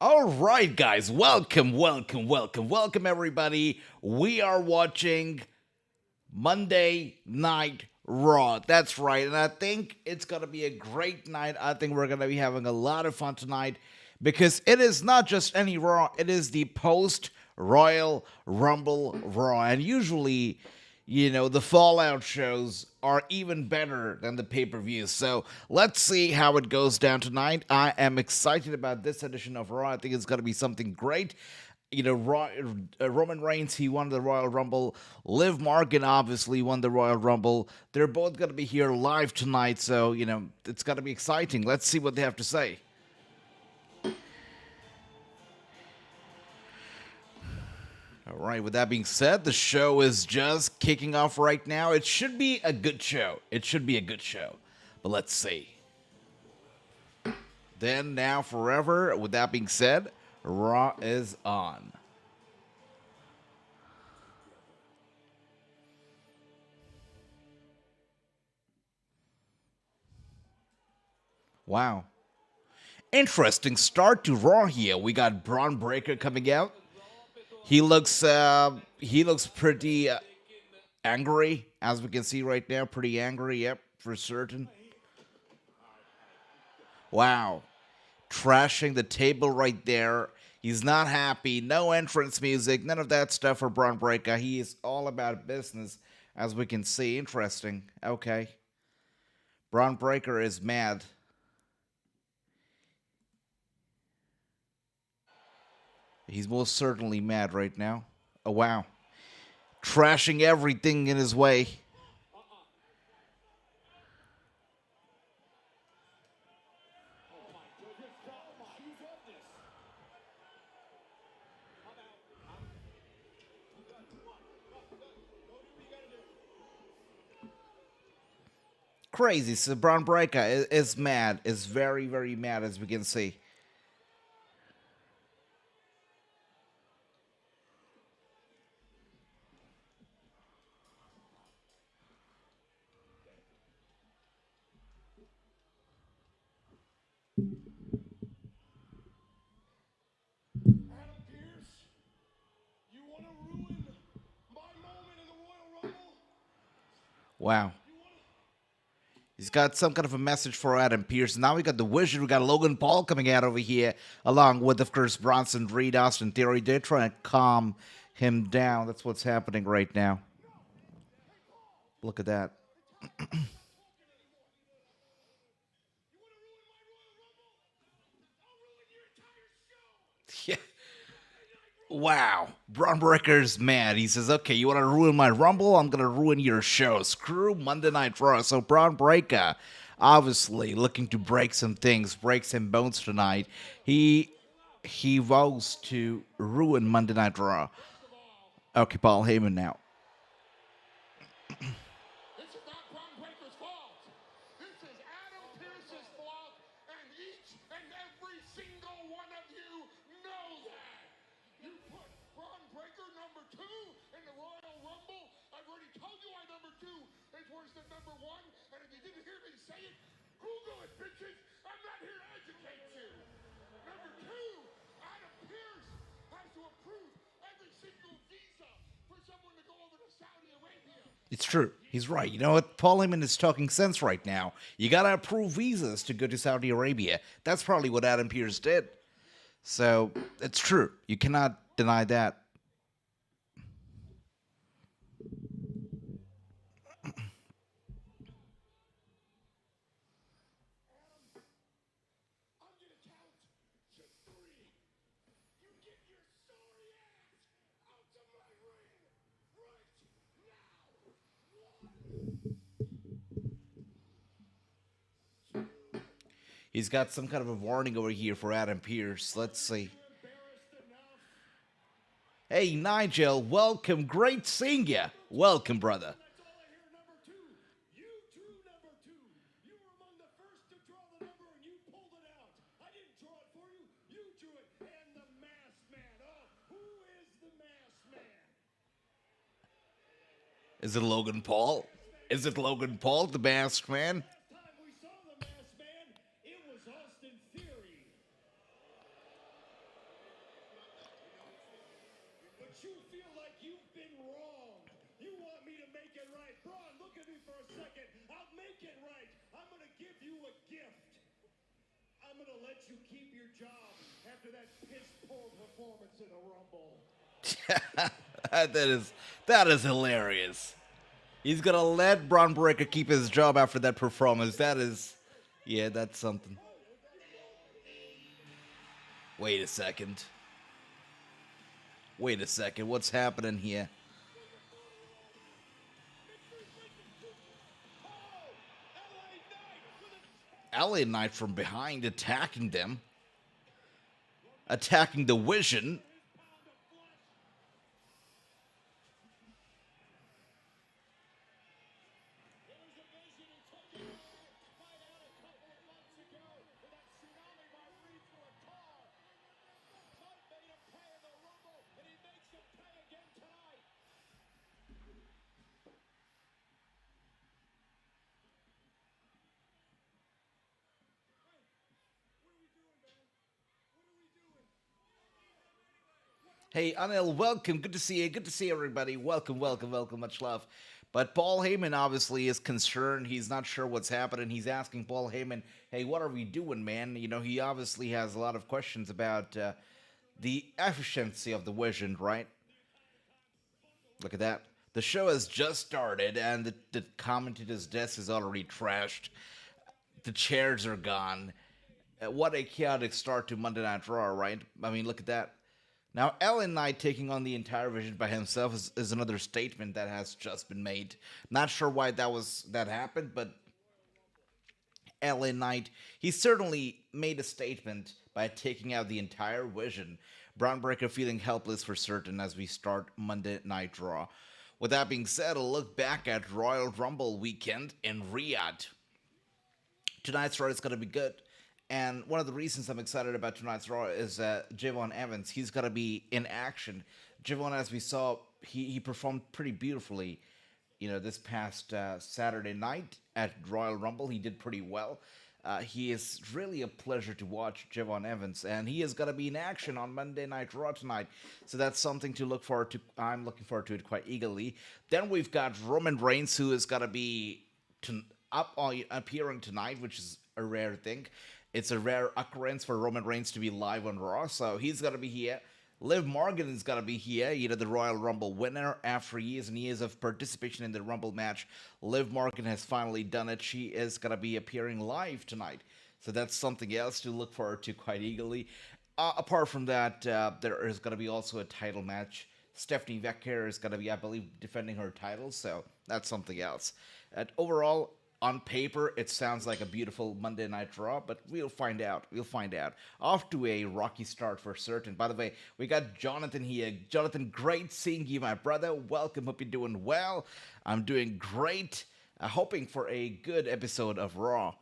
All right, guys, welcome, everybody. We are watching Monday Night Raw. That's right, and I think it's gonna be a great night. I think we're gonna be having a lot of fun tonight because it is not just any Raw; it is the post Royal Rumble Raw, and usually, the Fallout shows are even better than the pay per views. So let's see how it goes down tonight. I am excited about this edition of Raw. I think it's going to be something great. Roman Reigns, he won the Royal Rumble. Liv Morgan obviously won the Royal Rumble. They're both going to be here live tonight, so, it's going to be exciting. Let's see what they have to say. All right, with that being said, the show is just kicking off right now. It should be a good show. But let's see. Then, now, forever, with that being said, Raw is on. Wow. Interesting start to Raw here. We got Braun Breaker coming out. He looks pretty angry, as we can see right now. Pretty angry, yep, for certain. Wow. Trashing the table right there. He's not happy. No entrance music. None of that stuff for Braun Breaker. He is all about business, as we can see. Interesting. Okay. Braun Breaker is mad. He's most certainly mad right now. Oh, wow. Trashing everything in his way. Crazy. So Braun Breaker is mad. Is very, very mad, as we can see. Wow. He's got some kind of a message for Adam Pearce. Now we got the Wizard. We got Logan Paul coming out over here, along with, of course, Bronson Reed, Austin Theory. They're trying to calm him down. That's what's happening right now. Look at that. Yeah. Wow. Braun Breaker's mad. He says, okay, you want to ruin my Rumble? I'm going to ruin your show. Screw Monday Night Raw. So Braun Breaker, obviously looking to break some things, break some bones tonight. He vows to ruin Monday Night Raw. Okay, Paul Heyman now. It's true. He's right. You know what? Paul Heyman is talking sense right now. You gotta approve visas to go to Saudi Arabia. That's probably what Adam Pearce did. So it's true. You cannot deny that. He's got some kind of a warning over here for Adam Pearce. Let's see. Hey, Nigel, welcome. Great seeing ya. Welcome, brother. Is it Logan Paul? Is it Logan Paul, the masked man? You feel like you've been wrong. You want me to make it right. Braun, look at me for a second. I'll make it right. I'm going to give you a gift. I'm going to let you keep your job after that piss-poor performance in the Rumble. that is hilarious. He's gonna let Braun Breaker keep his job after that performance. That is, yeah, that's something. Wait a second. Wait a second. What's happening here? LA Knight from behind attacking them, attacking the Vision. Hey, Anil, welcome. Good to see you. Good to see everybody. Welcome, welcome, welcome. Much love. But Paul Heyman obviously is concerned. He's not sure what's happening. He's asking Paul Heyman, hey, what are we doing, man? You know, he obviously has a lot of questions about the efficiency of the Vision, right? Look at that. The show has just started, and the commentator's desk is already trashed. The chairs are gone. What a chaotic start to Monday Night Raw, right? I mean, look at that. Now, LA Knight taking on the entire Vision by himself is another statement that has just been made. Not sure why that happened, but LA Knight, he certainly made a statement by taking out the entire Vision. Braun Breaker feeling helpless for certain as we start Monday Night Raw. With that being said, a look back at Royal Rumble weekend in Riyadh. Tonight's Raw is going to be good. And one of the reasons I'm excited about tonight's Raw is Javon Evans. He's going to be in action. Javon, as we saw, he performed pretty beautifully. You know, this past Saturday night at Royal Rumble, he did pretty well. He is really a pleasure to watch, Javon Evans, and he is going to be in action on Monday Night Raw tonight. So that's something to look forward to. I'm looking forward to it quite eagerly. Then we've got Roman Reigns, who is going to be appearing tonight, which is a rare thing. It's a rare occurrence for Roman Reigns to be live on Raw, so he's gonna be here. Liv Morgan is gonna be here, you know, the Royal Rumble winner after years and years of participation in the Rumble match. Liv Morgan has finally done it. She is gonna be appearing live tonight, so that's something else to look forward to quite eagerly. Apart from that, there is gonna be also a title match. Stephanie Vaquer is gonna be, I believe, defending her title, so that's something else. Overall, on paper, it sounds like a beautiful Monday Night Raw, but we'll find out. We'll find out. Off to a rocky start for certain. By the way, we got Jonathan here. Jonathan, great seeing you, my brother. Welcome. Hope you're doing well. I'm doing great. Hoping for a good episode of Raw.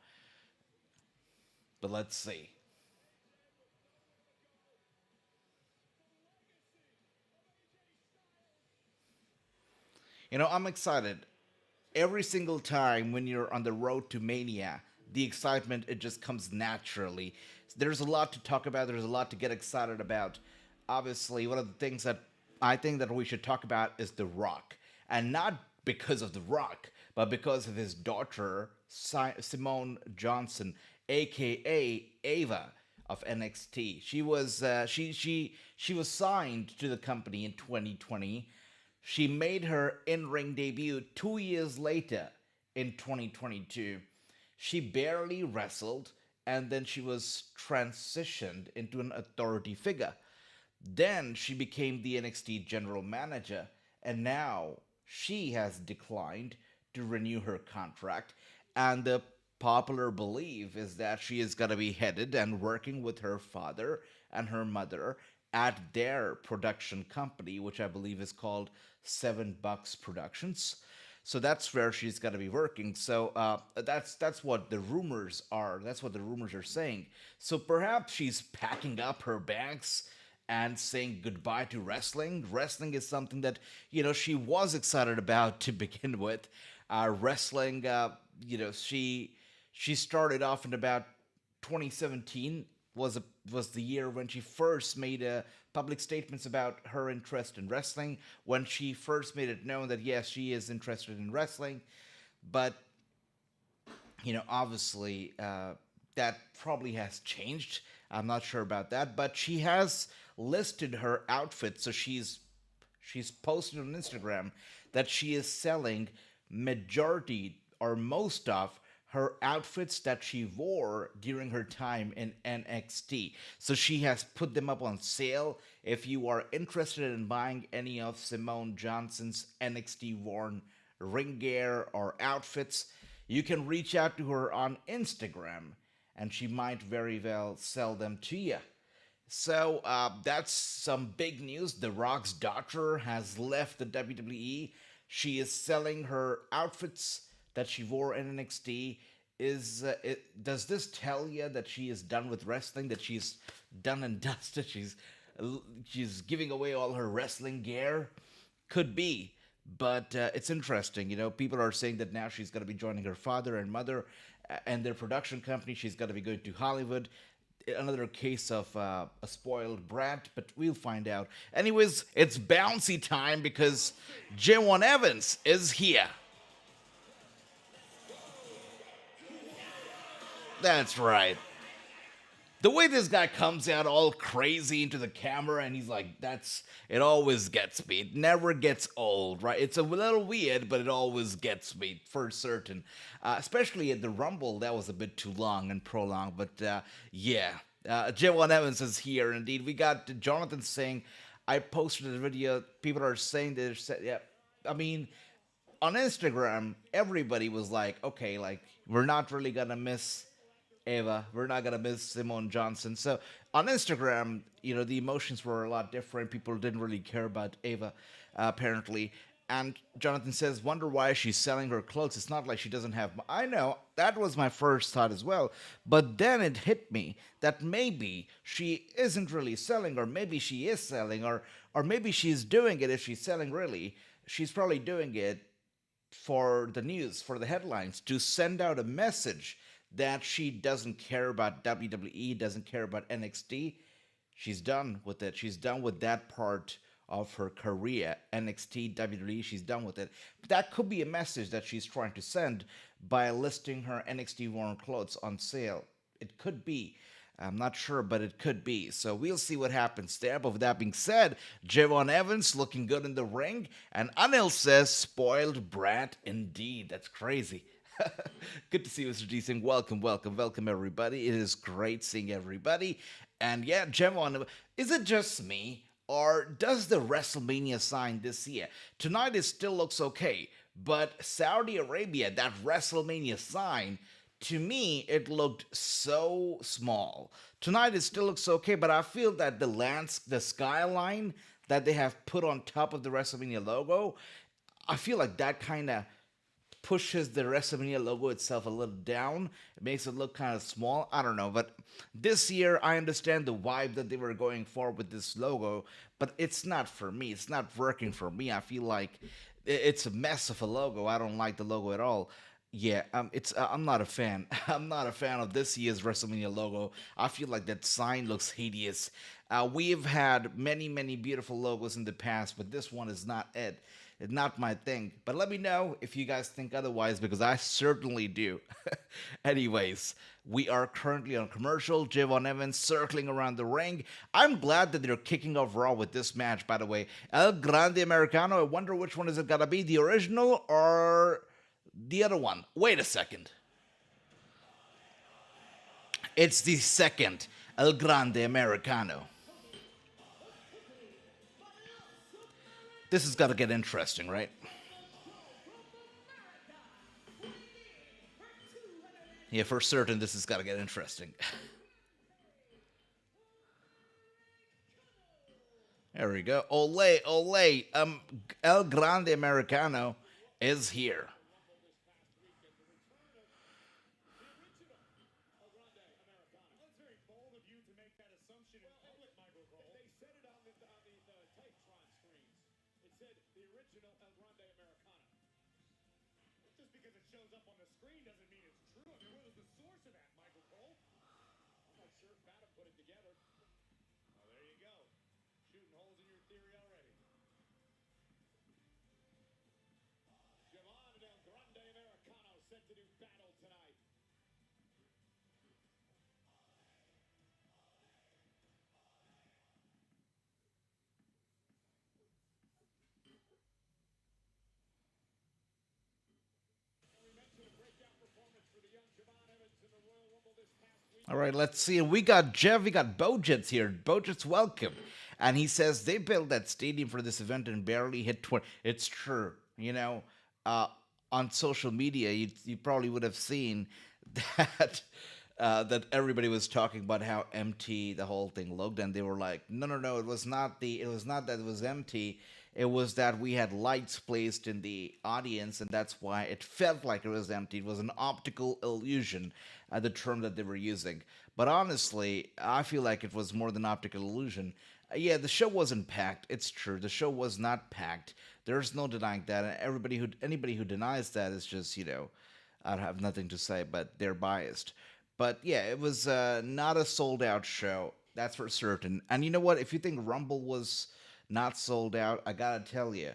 But let's see. You know, I'm excited. Every single time when you're on the road to Mania, the excitement it just comes naturally. There's a lot to talk about. There's a lot to get excited about. Obviously, one of the things that I think that we should talk about is The Rock, and not because of The Rock, but because of his daughter Simone Johnson, aka Ava of NXT. She was signed to the company in 2020. She made her in ring debut 2 years later in 2022. She barely wrestled and then she was transitioned into an authority figure. Then she became the NXT general manager, and now she has declined to renew her contract. And the popular belief is that she is going to be headed and working with her father and her mother at their production company, which I believe is called Seven Bucks Productions. So that's where she's going to be working. So that's what the rumors are. That's what the rumors are saying. So perhaps she's packing up her bags and saying goodbye to wrestling. Wrestling is something that she was excited about to begin with. Wrestling, she started off in about 2017 was a, was the year when she first made public statements about her interest in wrestling. When she first made it known that yes, she is interested in wrestling, but obviously that probably has changed. I'm not sure about that, but she has listed her outfit. So she's posted on Instagram that she is selling majority or most of her outfits that she wore during her time in NXT. So she has put them up on sale. If you are interested in buying any of Simone Johnson's NXT worn ring gear or outfits, you can reach out to her on Instagram and she might very well sell them to you. So that's some big news. The Rock's daughter has left the WWE. She is selling her outfits that she wore in NXT. Does this tell you that she is done with wrestling? That she's done and dusted? She's giving away all her wrestling gear? Could be, but it's interesting. People are saying that now she's going to be joining her father and mother and their production company. She's going to be going to Hollywood. Another case of a spoiled brat, but we'll find out. Anyways, it's bouncy time because J1 Evans is here. That's right. The way this guy comes out all crazy into the camera and he's like, it always gets me. It never gets old, right? It's a little weird, but it always gets me for certain. Especially at the Rumble, that was a bit too long and prolonged, but yeah. J1 Evans is here, indeed. We got Jonathan saying, I posted a video. People are saying that, yeah. I mean, on Instagram, everybody was like, okay, like, we're not really gonna miss Ava. We're not gonna miss Simone Johnson. So on Instagram, the emotions were a lot different. People didn't really care about Ava, apparently. And Jonathan says, wonder why she's selling her clothes. It's not like she doesn't have. I know that was my first thought as well. But then it hit me that maybe she isn't really selling, or maybe she is selling, or maybe she's doing it. If she's selling really, she's probably doing it for the news, for the headlines, to send out a message that she doesn't care about WWE, doesn't care about NXT. She's done with it. She's done with that part of her career. NXT, WWE, she's done with it. But that could be a message that she's trying to send by listing her NXT worn clothes on sale. It could be. I'm not sure, but it could be. So we'll see what happens there. But with that being said, Javon Evans looking good in the ring. And Anil says, spoiled brat indeed. That's crazy. Good to see you, Mr. D saying welcome, welcome, welcome, everybody. It is great seeing everybody. And yeah, Javon, is it just me? Or does the WrestleMania sign this year? Tonight it still looks okay. But Saudi Arabia, that WrestleMania sign, to me, it looked so small. Tonight it still looks okay, but I feel that the skyline that they have put on top of the WrestleMania logo, I feel like that kind of pushes the WrestleMania logo itself a little down. It makes it look kind of small. I don't know, but this year I understand the vibe that they were going for with this logo, but it's not for me. It's not working for me. I feel like it's a mess of a logo. I don't like the logo at all. Yeah, I'm not a fan. I'm not a fan of this year's WrestleMania logo. I feel like that sign looks hideous. We've had many, many beautiful logos in the past, but this one is not it. It's not my thing. But let me know if you guys think otherwise, because I certainly do. Anyways, we are currently on commercial. Javon Evans circling around the ring. I'm glad that they're kicking off Raw with this match, by the way. El Grande Americano. I wonder which one is it gonna be, the original or the other one? Wait a second. It's the second El Grande Americano. This is gonna get interesting, right? Yeah, for certain, this is gonna get interesting. There we go. Ole, ole. El Grande Americano is here. It's very bold of you to make that assumption in public, Michael Cole. They said it on the Titantron screens. It said the original El Grande Americana. Just because it shows up on the screen doesn't mean it's true. I mean, what was the source of that, Michael Cole? Well, there you go. Shooting holes in your theory already. Javon and El Grande Americano set to do battle tonight. And we mentioned a breakout performance for the young Javon Evans in the Royal Rumble this past week. All right, let's see. We got Jeff, we got Bojets here. Bojets, welcome. And he says they built that stadium for this event and barely hit 20. It's true. Uh, on social media, you probably would have seen that that everybody was talking about how empty the whole thing looked, and they were like, no, no, no, it was not that it was empty. It was that we had lights placed in the audience, and that's why it felt like it was empty. It was an optical illusion, the term that they were using. But honestly, I feel like it was more than optical illusion. Yeah, the show wasn't packed. It's true. The show was not packed. There's no denying that. And anybody who denies that is just, I have nothing to say, but they're biased. But yeah, it was not a sold out show. That's for certain. And you know what? If you think Rumble was not sold out, I gotta tell you,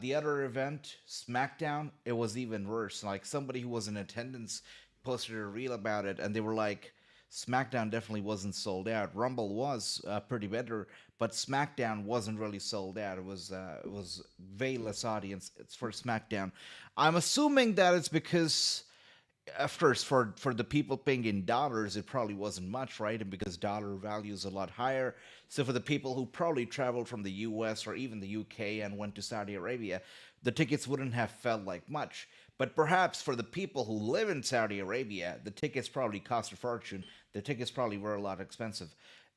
the other event, SmackDown, it was even worse. Like somebody who was in attendance posted a reel about it, and they were like, SmackDown definitely wasn't sold out. Rumble was pretty better, but SmackDown wasn't really sold out. It was way less audience. It's for SmackDown. I'm assuming that it's because, of course, for the people paying in dollars, it probably wasn't much, right? And because dollar value is a lot higher, so for the people who probably traveled from the U.S. or even the U.K. and went to Saudi Arabia, the tickets wouldn't have felt like much. But perhaps for the people who live in Saudi Arabia, the tickets probably cost a fortune. The tickets probably were a lot expensive,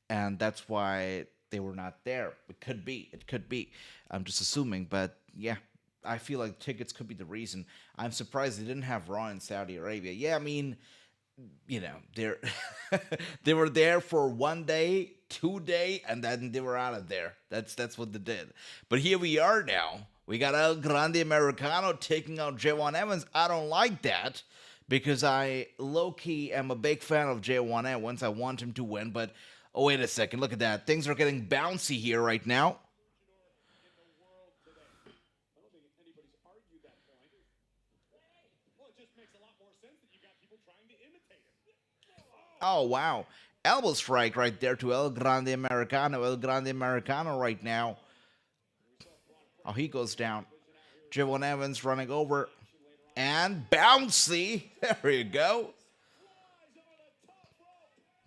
and that's why they were not there. It could be. It could be. I'm just assuming, but yeah, I feel like tickets could be the reason. I'm surprised they didn't have Raw in Saudi Arabia. Yeah, I mean, they're they were there for 1 day, 2 day, and then they were out of there. That's what they did. But here we are now. We got El Grande Americano taking out J1 Evans. I don't like that because I low key am a big fan of J1 Evans. I want him to win, but oh wait a second, look at that. Things are getting bouncy here right now. In the world today. I don't think anybody's argued that point. Well, it just makes a lot more sense that you got people trying to imitate him. Oh wow. Elbow strike right there to El Grande Americano. El Grande Americano right now. Oh, he goes down. J1 Evans running over. And bouncy. There you go.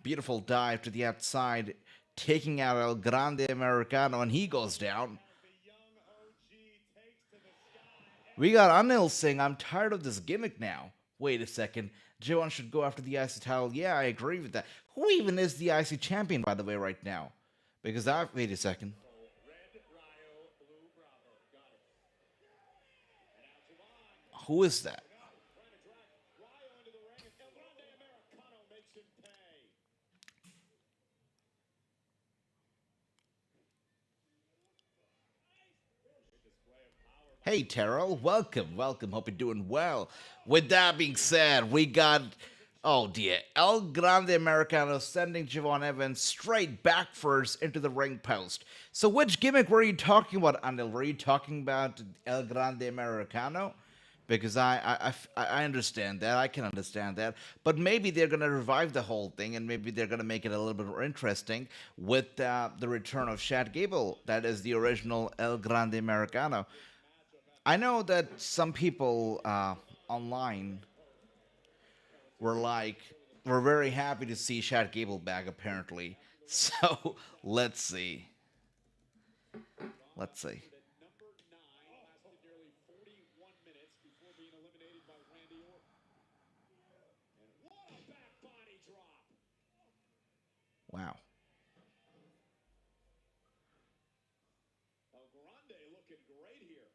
Beautiful dive to the outside, taking out El Grande Americano, and he goes down. The young OG takes to the sky. We got Anil saying, I'm tired of this gimmick now. Wait a second. J1 should go after the IC title. Yeah, I agree with that. Who even is the IC champion, by the way, right now? Because I. Wait a second. Red Ryo, blue Bravo. Got it. And now Javon Who is that? trying to drag Ryo into the ring, and El Grande Americano makes him pay. Display of power. Hey, Terrell. Welcome. Welcome. Hope you're doing well. With that being said, we got. Oh dear. El Grande Americano sending Javon Evans straight back first into the ring post. So, which gimmick were you talking about, Anil? Were you talking about El Grande Americano? Because I understand that. I can understand that. But maybe they're going to revive the whole thing and maybe they're going to make it a little bit more interesting with the return of Chad Gable. That is the original El Grande Americano. I know that some people online we're very happy to see Chad Gable back, apparently. So, let's see. Let's see. That number 9 lasted nearly 41 minutes before being eliminated by Randy Orton. And what a back body drop. Wow. El Grande looking great here.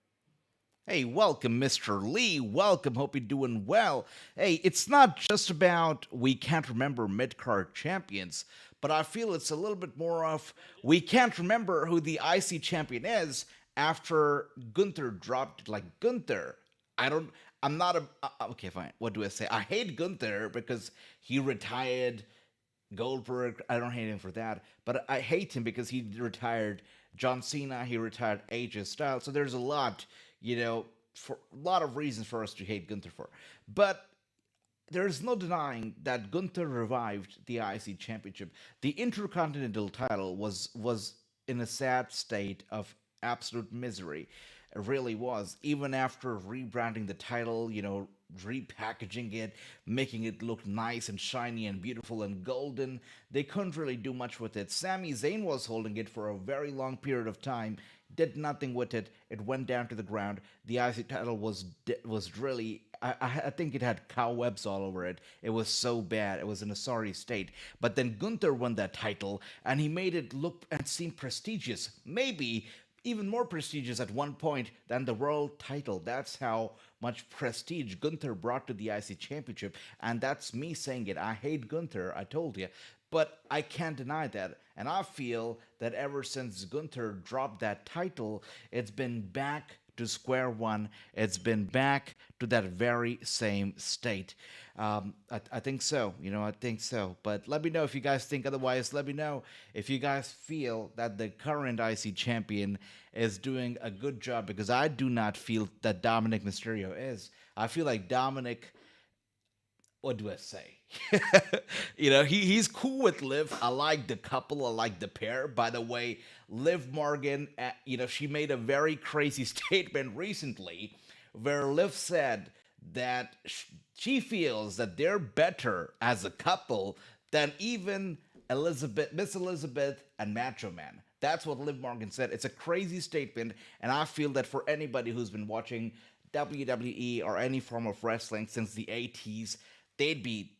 Hey, welcome, Mr. Lee. Welcome. Hope you're doing well. Hey, it's not just about we can't remember mid-card champions, but I feel it's a little bit more of we can't remember who the IC champion is after Gunther dropped. Like, Gunther, I'm not a. Okay, fine. What do I say? I hate Gunther because he retired Goldberg, I don't hate him for that, but I hate him because he retired John Cena, he retired AJ Styles. So there's a lot, for a lot of reasons for us to hate Gunther for. But there's no denying that Gunther revived the IC Championship. The Intercontinental title was in a sad state of absolute misery. It really was. Even after rebranding the title, repackaging it, making it look nice and shiny and beautiful and golden, they couldn't really do much with it. Sami Zayn was holding it for a very long period of time, did nothing with it. It went down to the ground. The IC title was really. I think it had cobwebs all over it. It was so bad. It was in a sorry state. But then Gunther won that title, and he made it look and seem prestigious. Maybe even more prestigious at one point than the world title. That's how much prestige Gunther brought to the IC Championship. And that's me saying it. I hate Gunther, I told you. But I can't deny that. And I feel that ever since Gunther dropped that title, it's been back to square one. It's been back to that very same state. I think so. I think so. But let me know if you guys think otherwise. Let me know if you guys feel that the current IC champion is doing a good job, because I do not feel that Dominic Mysterio is. I feel like Dominic, what do I say? He's cool with Liv. I like the couple. I like the pair. By the way, Liv Morgan, she made a very crazy statement recently where Liv said that she feels that they're better as a couple than even Miss Elizabeth and Macho Man. That's what Liv Morgan said. It's a crazy statement, and I feel that for anybody who's been watching WWE or any form of wrestling since the 80s, they'd be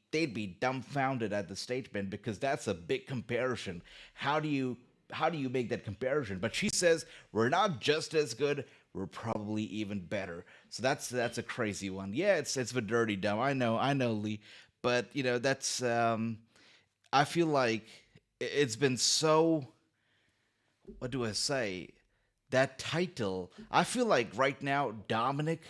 dumbfounded at the statement, because that's a big comparison. How do you make that comparison? But she says we're not just as good, we're probably even better. So that's a crazy one. Yeah, it's the dirty dumb. I know, Lee, but that's I feel like it's been so. What do I say? That title. I feel like right now Dominic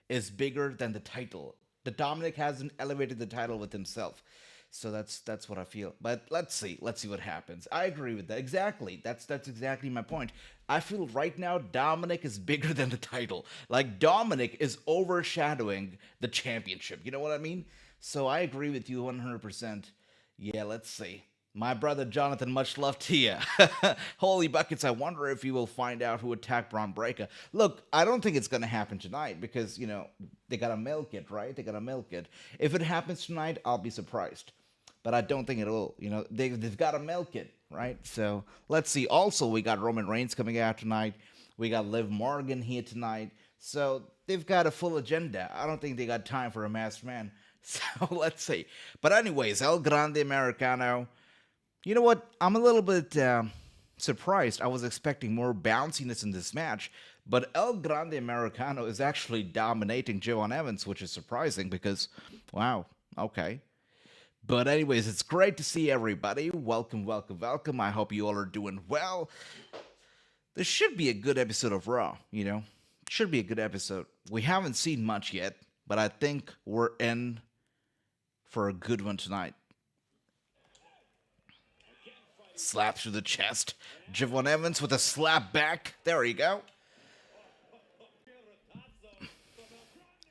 is bigger than the title. The Dominic hasn't elevated the title with himself. So that's what I feel. But let's see what happens. I agree with that. Exactly. That's exactly my point. I feel right now Dominic is bigger than the title. Like Dominic is overshadowing the championship. You know what I mean? So I agree with you 100%. Yeah, let's see. My brother Jonathan, much love to you. Holy buckets, I wonder if you will find out who attacked Braun Breaker. Look, I don't think it's going to happen tonight because, they got to milk it, right? They got to milk it. If it happens tonight, I'll be surprised. But I don't think it will. They've got to milk it, right? So let's see. Also, we got Roman Reigns coming out tonight. We got Liv Morgan here tonight. So they've got a full agenda. I don't think they got time for a masked man. So let's see. But anyways, El Grande Americano. You know what? I'm a little bit surprised. I was expecting more bounciness in this match, but El Grande Americano is actually dominating Joan Evans, which is surprising because, wow, okay. But anyways, it's great to see everybody. Welcome, welcome, welcome. I hope you all are doing well. This should be a good episode of Raw, Should be a good episode. We haven't seen much yet, but I think we're in for a good one tonight. Slap through the chest. Javon Evans with a slap back. There you go.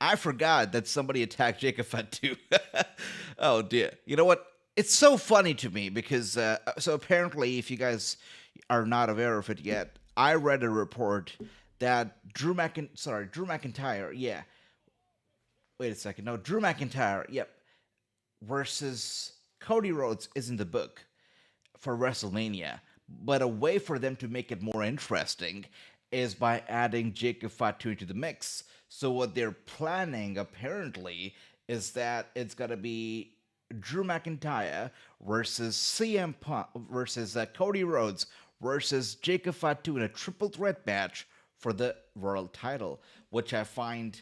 I forgot that somebody attacked Jacob Fatu. Oh dear. You know what? It's so funny to me because so apparently, if you guys are not aware of it yet, I read a report that Drew McIntyre. Yeah. Wait a second. No, Drew McIntyre. Yep. Versus Cody Rhodes is in the book for WrestleMania. But a way for them to make it more interesting is by adding Jacob Fatu into the mix. So what they're planning apparently is that it's gonna be Drew McIntyre versus CM Punk versus Cody Rhodes versus Jacob Fatu in a triple threat match for the world title, which I find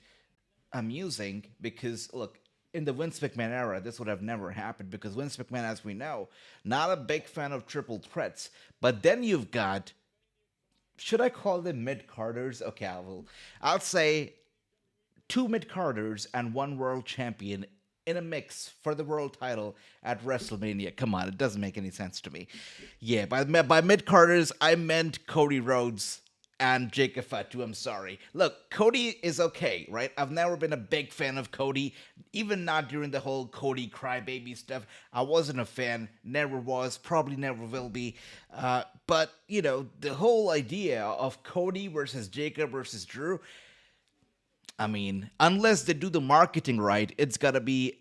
amusing because look, in the Vince McMahon era, this would have never happened because Vince McMahon, as we know, not a big fan of triple threats. But then you've got, should I call them mid-carders? Okay, I'll say two mid-carders and one world champion in a mix for the world title at WrestleMania. Come on, it doesn't make any sense to me. Yeah, by mid-carders, I meant Cody Rhodes and Jacob Fatu. I'm sorry. Look, Cody is okay, right? I've never been a big fan of Cody, even not during the whole Cody crybaby stuff. I wasn't a fan, never was, probably never will be. But, you know, the whole idea of Cody versus Jacob versus Drew, I mean, unless they do the marketing right, it's got to be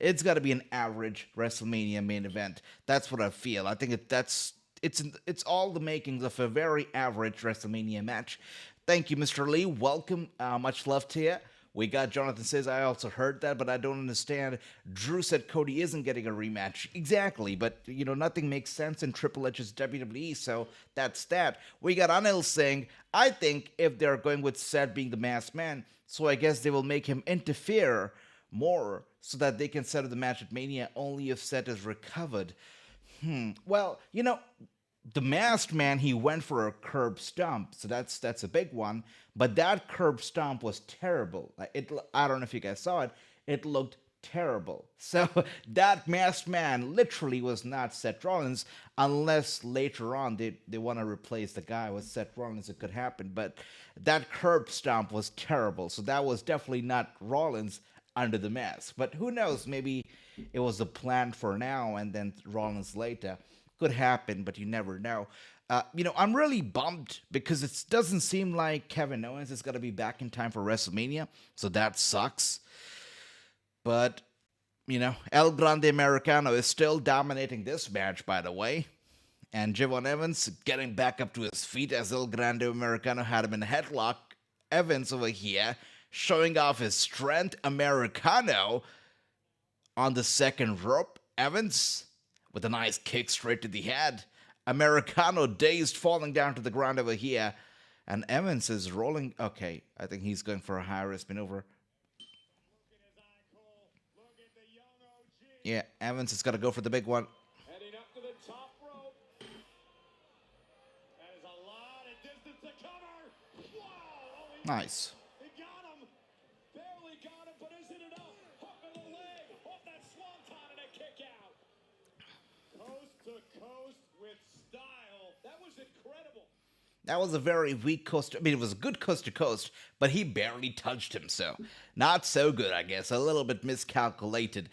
an average WrestleMania main event. That's what I feel. I think it's all the makings of a very average WrestleMania match. Thank you, Mr. Lee. Welcome. Much love to you. We got Jonathan says, I also heard that, but I don't understand. Drew said Cody isn't getting a rematch. Exactly, but, you know, nothing makes sense in Triple H's WWE, so that's that. We got Anil saying, I think if they're going with Seth being the masked man, so I guess they will make him interfere more so that they can settle the match at Mania only if Seth is recovered. Well, you know, the masked man, he went for a curb stomp, so that's a big one. But that curb stomp was terrible. I don't know if you guys saw it. It looked terrible. So that masked man literally was not Seth Rollins, unless later on they want to replace the guy with Seth Rollins. It could happen, but that curb stomp was terrible. So that was definitely not Rollins under the mask. But who knows? Maybe it was a plan for now and then Rollins later. Could happen, but you never know. You know, I'm really bummed because it doesn't seem like Kevin Owens is going to be back in time for WrestleMania, so that sucks. But, you know, El Grande Americano is still dominating this match, by the way. And Javon Evans getting back up to his feet as El Grande Americano had him in a headlock. Evans over here showing off his strength. Americano on the second rope. Evans with a nice kick straight to the head. Americano dazed, falling down to the ground over here. And Evans is rolling. Okay, I think he's going for a high risk maneuver. Yeah, Evans has got to go for the big one. Heading up to the top rope. That is a lot of distance to cover. Wow! Nice. He got him. Barely got him, but isn't enough. Hook of the leg. Off that swanton and a kick out. Coast to coast with style. That was incredible. That was a very weak coast. I mean, it was a good coast to coast, but he barely touched him, so not so good, I guess. A little bit miscalculated.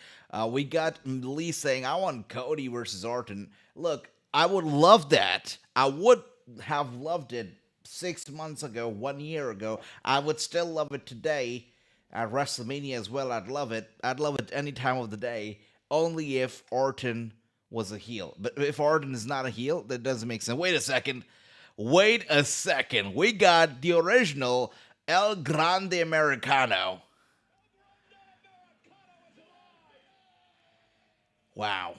We got Lee saying, I want Cody versus Orton. Look, I would love that. I would have loved it 6 months ago, 1 year ago. I would still love it today at WrestleMania as well. I'd love it. I'd love it any time of the day, only if Orton was a heel. But if Orton is not a heel, that doesn't make sense. Wait a second. We got the original El Grande Americano. Wow.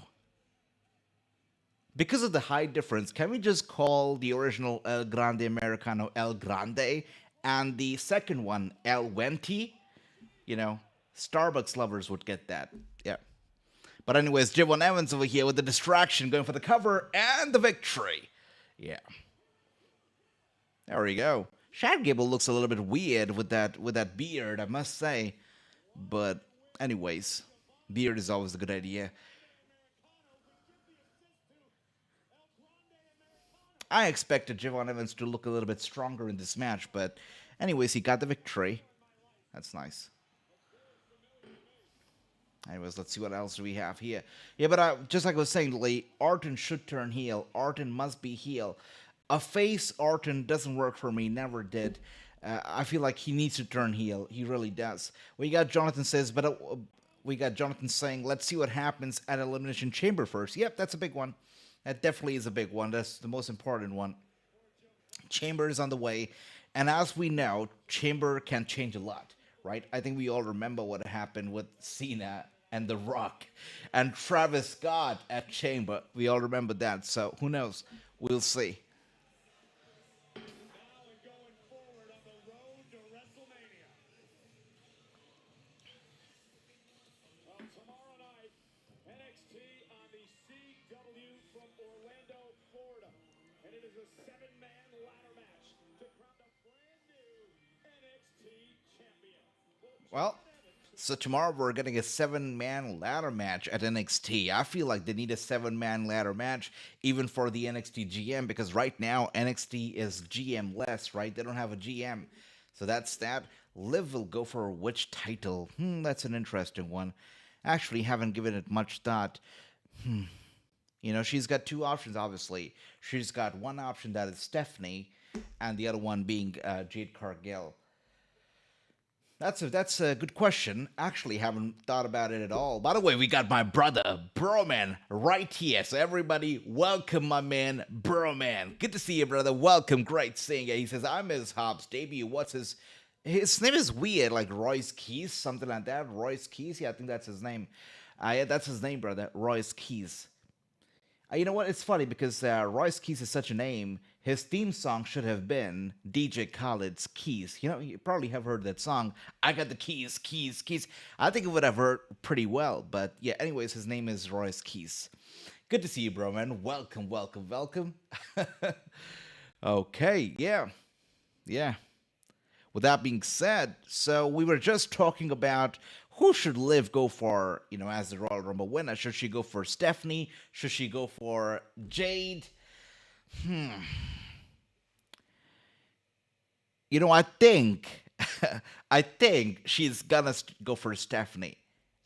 Because of the height difference, can we just call the original El Grande Americano El Grande and the second one El Venti? You know, Starbucks lovers would get that. Yeah. But anyways, Javon Evans over here with the distraction, going for the cover and the victory. Yeah. There we go. Chad Gable looks a little bit weird with that beard, I must say. But anyways, beard is always a good idea. I expected Javon Evans to look a little bit stronger in this match, but anyways, he got the victory. That's nice. Anyways, let's see what else do we have here. Yeah, but just like I was saying, Lee, Orton should turn heel. Orton must be heel. A face Orton doesn't work for me, never did. I feel like he needs to turn heel. He really does. We got Jonathan says, but we got Jonathan saying, let's see what happens at Elimination Chamber first. Yep, that's a big one. That definitely is a big one. That's the most important one. Chamber is on the way. And as we know, Chamber can change a lot, right? I think we all remember what happened with Cena and The Rock and Travis Scott at Chamber. We all remember that. So who knows? We'll see. Well, So tomorrow we're getting a 7-man ladder match at NXT. I feel like they need a 7-man ladder match even for the NXT GM because right now NXT is GM less, right? They don't have a GM. So that's that. Liv will go for which title? That's an interesting one. Actually, haven't given it much thought. She's got two options, obviously. She's got one option that is Stephanie, and the other one being Jade Cargill. That's a good question. Actually, haven't thought about it at all. By the way, we got my brother, Broman, right here. So everybody, welcome my man, Broman. Good to see you, brother. Welcome. Great seeing you. He says, I miss Hobbs' debut. What's his name is weird, like Royce Keys, something like that. Royce Keys? Yeah, I think that's his name. Yeah, that's his name, brother. Royce Keys. You know what? It's funny because Royce Keys is such a name. His theme song should have been DJ Khaled's Keys. You probably have heard that song. I got the keys, keys, keys. I think it would have heard pretty well. But yeah, anyways, his name is Royce Keys. Good to see you, bro, man. Welcome, welcome, welcome. Okay, yeah. Yeah. With that being said, so we were just talking about who should Liv go for, as the Royal Rumble winner. Should she go for Stephanie? Should she go for Jade? I think, I think she's gonna go for Stephanie.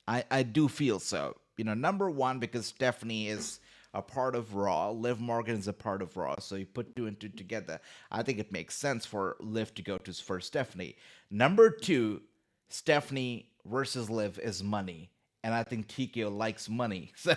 I do feel so. Number one, because Stephanie is a part of Raw. Liv Morgan is a part of Raw. So you put two and two together. I think it makes sense for Liv to go to for Stephanie. Number two, Stephanie versus Liv is money. And I think TKO likes money. So,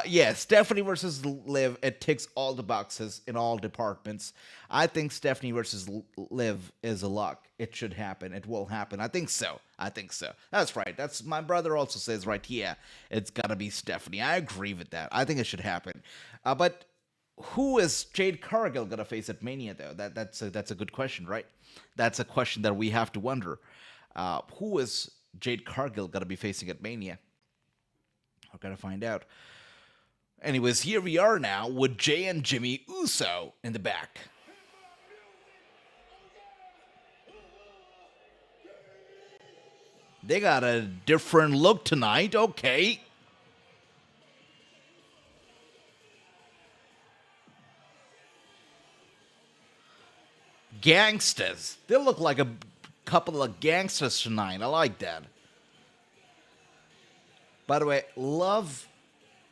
yeah, Stephanie versus Liv, it ticks all the boxes in all departments. I think Stephanie versus Liv is a lock. It should happen. It will happen. I think so. I think so. That's right. That's my brother also says right here. It's got to be Stephanie. I agree with that. I think it should happen. But who is Jade Cargill going to face at Mania, though? That's a good question, right? That's a question that we have to wonder. Who is Jade Cargill going to be facing at Mania? I've got to find out. Anyways, here we are now with Jay and Jimmy Uso in the back. They got a different look tonight. Okay. Gangsters. They look like a couple of gangsters tonight. I like that. By the way, love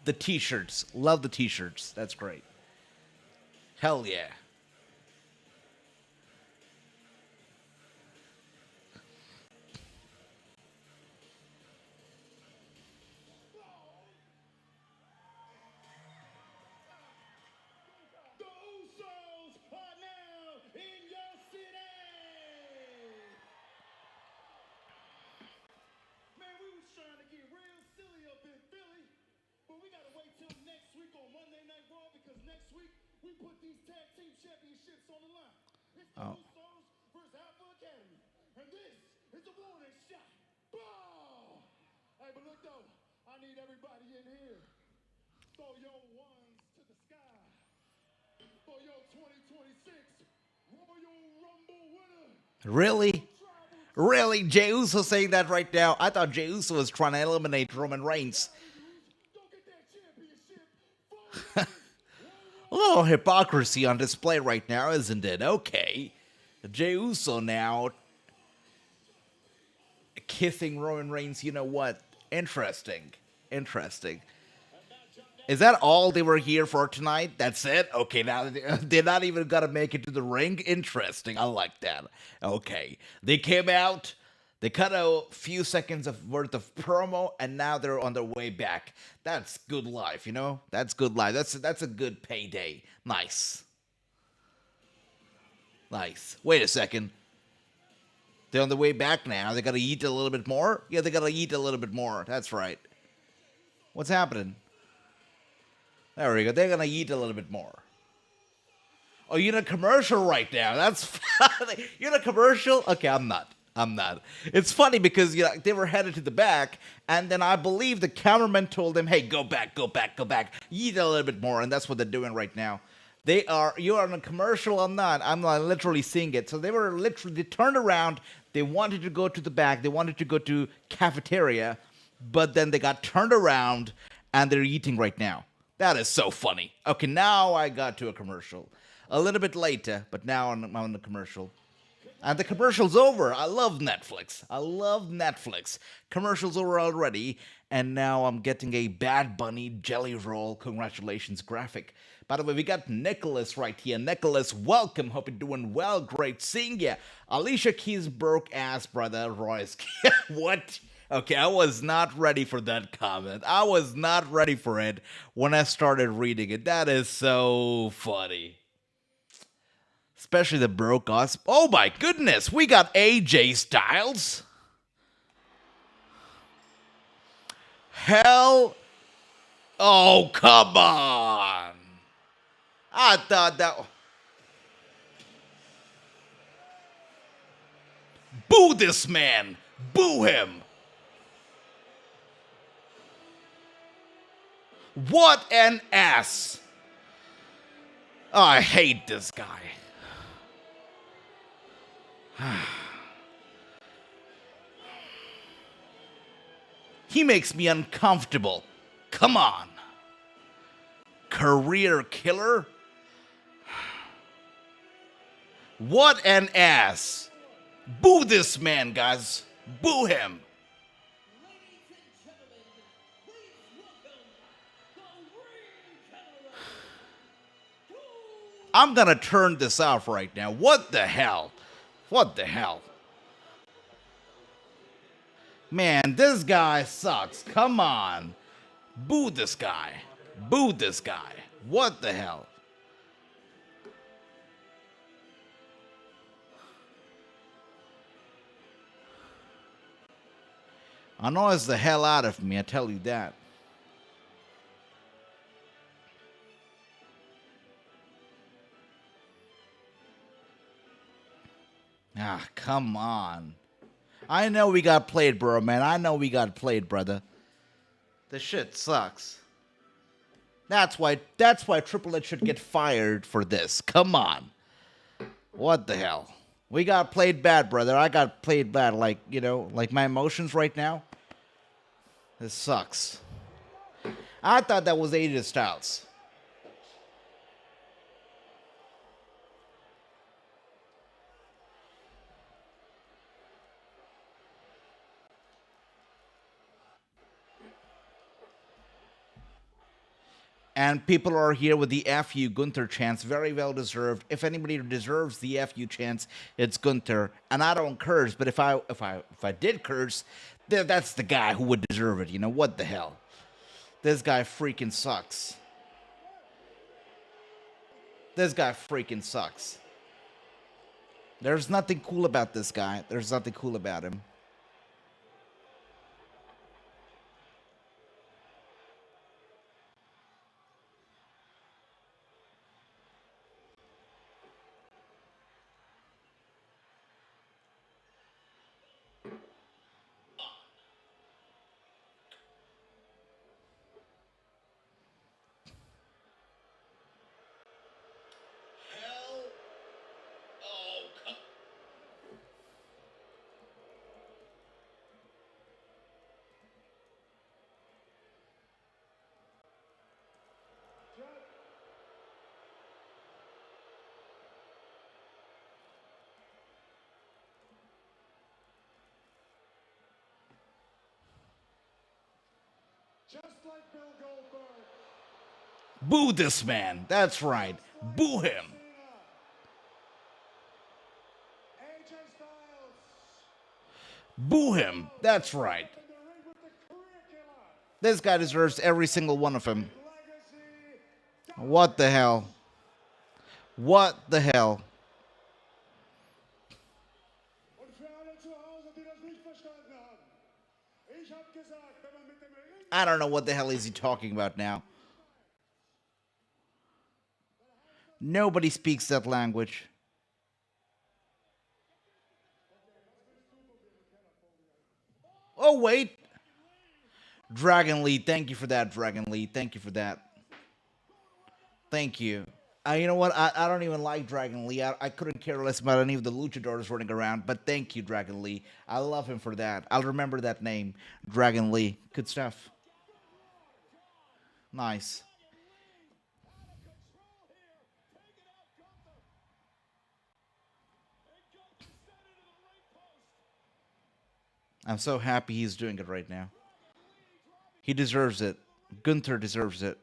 the t-shirts. Love the t-shirts. That's great. Hell yeah. The Usos are now in your city. Man, we was trying to get real silly up in Philly, but we gotta wait till next week on Monday Night Raw because next week we put these tag team championships on the line. It's the Usos versus Alpha Academy, and this is the warning shot. Boom! Hey, but look though, I need everybody in here. Throw your ones to the sky for your 2026 Royal Rumble winner. Really? Really? Jey Uso saying that right now? I thought Jey Uso was trying to eliminate Roman Reigns. Go get that championship. A little hypocrisy on display right now, isn't it? Okay. Jey Uso now kissing Roman Reigns. You know what? Interesting. Interesting. Is that all they were here for tonight? That's it? Okay, now they're not even gonna make it to the ring? Interesting. I like that. Okay. They came out, they cut a few seconds of worth of promo, and now they're on their way back. That's good life, That's good life. That's a good payday. Nice. Nice. Wait a second. They're on the way back now. They gotta eat a little bit more? Yeah, they gotta eat a little bit more. That's right. What's happening? There we go. They're going to eat a little bit more. Oh, you're in a commercial right now. That's funny. You're in a commercial? Okay, I'm not. It's funny because they were headed to the back, and then I believe the cameraman told them, hey, go back. Eat a little bit more, and that's what they're doing right now. You are in a commercial, I'm not literally seeing it. So they turned around, They wanted to go to the back. They wanted to go to cafeteria, but then they got turned around and they're eating right now. That is so funny. Okay, now I got to a commercial. A little bit later, but now I'm on the commercial. And the commercial's over. I love Netflix. I love Netflix. Commercial's over already, and now I'm getting a Bad Bunny Jelly Roll congratulations graphic. By the way, we got Nicholas right here. Nicholas, welcome. Hope you're doing well. Great seeing ya. Alicia Keys broke ass, brother. Royce. What? Okay, I was not ready for that comment. I was not ready for it when I started reading it. That is so funny. Especially the broke us. Oh my goodness, we got AJ Styles. Hell. Oh, come on. I thought that. Boo this man. Boo him. What an ass. Oh, I hate this guy. He makes me uncomfortable. Come on. Career killer? What an ass. Boo this man, guys. Boo him. Ladies and gentlemen, please welcome the ring general. I'm gonna turn this off right now. What the hell? What the hell? Man, this guy sucks. Come on. Boo this guy. Boo this guy. What the hell? Annoys the hell out of me, I tell you that. Ah, come on. I know we got played, bro, man. I know we got played, brother. This shit sucks. That's why Triple H should get fired for this. Come on. What the hell? We got played bad, brother. I got played bad. Like, you know, like my emotions right now. This sucks. I thought that was AJ Styles. And people are here with the FU Gunther chants, very well deserved. If anybody deserves the FU chants, it's Gunther. And I don't curse, but if I did curse, that's the guy who would deserve it. You know what the hell? This guy freaking sucks. This guy freaking sucks. There's nothing cool about this guy. There's nothing cool about him. Just like Bill Goldberg. Boo this man. That's right. Boo him. AJ Styles. Boo him. That's right. In the ring with the career killer. This guy deserves every single one of them. Legacy. What the hell? What the hell? Und für alle zu Hause, die das nicht verstanden haben. Ich hab gesagt, wenn man mit dem Ring I don't know what the hell is he talking about now. Nobody speaks that language. Oh, wait. Dragon Lee, thank you for that, Dragon Lee. Thank you for that. Thank you. You know what? I don't even like Dragon Lee. I couldn't care less about any of the luchadors running around. But thank you, Dragon Lee. I love him for that. I'll remember that name, Dragon Lee. Good stuff. Nice. I'm so happy he's doing it right now. He deserves it. Gunther deserves it.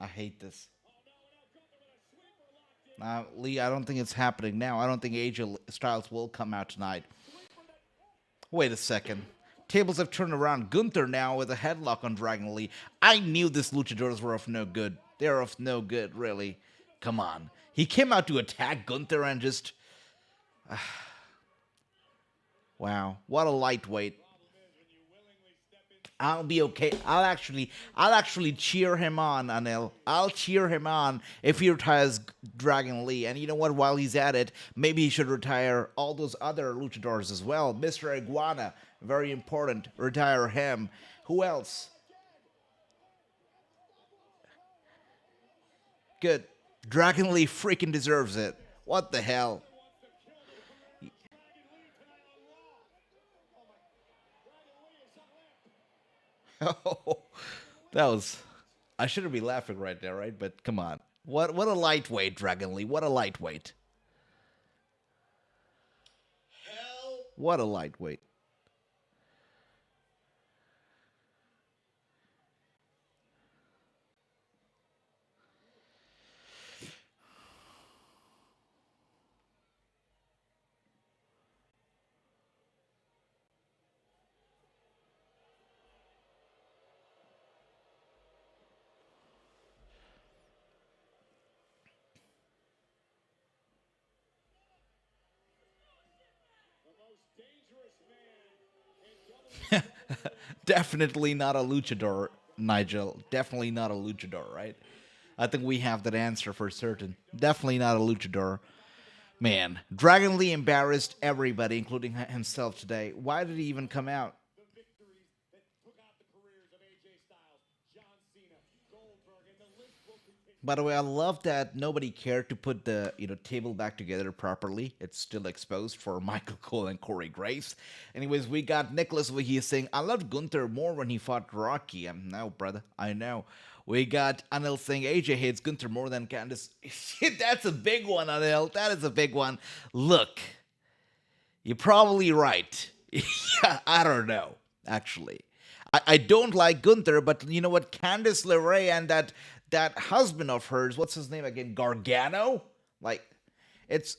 I hate this. Lee, I don't think it's happening now. I don't think AJ Styles will come out tonight. Wait a second. Tables have turned around. Gunther now with a headlock on Dragon Lee. I knew these luchadors were of no good. They're of no good, really. Come on. He came out to attack Gunther and just... wow. What a lightweight. I'll be okay. I'll actually cheer him on, Anil. I'll cheer him on if he retires Dragon Lee. And you know what? While he's at it, maybe he should retire all those other luchadors as well. Mr. Iguana, very important. Retire him. Who else? Good. Dragon Lee freaking deserves it. What the hell? Oh, that was. I shouldn't be laughing right there, right? But come on. What a lightweight, Dragon Lee. What a lightweight. What a lightweight. Definitely not a luchador, Nigel. Definitely not a luchador, right? I think we have that answer for certain. Definitely not a luchador. Man, Dragon Lee embarrassed everybody, including himself today. Why did he even come out? By the way, I love that nobody cared to put the table back together properly. It's still exposed for Michael Cole and Corey Graves. Anyways, we got Nicholas where he's saying, I loved Gunther more when he fought Rocky. No, brother, I know. We got Anil saying AJ hates Gunther more than Candice. That's a big one, Anil. That is a big one. Look, you're probably right. Yeah, I don't know, actually. I don't like Gunther, but you know what? Candice LeRae and that husband of hers, what's his name again? Gargano? Like, it's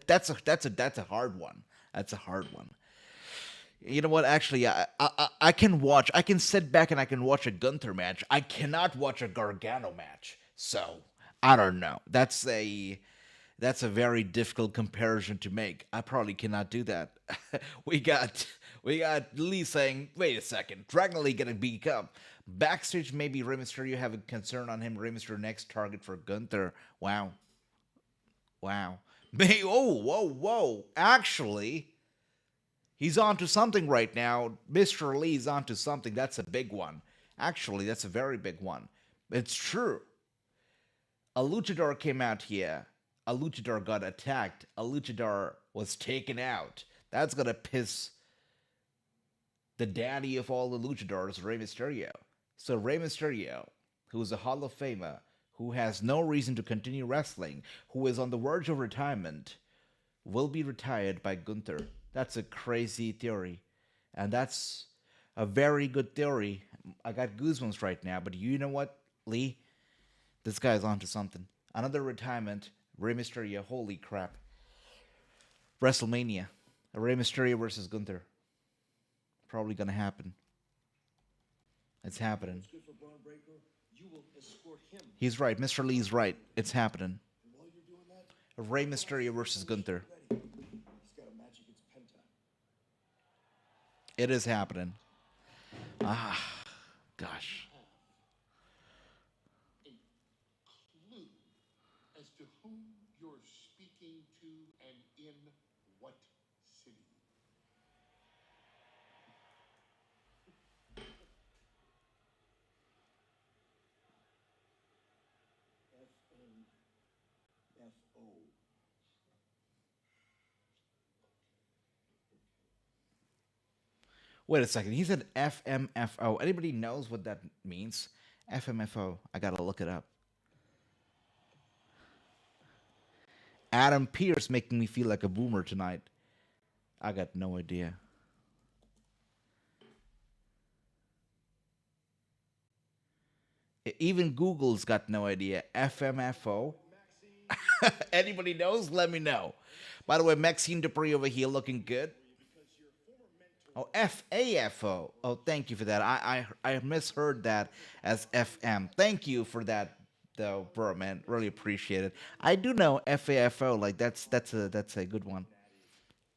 that's a hard one. That's a hard one. You know what? Actually, I can watch. I can sit back and I can watch a Gunther match. I cannot watch a Gargano match. So I don't know. That's a very difficult comparison to make. I probably cannot do that. We got Lee saying, "Wait a second, Dragon Lee gonna become backstage? Maybe Rey Mysterio have a concern on him. Rey Mysterio next target for Gunther. Wow, wow. Oh, whoa, whoa. Actually, he's onto something right now. Mr. Lee's onto something. That's a big one. Actually, that's a very big one. It's true. A luchador came out here. A luchador got attacked. A luchador was taken out. That's gonna piss the daddy of all the luchadors, Rey Mysterio. So Rey Mysterio, who is a Hall of Famer, who has no reason to continue wrestling, who is on the verge of retirement, will be retired by Gunther. That's a crazy theory. And that's a very good theory. I got goosebumps right now, but you know what, Lee? This guy's onto something. Another retirement, Rey Mysterio, holy crap. WrestleMania, Rey Mysterio versus Gunther. Probably gonna happen. It's happening. He's right. Mr. Lee's right. It's happening. Rey Mysterio versus Gunther. It is happening. Ah, gosh. A clue as to who you're speaking to and in what city. FMFO. Wait a second. He said FMFO. Anybody knows what that means? FMFO. I gotta look it up. Adam Pierce making me feel like a boomer tonight. I got no idea. Even Google's got no idea. FMFO. Anybody knows? Let me know. By the way, Maxine Dupree over here looking good. Oh, FAFO. Oh, thank you for that. I misheard that as FM. Thank you for that, though, bro, man. Really appreciate it. I do know FAFO. Like that's a good one.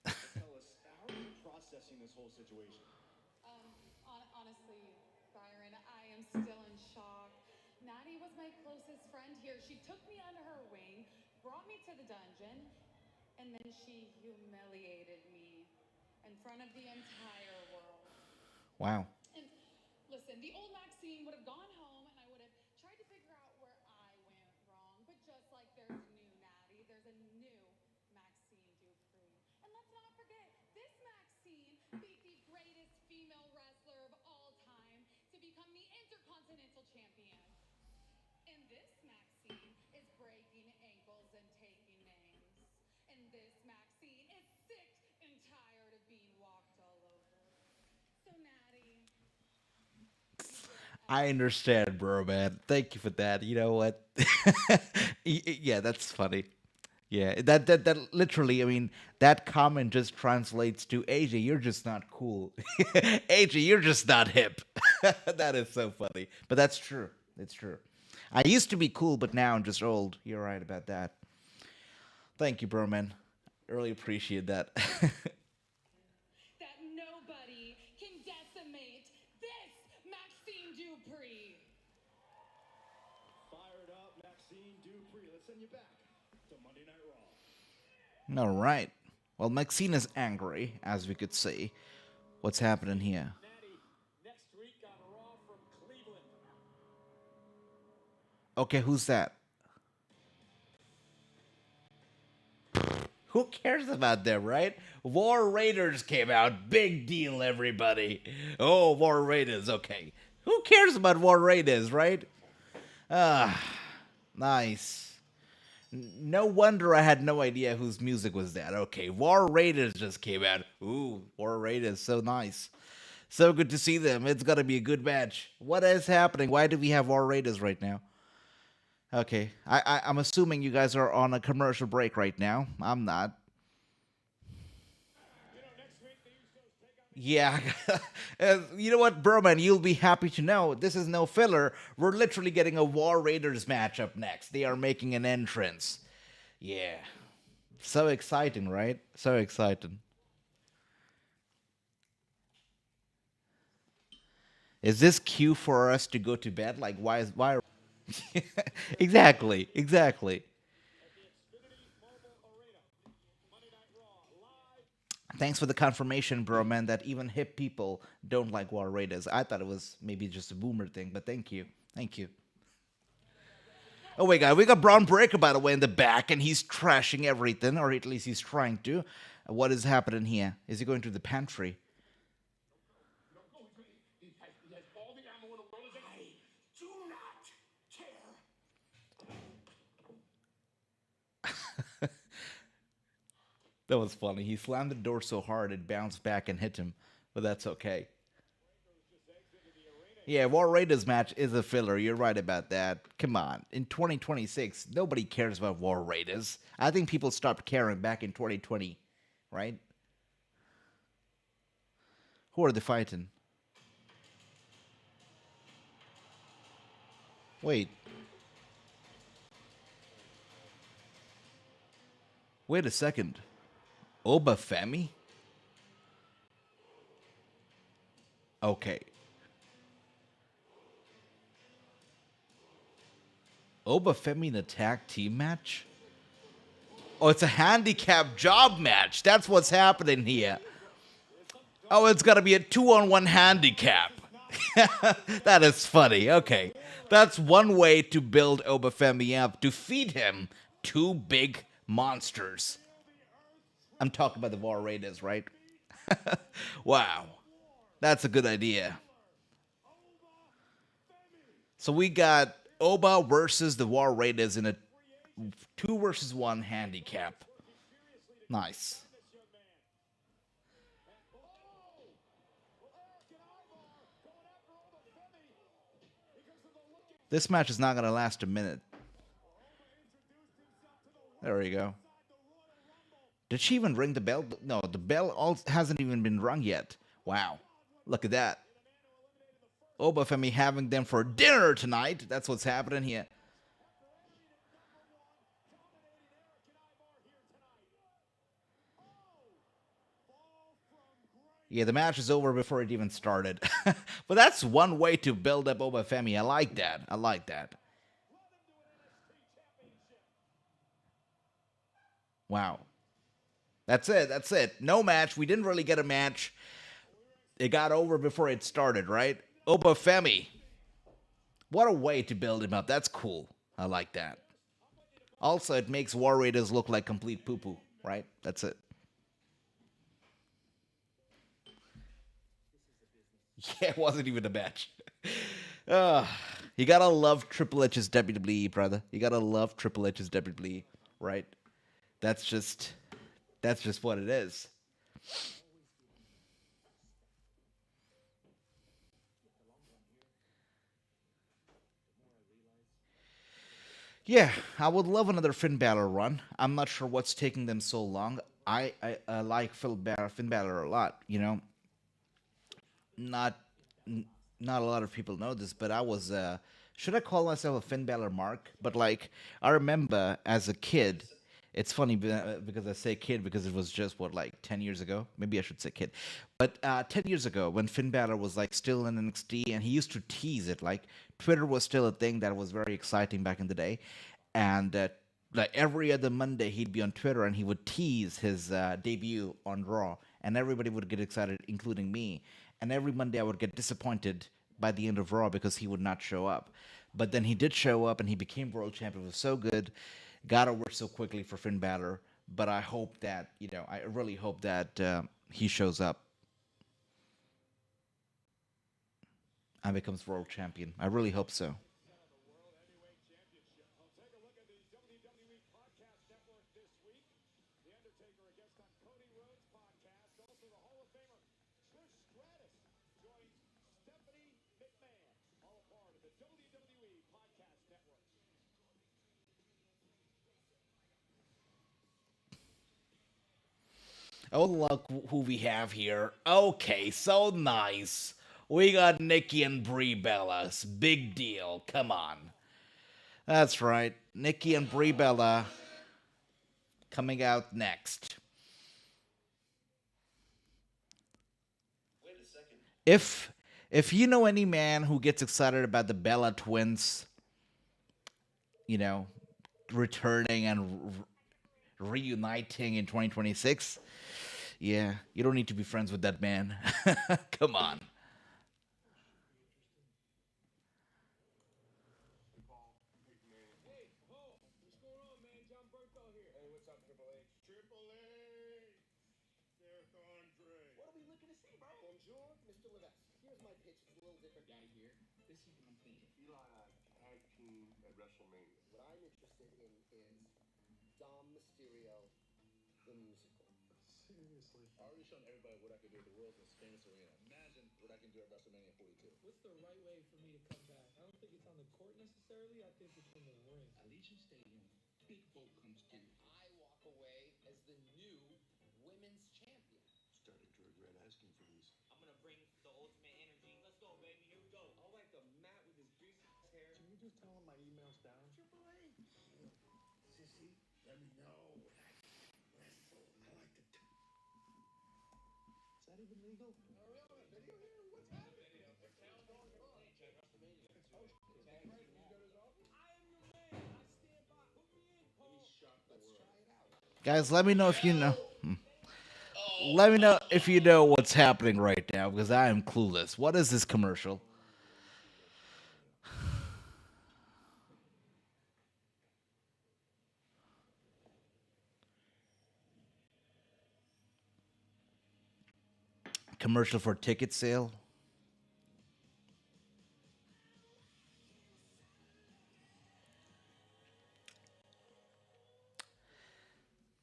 Tell us, how are you processing this whole situation? Honestly, Byron, I am still in shock. Natty was my closest friend here. She took me under her wing, brought me to the dungeon, and then she humiliated me in front of the entire world. Wow. And listen, the old Maxine would have gone home and I would have tried to figure out where I went wrong. But just like there's a new Natty, there's a new Maxine Dupree. And let's not forget, this Maxine beat the greatest female wrestler of all time to become the Intercontinental Champion. And this Maxine is breaking ankles and taking names. And this Maxine is sick and tired of being walked all over. So, Natty, I understand, bro, man. Thank you for that. You know what? Yeah, that's funny. Yeah, that literally, I mean, that comment just translates to AJ, you're just not cool. AJ, you're just not hip. That is so funny. But that's true. It's true. I used to be cool, but now I'm just old. You're right about that. Thank you, bro, man. Really appreciate that. that nobody can decimate this Maxine Dupree. Fired up, Maxine Dupree. Let's send you back to Monday Night Raw. All right. Well, Maxine is angry, as we could see. What's happening here? Natty, next week on Raw from Cleveland. Okay, who's that? Who cares about them, right? War Raiders came out. Big deal, everybody. Oh, War Raiders. Okay. Who cares about War Raiders, right? Ah, nice. No wonder I had no idea whose music was that. Okay, War Raiders just came out. Ooh, War Raiders, so nice. So good to see them. It's gonna be a good match. What is happening? Why do we have War Raiders right now? Okay, I'm assuming you guys are on a commercial break right now. I'm not. Yeah, you know what, Berman, you'll be happy to know this is no filler. We're literally getting a War Raiders match up next. They are making an entrance. Yeah. So exciting, right? So exciting. Is this cue for us to go to bed? Like, why? Exactly, exactly. Thanks for the confirmation, bro, man, that even hip people don't like War Raiders. I thought it was maybe just a boomer thing, but thank you. Thank you. Oh, wait, guys, we got Braun Breaker, by the way, in the back, and he's trashing everything, or at least he's trying to. What is happening here? Is he going to the pantry? He has all the ammo in the world. I do not care. That was funny. He slammed the door so hard it bounced back and hit him, but that's okay. Yeah, War Raiders match is a filler. You're right about that. Come on. In 2026, nobody cares about War Raiders. I think people stopped caring back in 2020, right? Who are they fighting? Wait. Wait a second. Obafemi? Okay. Obafemi in a tag team match? Oh, it's a handicap job match. That's what's happening here. Oh, it's gonna be a 2-on-1 handicap. That is funny. Okay. That's one way to build Obafemi up, to feed him two big monsters. I'm talking about the War Raiders, right? Wow. That's a good idea. So we got Oba versus the War Raiders in a 2 versus 1 handicap. Nice. This match is not going to last a minute. There we go. Did she even ring the bell? No, the bell hasn't even been rung yet. Wow. Look at that. Obafemi having them for dinner tonight. That's what's happening here. Yeah, the match is over before it even started. But that's one way to build up Obafemi. I like that. I like that. Wow. That's it. That's it. No match. We didn't really get a match. It got over before it started, right? Obafemi. What a way to build him up. That's cool. I like that. Also, it makes War Raiders look like complete poo-poo, right? That's it. Yeah, it wasn't even a match. Uh, you gotta love Triple H's WWE, brother. You gotta love Triple H's WWE, right? That's just that's just what it is. Yeah, I would love another Finn Balor run. I'm not sure what's taking them so long. I like Finn Balor a lot. Not n- not a lot of people know this, but I was should I call myself a Finn Balor mark? But like I remember as a kid, it's funny because I say kid because it was just what like 10 years ago. Maybe I should say kid, but 10 years ago when Finn Balor was like still in NXT and he used to tease it. Like Twitter was still a thing that was very exciting back in the day, and like every other Monday he'd be on Twitter and he would tease his debut on Raw, and everybody would get excited, including me. And every Monday I would get disappointed by the end of Raw because he would not show up. But then he did show up and he became world champion. It was so good, got over so quickly for Finn Balor. But I hope that I really hope that he shows up and becomes world champion. I really hope so. Stephanie Vaquer, all a part of the WWE Podcast Network. Oh, look who we have here. Okay, so nice. We got Nikki and Brie Bellas. Big deal. Come on. That's right. Nikki and Brie Bella coming out next. If if you know any man who gets excited about the Bella twins, you know, returning and reuniting in 2026, yeah, you don't need to be friends with that man. Come on. Eli and I tag team at WrestleMania. What I'm interested in is Dom Mysterio, the musical. Seriously. I already shown everybody what I can do at the world's most famous arena. Imagine what I can do at WrestleMania 42. What's the right way for me to come back? I don't think it's on the court necessarily. I think it's in the ring. Allegiant Stadium, big vote comes due. I walk away as the new women's champion. Starting to regret asking for these. I'm gonna bring the ultimate energy. Let's go, baby. Here we go. I'll like the Matt with his greasy hair. Can you just tell him my email's down? Triple H. Sissy, let me know when I can wrestle. I like to. Is that even legal? Oh, really? video here? What's happening? Raquel going on. WrestleMania. Oh, Brandon, you go to his office? I am your man. I stand by. Put me in, Cole. Let's try it out. Guys, let me know if you know. Let me know if you know what's happening right now because I am clueless. What is this commercial? Commercial for ticket sale?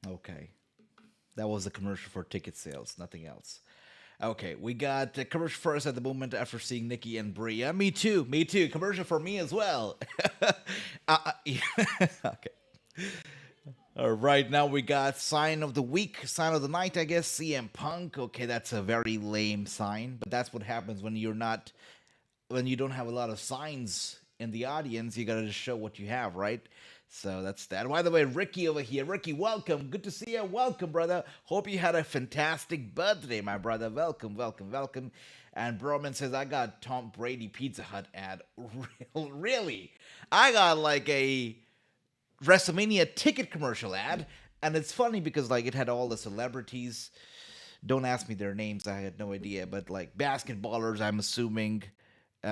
Okay. That was the commercial for ticket sales, nothing else. Okay, we got the commercial first at the moment after seeing Nikki and Brie. Yeah, me too, me too. Commercial for me as well. Yeah. Okay. All right, now we got sign of the week, sign of the night, I guess. CM Punk. Okay, that's a very lame sign, but that's what happens when you're not, when you don't have a lot of signs in the audience. You gotta just show what you have, right? So that's that. By the way, Ricky over here. Ricky, welcome. Good to see you. Welcome, brother. Hope you had a fantastic birthday, my brother. Welcome, welcome, welcome. And Broman says, I got Tom Brady Pizza Hut ad. Really? I got like a WrestleMania ticket commercial ad, and it's funny because like it had all the celebrities. Don't ask me their names; I had no idea. But like basketballers, I'm assuming,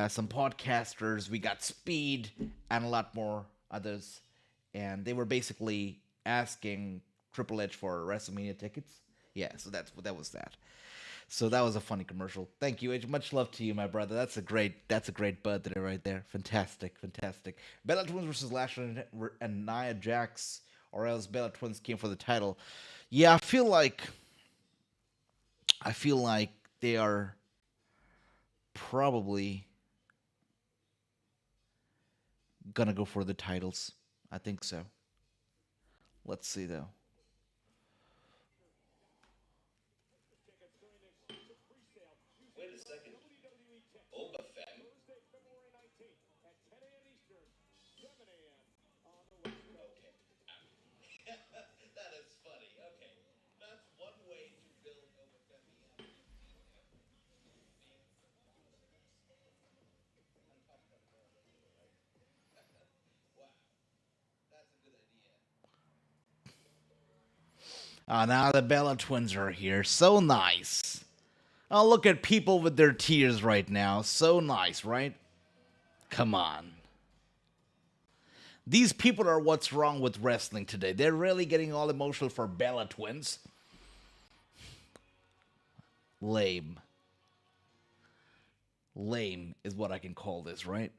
some podcasters. We got Speed and a lot more others, and they were basically asking Triple H for WrestleMania tickets. Yeah, so that's what that was. That. So that was a funny commercial. Thank you, H. Much love to you, my brother. That's a great birthday right there. Fantastic, fantastic. Bella Twins versus Lashley and Nia Jax, or else Bella Twins came for the title. Yeah, I feel like they are probably gonna go for the titles. I think so. Let's see though. Wait a second. WWE Boba Fett. Thursday, February 19th at 10 a.m. Eastern, 7 a.m. on the West Coast. That is funny. Okay. That's one way to build Boba Fett being wow. That's a good idea. Now the Bella Twins are here. So nice. Oh, look at people with their tears right now. So nice, right? Come on. These people are what's wrong with wrestling today. They're really getting all emotional for Bella Twins. Lame. Lame is what I can call this, right?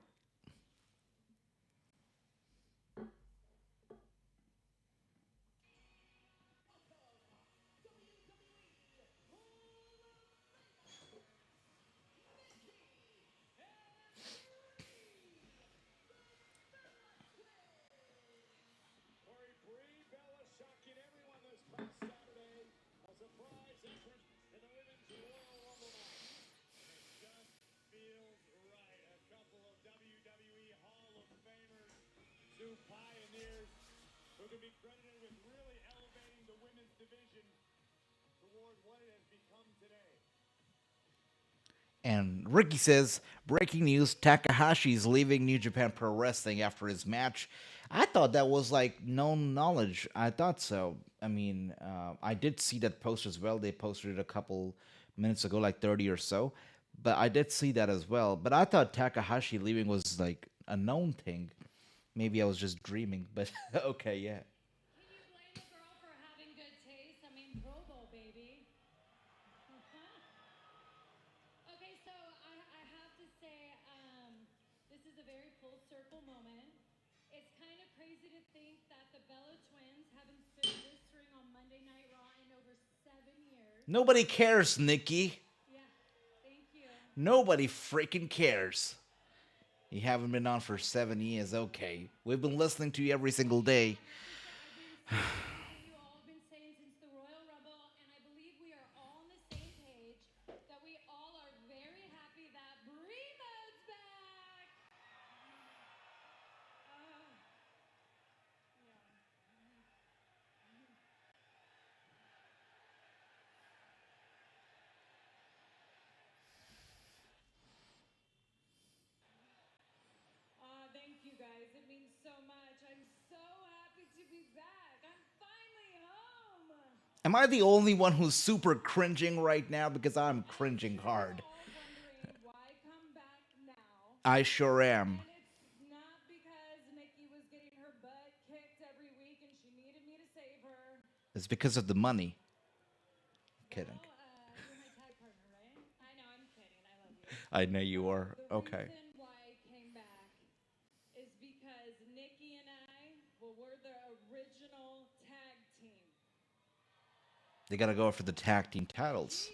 Corey Bree Bella shocking everyone this past Saturday. A surprise entrance in the Women's Royal Rumble match. And it just feels right. A couple of WWE Hall of Famers, two pioneers who can be credited with really elevating the women's division toward what it has become today. And Ricky says, breaking news, Takahashi's leaving New Japan Pro Wrestling after his match. I thought that was like known knowledge. I thought so. I mean, I did see that post as well. They posted it a couple minutes ago, like 30 or so. But I did see that as well. But I thought Takahashi leaving was like a known thing. Maybe I was just dreaming, but okay, yeah. Can you blame a girl for having good taste? I mean, Pro Bowl, baby. Okay, so I have to say, this is a very full circle moment. It's kind of crazy to think that the Bella Twins haven't stood this ring on Monday Night Raw in over 7 years. Nobody cares, Nikki. Yeah, thank you. Nobody freaking cares. You haven't been on for 7 years. Okay. We've been listening to you every single day. I've been saying what you all have been saying since the Royal Rumble, and I believe we are all on the same page that we all are very happy that Brevo's back. Am I the only one who's super cringing right now? Because I'm cringing hard. All wondering why come back now. I sure am. And it's not because Nikki was getting her butt kicked every week and she needed me to save her. It's because of the money. Kidding. Well, you're my tag partner, right? I know, I'm kidding. I love you. I know you are. The Okay. reason why I came back is because Nikki and I, well, we're the original tag team. They gotta go for the tag team titles.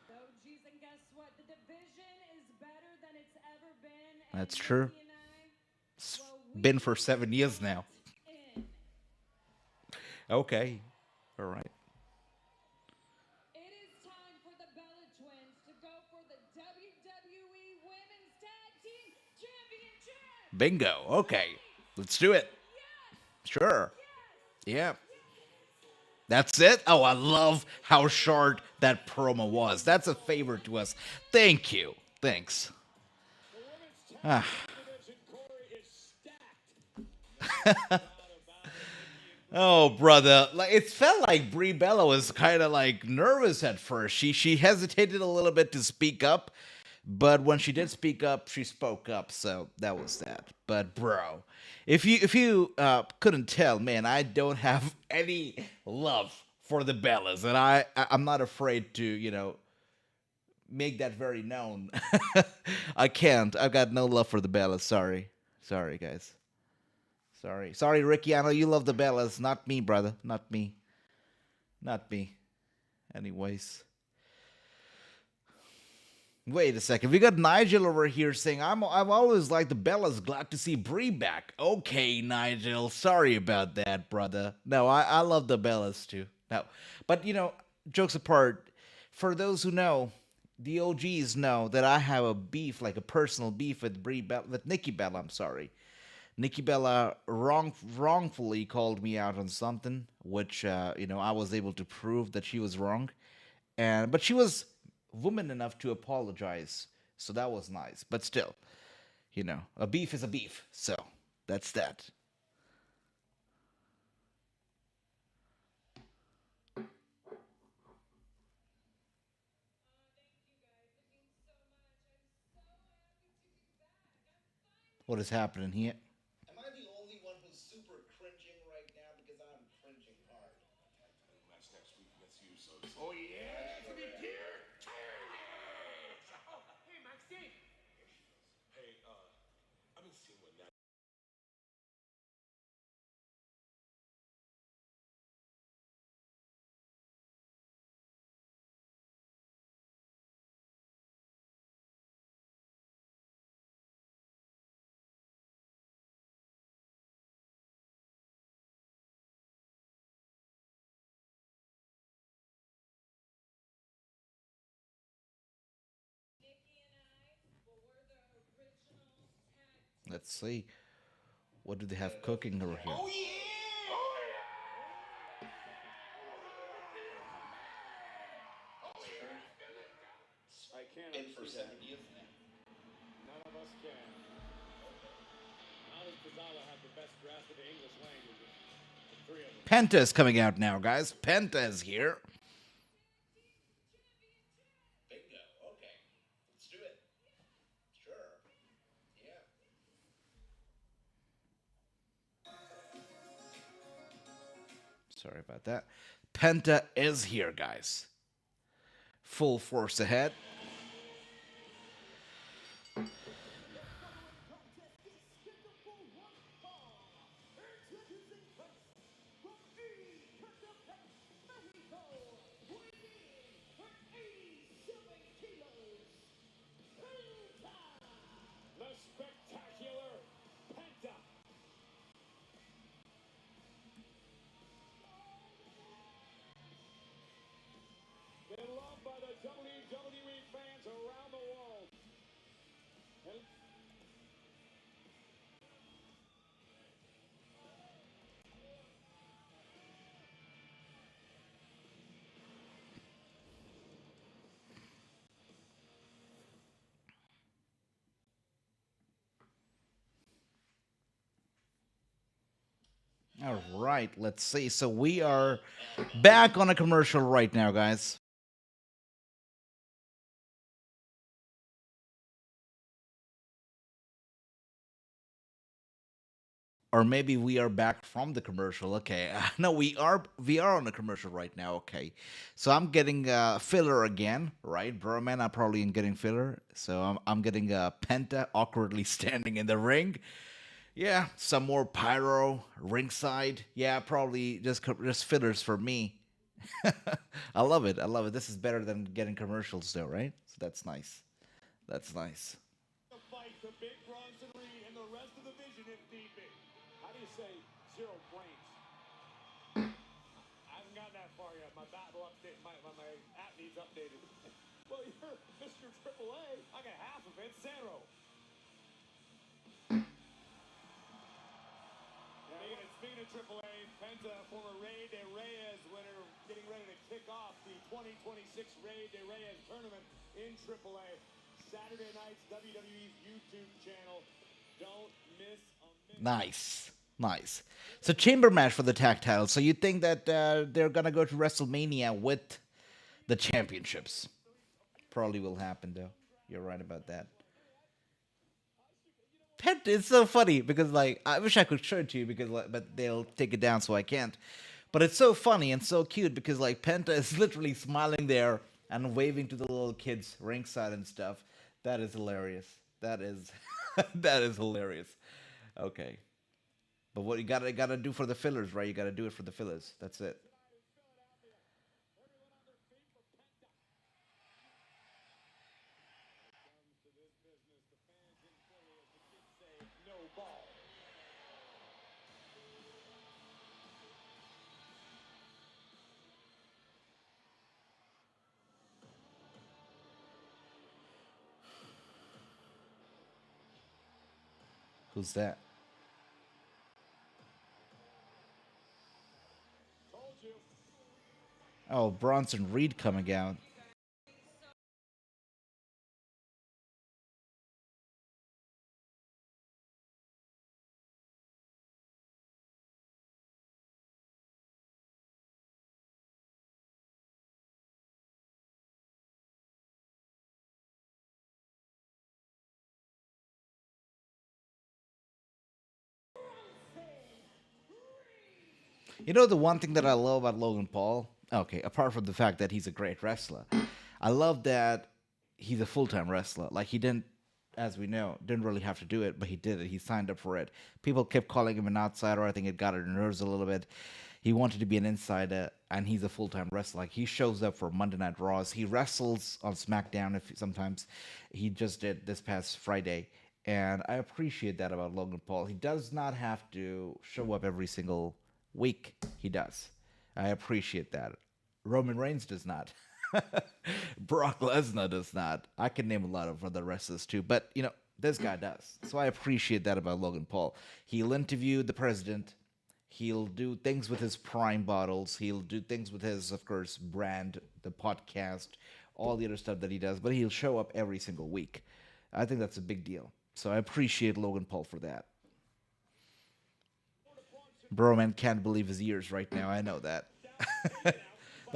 OGs, and guess what? The division is better than it's ever been. And That's true. Nikki and I, It's well, we been for 7 years locked now. in. Okay. All right. It is time for the Bella Twins to go for the WWE Women's Tag Team Championship. Bingo. Okay. Let's do it. Sure. Yeah. That's it? Oh, I love how short that promo was. That's a favor to us. Thank you. Thanks. Ah. Division, Corey, is stacked. Oh, brother. Like it felt like Brie Bella was kind of like nervous at first. She hesitated a little bit to speak up, but when she did speak up, she spoke up. So that was that. But bro, if you couldn't tell, man, I don't have any love for the Bellas, and I'm not afraid to make that very known. I can't. I've got no love for the Bellas. Sorry, guys. Sorry, Ricky. I know you love the Bellas. Not me, brother. Not me. Anyways. Wait a second. We got Nigel over here saying, I've always liked the Bellas. Glad to see Brie back. Okay, Nigel. Sorry about that, brother. No, I love the Bellas too. No. But, jokes apart, for those who know, the OGs know that I have a beef, like a personal beef with Nikki Bella, I'm sorry. Nikki Bella wrongfully called me out on something, which I was able to prove that she was wrong, but she was woman enough to apologize, so that was nice. But still, a beef is a beef, so that's that. What is happening here? Am I the only one who's super cringing right now? Because I'm cringing hard. Match next week against you, so. Oh, yeah? To be here? Hey, Maxine. Hey, I've been seeing what now. Let's see. What do they have cooking over here? Oh, yeah! I can't understand that. None of us can. How does Pizarro have the best grasp of the English language? The three of them. Penta is coming out now, guys. Penta is here. Bingo. Okay. Let's do it. Sure. Yeah. Sorry about that. Penta is here, guys. Full force ahead. The spectacular Penta. Beloved by the WWE fans around the world. And All right, let's see. So we are back on a commercial right now, guys. Or maybe we are back from the commercial. Okay, no, we are on a commercial right now. Okay, so I'm getting filler again, right, bro? Man, I'm probably getting filler. So I'm getting Penta awkwardly standing in the ring. Yeah, some more pyro ringside. Yeah, probably just fillers for me. I love it. I love it. This is better than getting commercials, though, right? So that's nice. That's nice. The fight for Big Bronson Reed and the rest of the division if need be. How do you say zero brains? I haven't gotten that far yet. My battle update, my app needs updated. Well, you're Mr. AAA. I got half of it. Zero. Speaking of AAA, Penta, former Rey de Reyes winner, getting ready to kick off the 2026 Rey de Reyes tournament in AAA. Saturday nights, WWE's YouTube channel. Don't miss a minute. Nice. Nice. So chamber match for the tag title. So you think that they're gonna go to WrestleMania with the championships? Probably will happen though. You're right about that. Pet is so funny because like I wish I could show it to you because but they'll take it down so I can't. But it's so funny and so cute because like Penta is literally smiling there and waving to the little kids ringside and stuff. That is hilarious. That is that is hilarious. Okay. But what you gotta do for the fillers, right? You gotta do it for the fillers. That's it. No ball. Who's that? Told you. Oh, Bronson Reed coming out. You know the one thing that I love about Logan Paul? Okay, apart from the fact that he's a great wrestler, I love that he's a full-time wrestler. Like he didn't, as we know, didn't really have to do it, but he did it. He signed up for it. People kept calling him an outsider. I think it got on nerves a little bit. He wanted to be an insider, and he's a full-time wrestler. Like he shows up for Monday Night Raws. He wrestles on SmackDown if sometimes. He just did this past Friday, and I appreciate that about Logan Paul. He does not have to show up every single week. He does. I appreciate that. Roman Reigns does not. Brock Lesnar does not. I can name a lot of other wrestlers too, but this guy does. So I appreciate that about Logan Paul. He'll interview the president. He'll do things with his Prime bottles. He'll do things with his, of course, brand, the podcast, all the other stuff that he does. But he'll show up every single week. I think that's a big deal. So I appreciate Logan Paul for that. Bro, man can't believe his ears right now. I know that.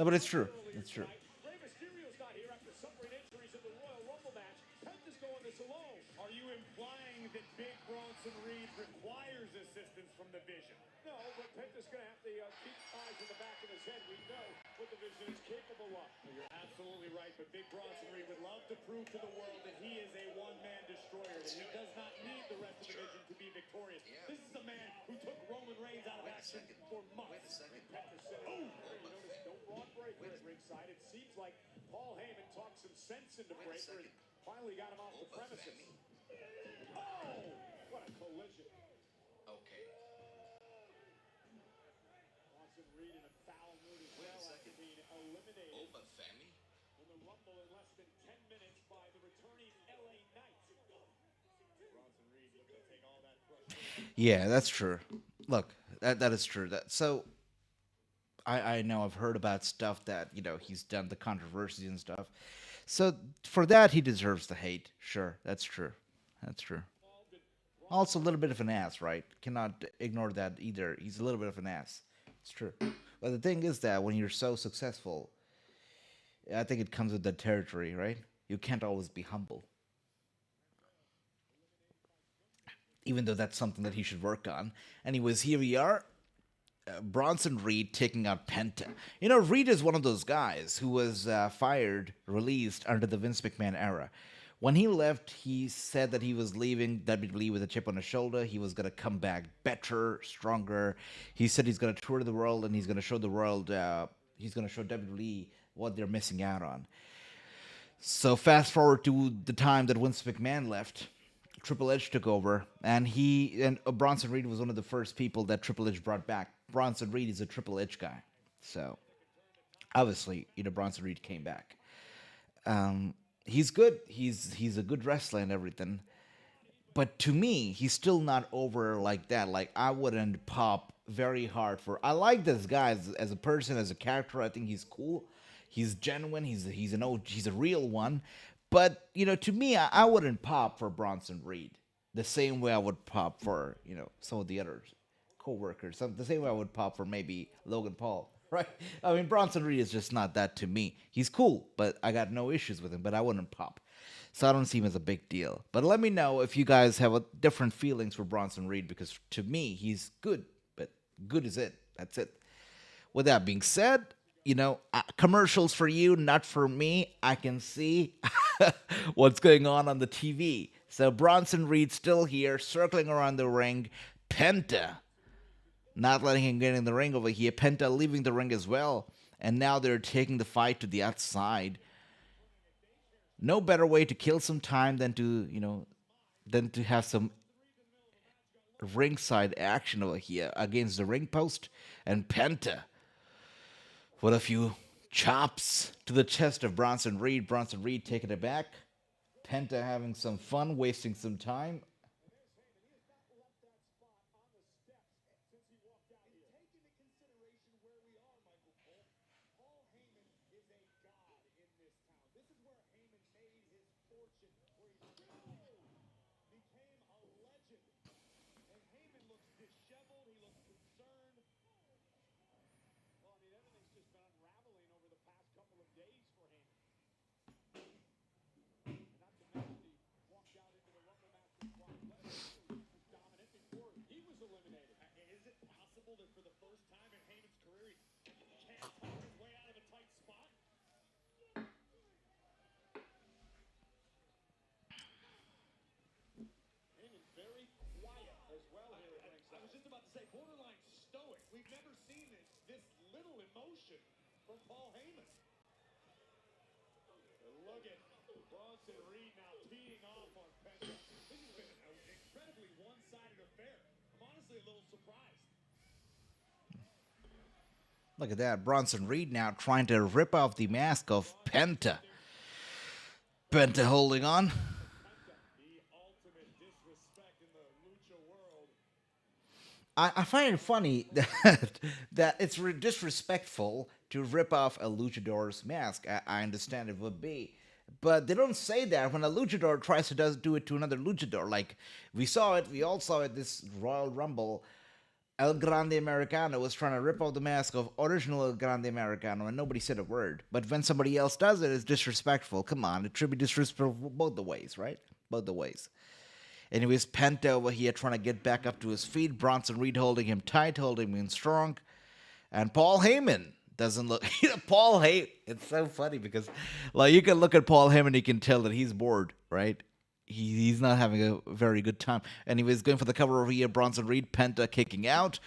No, but it's true. It's true. Rey Mysterio's not here after suffering injuries in the Royal Rumble match. Penta's going this alone. Are you implying that Big Bronson Reed requires assistance from the Vision? No, but Penta's going to have to keep eyes in the back of his head. We know what the Vision is capable of. You're absolutely right, but Big Bronson Reed would love to prove to the world that he is a one-man destroyer, that he does not need the rest of the Vision to be victorious. This is a man who took Roman Reigns out of action for months. Penta said, oh, you notice no broad breaker at ringside. It seems like Paul Heyman talked some sense into Breaker and finally got him off the premises. Oh, what a collision. Okay. Bronson Reed in a foul mood as well after being eliminated Oba Femi? in the Rumble in less than 10 minutes by the returning LA Knight. Bronson Reed looking to take all that frustration. Yeah, that's true. Look, that is true. I know I've heard about stuff that he's done the controversies and stuff. So for that he deserves the hate. Sure, that's true. That's true. Involved in Also, a little bit of an ass, right? Cannot ignore that either. He's a little bit of an ass. It's true. But the thing is that when you're so successful, I think it comes with the territory, right? You can't always be humble, even though that's something that he should work on. Anyways, here we are. Bronson Reed taking out Penta. You know, Reed is one of those guys who was fired, released under the Vince McMahon era. When he left, he said that he was leaving WWE with a chip on his shoulder. He was going to come back better, stronger. He said he's going to tour the world and he's going to show the world, he's going to show WWE what they're missing out on. So fast forward to the time that Vince McMahon left, Triple H took over, and Bronson Reed was one of the first people that Triple H brought back. Bronson Reed is a Triple H guy, so obviously, Bronson Reed came back. He's good. He's a good wrestler and everything, but to me, he's still not over like that. Like I wouldn't pop very hard for. I like this guy as a person, as a character. I think he's cool. He's genuine. He's a real one. But to me, I wouldn't pop for Bronson Reed the same way I would pop for some of the other co-workers. The same way I would pop for maybe Logan Paul, right? I mean, Bronson Reed is just not that to me. He's cool, but I got no issues with him. But I wouldn't pop, so I don't see him as a big deal. But let me know if you guys have different feelings for Bronson Reed, because to me, he's good, but good is it. That's it. With that being said, commercials for you, not for me. I can see what's going on the TV. So Bronson Reed still here, circling around the ring. Penta not letting him get in the ring over here. Penta leaving the ring as well. And now they're taking the fight to the outside. No better way to kill some time than to have some ringside action over here against the ring post. And Penta with a few chops to the chest of Bronson Reed. Bronson Reed taking it back. Penta having some fun, wasting some time. I was just about to say, borderline stoic. We've never seen this little emotion from Paul Heyman. Look at Bronson Reed now teeing off on Penta. This has been an incredibly one-sided affair. I'm honestly a little surprised. Look at that. Bronson Reed now trying to rip off the mask of Penta. Penta holding on. I find it funny that it's disrespectful to rip off a luchador's mask. I understand it would be. But they don't say that when a luchador tries to do it to another luchador. Like, we all saw it, this Royal Rumble. El Grande Americano was trying to rip off the mask of original El Grande Americano, and nobody said a word. But when somebody else does it, it's disrespectful. Come on, it should be disrespectful both the ways, right? Both the ways. Anyways, Penta over here trying to get back up to his feet. Bronson Reed holding him tight, holding him strong. And Paul Heyman doesn't look... Paul Heyman... It's so funny because you can look at Paul Heyman and you can tell that he's bored, right? He's not having a very good time. Anyways, going for the cover over here. Bronson Reed, Penta kicking out.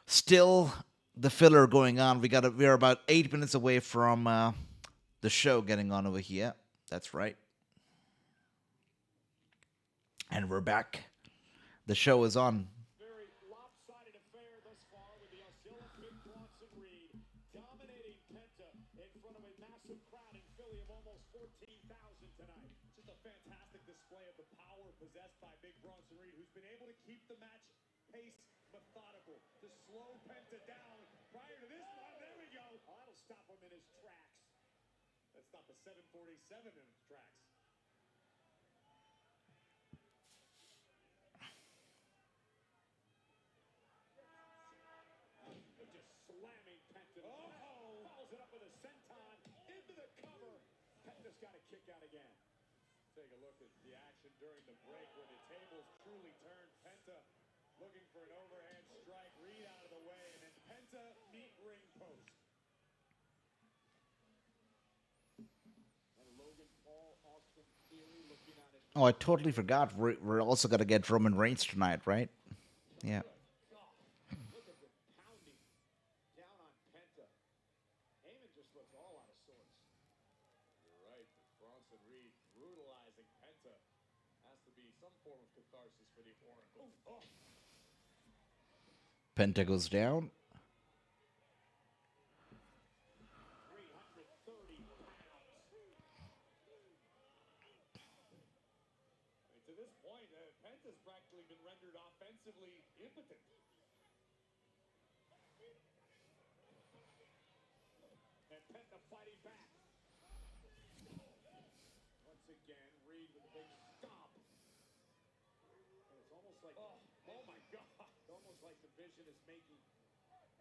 Still the filler going on. We're about 8 minutes away from the show getting on over here. That's right. And we're back. The show is on. Very lopsided affair thus far with the oscillant Big Bronson Reed dominating Penta in front of a massive crowd in Philly of almost 14,000 tonight. Just a fantastic display of the power possessed by Big Bronson Reed, who's been able to keep the match pace methodical to slow Penta down. Prior to this one, there we go. Oh, that'll stop him in his tracks. That's not the 747 in his tracks. just got a kick out again. Take a look at the action during the break where the tables truly turned. Penta looking for an overhand strike. Reed out of the way, and then Penta meet ring post. And Logan Paul, Austin Theory looking at it. Oh, I totally forgot. We're also gonna get Roman Reigns tonight, right? Yeah. Look at the pounding down on Penta. Heyman just looks all out of sorts. You're right. Bronson Reed brutalizing Penta. Has to be some form of catharsis for the Oracle. Oh. Penta goes down. 330 pounds. To this point, Penta's practically been rendered offensively impotent. And Penta fighting back. Once again, Reed with a big stomp. And it's almost like, oh my God. It's almost like the Vision is making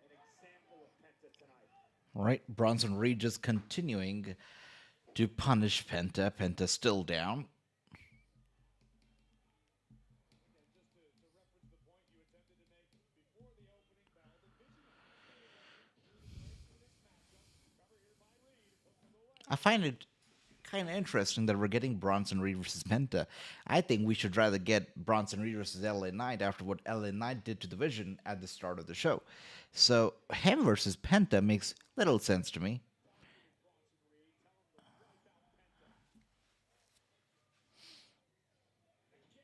an example of Penta tonight. Right, Bronson Reed just continuing to punish Penta. Penta still down. And just to reference the point you attempted to make before the opening bell, the Vision have made their way through the break for this matchup. Cover here by Reed. Hook to the leg. I find it kind of interesting that we're getting Bronson Reed versus Penta. I think we should rather get Bronson Reed versus LA Knight after what LA Knight did to the Vision at the start of the show. So him versus Penta makes little sense to me.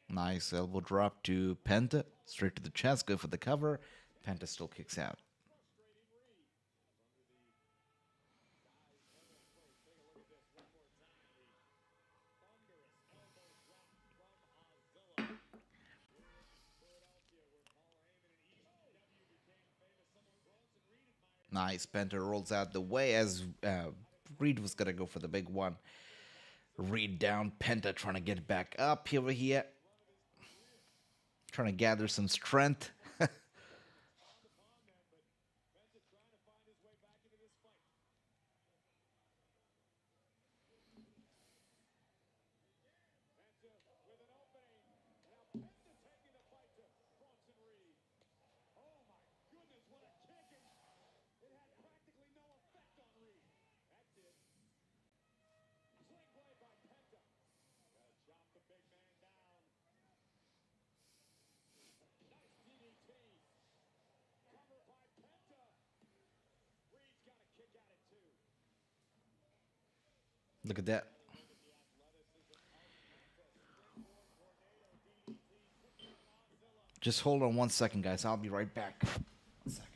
Nice elbow drop to Penta. Straight to the chest, go for the cover. Penta still kicks out. Nice. Penta rolls out the way as Reed was going to go for the big one. Reed down. Penta trying to get back up over here. Trying to gather some strength. Look at that. Just hold on 1 second, guys. I'll be right back. 1 second.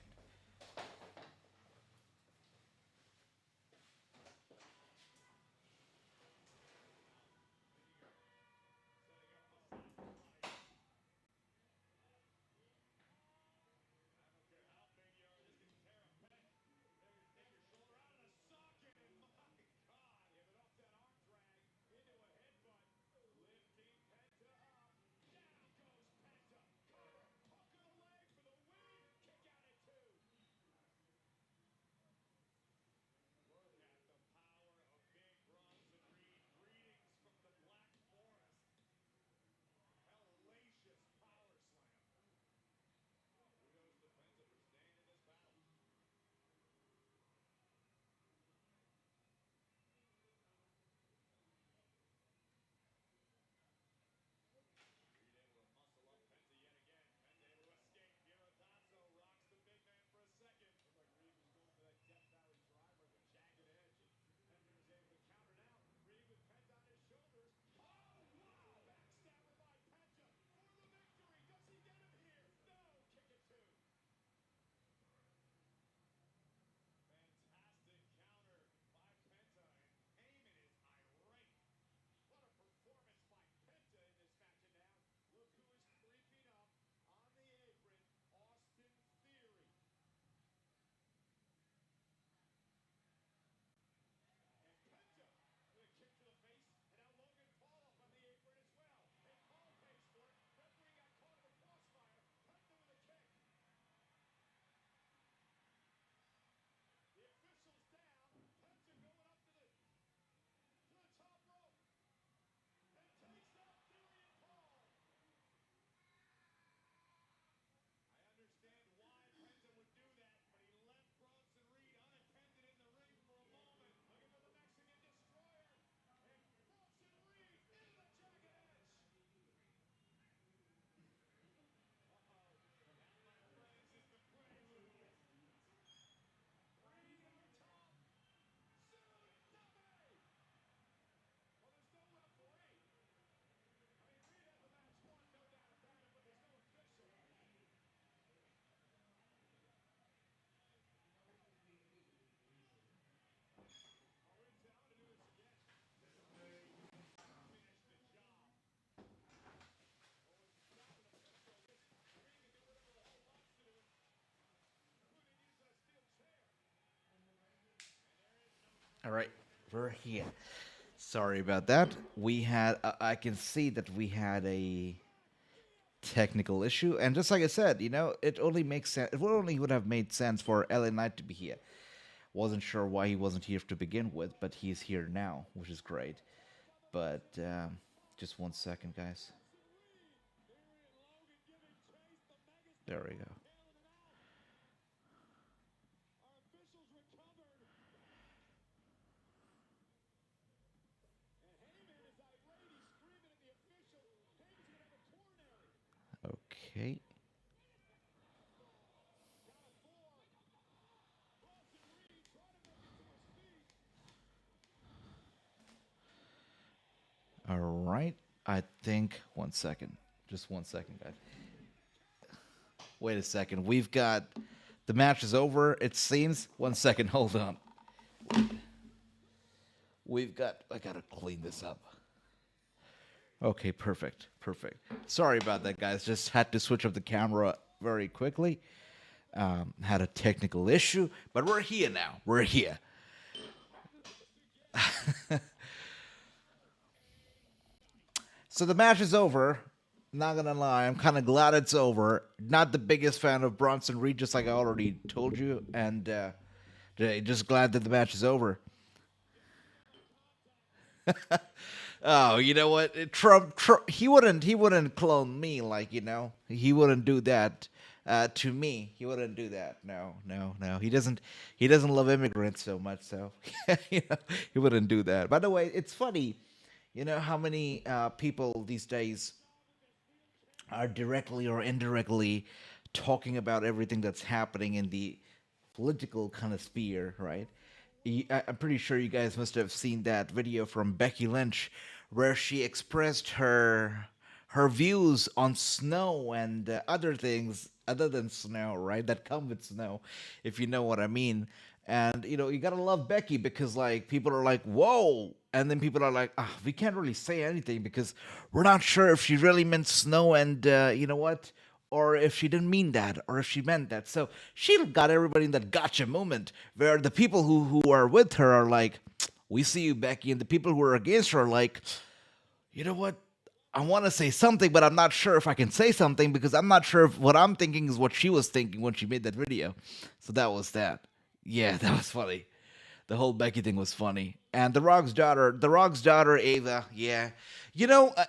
All right, we're here. Sorry about that. We had, I can see that we had a technical issue, and just like I said, it only makes sense. It would have made sense for LA Knight to be here. Wasn't sure why he wasn't here to begin with, but he's here now, which is great. But just 1 second, guys. There we go. Okay. All right. I think 1 second. Just 1 second, guys. Wait a second. We've got the match is over. It seems. 1 second. Hold on. I gotta clean this up. Okay, perfect. Perfect. Sorry about that, guys. Just had to switch up the camera very quickly. Had a technical issue, but we're here now. We're here. So the match is over. Not gonna lie, I'm kind of glad it's over. Not the biggest fan of Bronson Reed, just like I already told you, and just glad that the match is over. Oh, you know what? Trump, he wouldn't clone me, like, he wouldn't do that to me. He wouldn't do that. No. He doesn't love immigrants so much, so he wouldn't do that. By the way, it's funny, how many people these days are directly or indirectly talking about everything that's happening in the political kind of sphere, right? I'm pretty sure you guys must have seen that video from Becky Lynch where she expressed her views on snow and other things other than snow, right? That come with snow, if you know what I mean. And you gotta love Becky because like people are like, whoa, and then people are like, we can't really say anything because we're not sure if she really meant snow and you know what, or if she didn't mean that, or if she meant that. So she got everybody in that gotcha moment where the people who are with her are like, we see you, Becky, and the people who are against her are like, you know what? I want to say something, but I'm not sure if I can say something because I'm not sure if what I'm thinking is what she was thinking when she made that video. So that was that. Yeah, that was funny. The whole Becky thing was funny. And The Rock's daughter, Ava, yeah.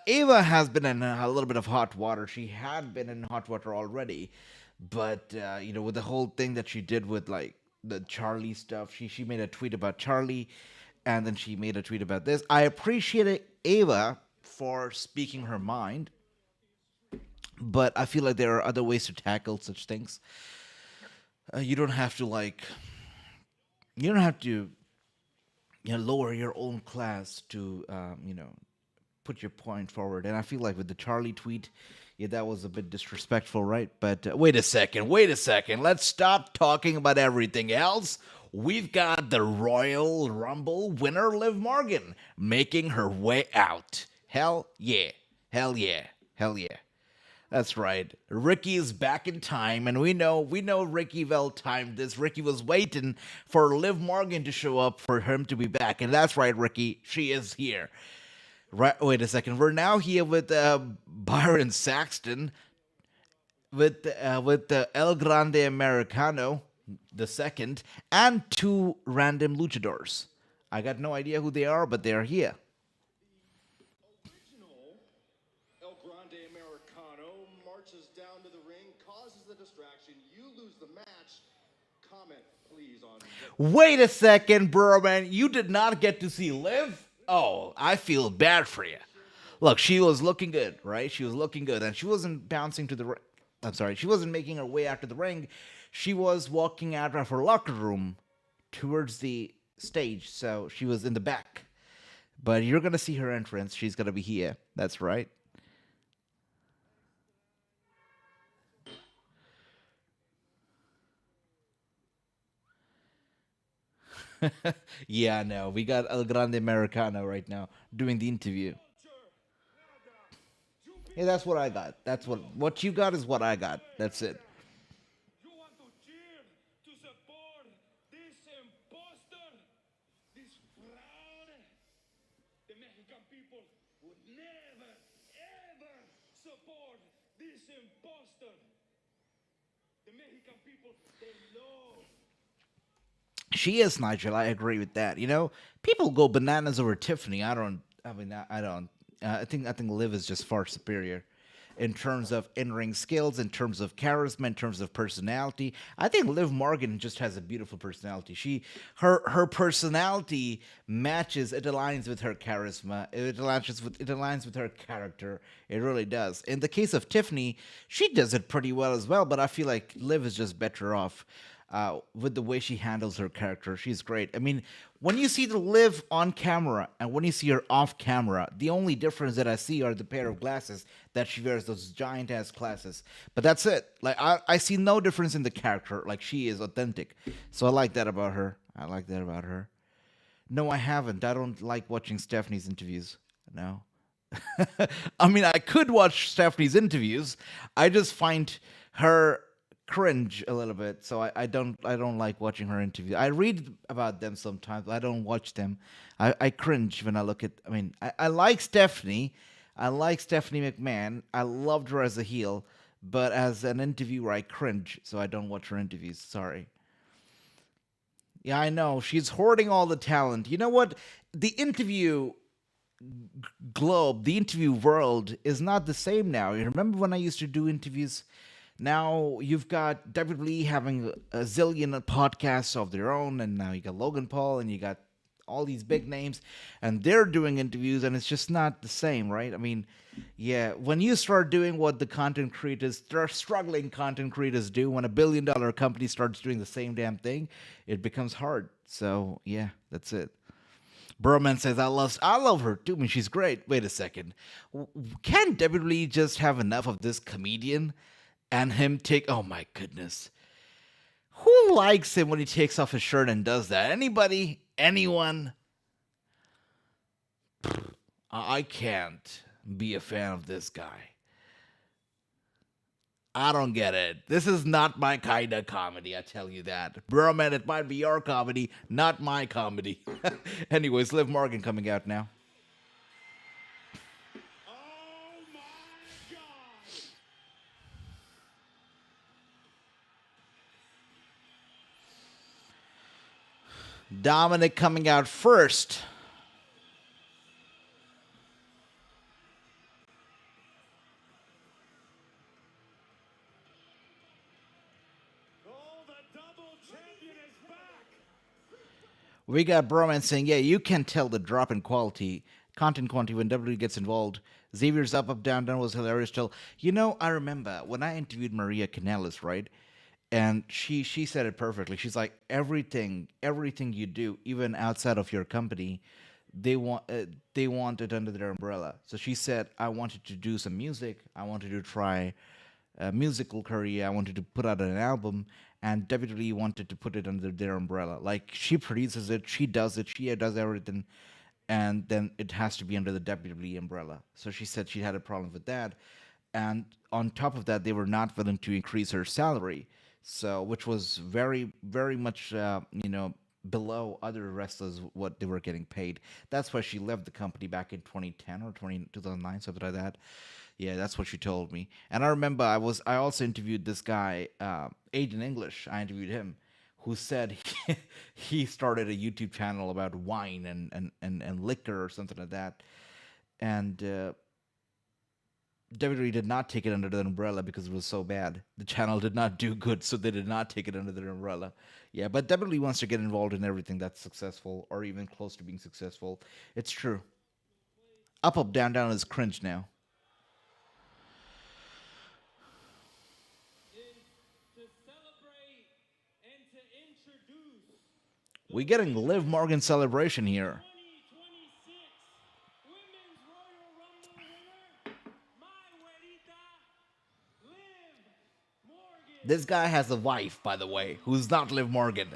Ava has been in a little bit of hot water. She had been in hot water already. But, with the whole thing that she did with, like, the Charlie stuff, she made a tweet about Charlie, and then she made a tweet about this. I appreciated Ava for speaking her mind, but I feel like there are other ways to tackle such things. You don't have to lower your own class to put your point forward. And I feel like with the Charlie tweet, yeah, that was a bit disrespectful, right? But wait a second. Let's stop talking about everything else. We've got the Royal Rumble winner, Liv Morgan, making her way out. Hell yeah. That's right. Ricky is back in time, and we know Ricky well timed this. Ricky was waiting for Liv Morgan to show up for him to be back, and that's right, Ricky. She is here. Right. Wait a second. We're now here with Byron Saxton, with the El Grande Americano, the second, and two random luchadors. I got no idea who they are, but they are here. El Grande Americano marches down to the ring, causes the distraction. You lose the match. Comment, please, on... Wait a second, bro, man. You did not get to see Liv? Oh, I feel bad for you. Look, she was looking good, right? She was looking good, and she wasn't bouncing to the ring. I'm sorry, she wasn't making her way out to the ring. She was walking out of her locker room towards the stage, so she was in the back. But you're going to see her entrance. She's going to be here. That's right. Yeah, I know. We got El Grande Americano right now doing the interview. Yeah, that's what I got. That's what you got is what I got. That's it. You want to cheer to support this imposter, this people would never, ever support this imposter. The Mexican people, they love. She is, Nigel. I agree with that. You know, people go bananas over Tiffany. I don't. I mean, I don't. I think Liv is just far superior in terms of in-ring skills, in terms of charisma, in terms of personality. I think Liv Morgan just has a beautiful personality. Her personality matches. It aligns with her charisma. It aligns with her character. It really does. In the case of Tiffany, she does it pretty well as well. But I feel like Liv is just better off with the way she handles her character. She's great. I mean, when you see the Liv on camera and when you see her off camera, the only difference that I see are the pair of glasses that she wears, those giant ass glasses. But that's it. Like I see no difference in the character. Like she is authentic. So I like that about her. I like that about her. No, I haven't. I don't like watching Stephanie's interviews. No. I mean, I could watch Stephanie's interviews. I just find her cringe a little bit, so I don't like watching her interviews. I read about them sometimes, but I don't watch them. I cringe when I look at. I mean, I like Stephanie. I like Stephanie McMahon. I loved her as a heel, but as an interviewer, I cringe, so I don't watch her interviews. Sorry. Yeah, I know she's hoarding all the talent. You know what? The interview globe, the interview world is not the same now. You remember when I used to do interviews? Now you've got WWE having a zillion podcasts of their own, and now you got Logan Paul, and you got all these big names, and they're doing interviews, and it's just not the same, right? I mean, yeah, when you start doing what the content creators, they're struggling content creators do, when $1 billion company starts doing the same damn thing, it becomes hard. So yeah, that's it. Burman says, I love her too. I mean, she's great. Wait a second. Can WWE just have enough of this comedian and him take? Oh my goodness. Who likes him when he takes off his shirt and does that? Anybody? Anyone? I can't be a fan of this guy. I don't get it. This is not my kind of comedy, I tell you that. Burman, it might be your comedy, not my comedy. Anyways, Liv Morgan coming out now. Oh my God! Dominic coming out first. Oh, the double champion is back! We got Broman saying, yeah, you can tell the drop in quality, content quality when WWE gets involved. Xavier's up, down was hilarious still. You know, I remember when I interviewed Maria Kanellis, right? And she said it perfectly. She's like, everything you do, even outside of your company, they want it under their umbrella. So she said, I wanted to do some music. I wanted to try a musical career. I wanted to put out an album, and WWE wanted to put it under their umbrella. Like she produces it, she does it, she does everything, and then it has to be under the WWE umbrella. So she said she had a problem with that, and on top of that, they were not willing to increase her salary. So, which was very, very much, below other wrestlers what they were getting paid. That's why she left the company back in 2010 or 2009, something like that. Yeah, that's what she told me. And I remember I also interviewed this guy, Aiden English. I interviewed him, who said he started a YouTube channel about wine and liquor or something like that. And WWE did not take it under the umbrella because it was so bad. The channel did not do good, so they did not take it under their umbrella. Yeah, but WWE wants to get involved in everything that's successful or even close to being successful. It's true. Up, down is cringe now. To celebrate and to introduce We're getting Liv Morgan celebration here. 2026 Women's Royal Rumble winner, my güerita, Liv Morgan. This guy has a wife, by the way, who's not Liv Morgan.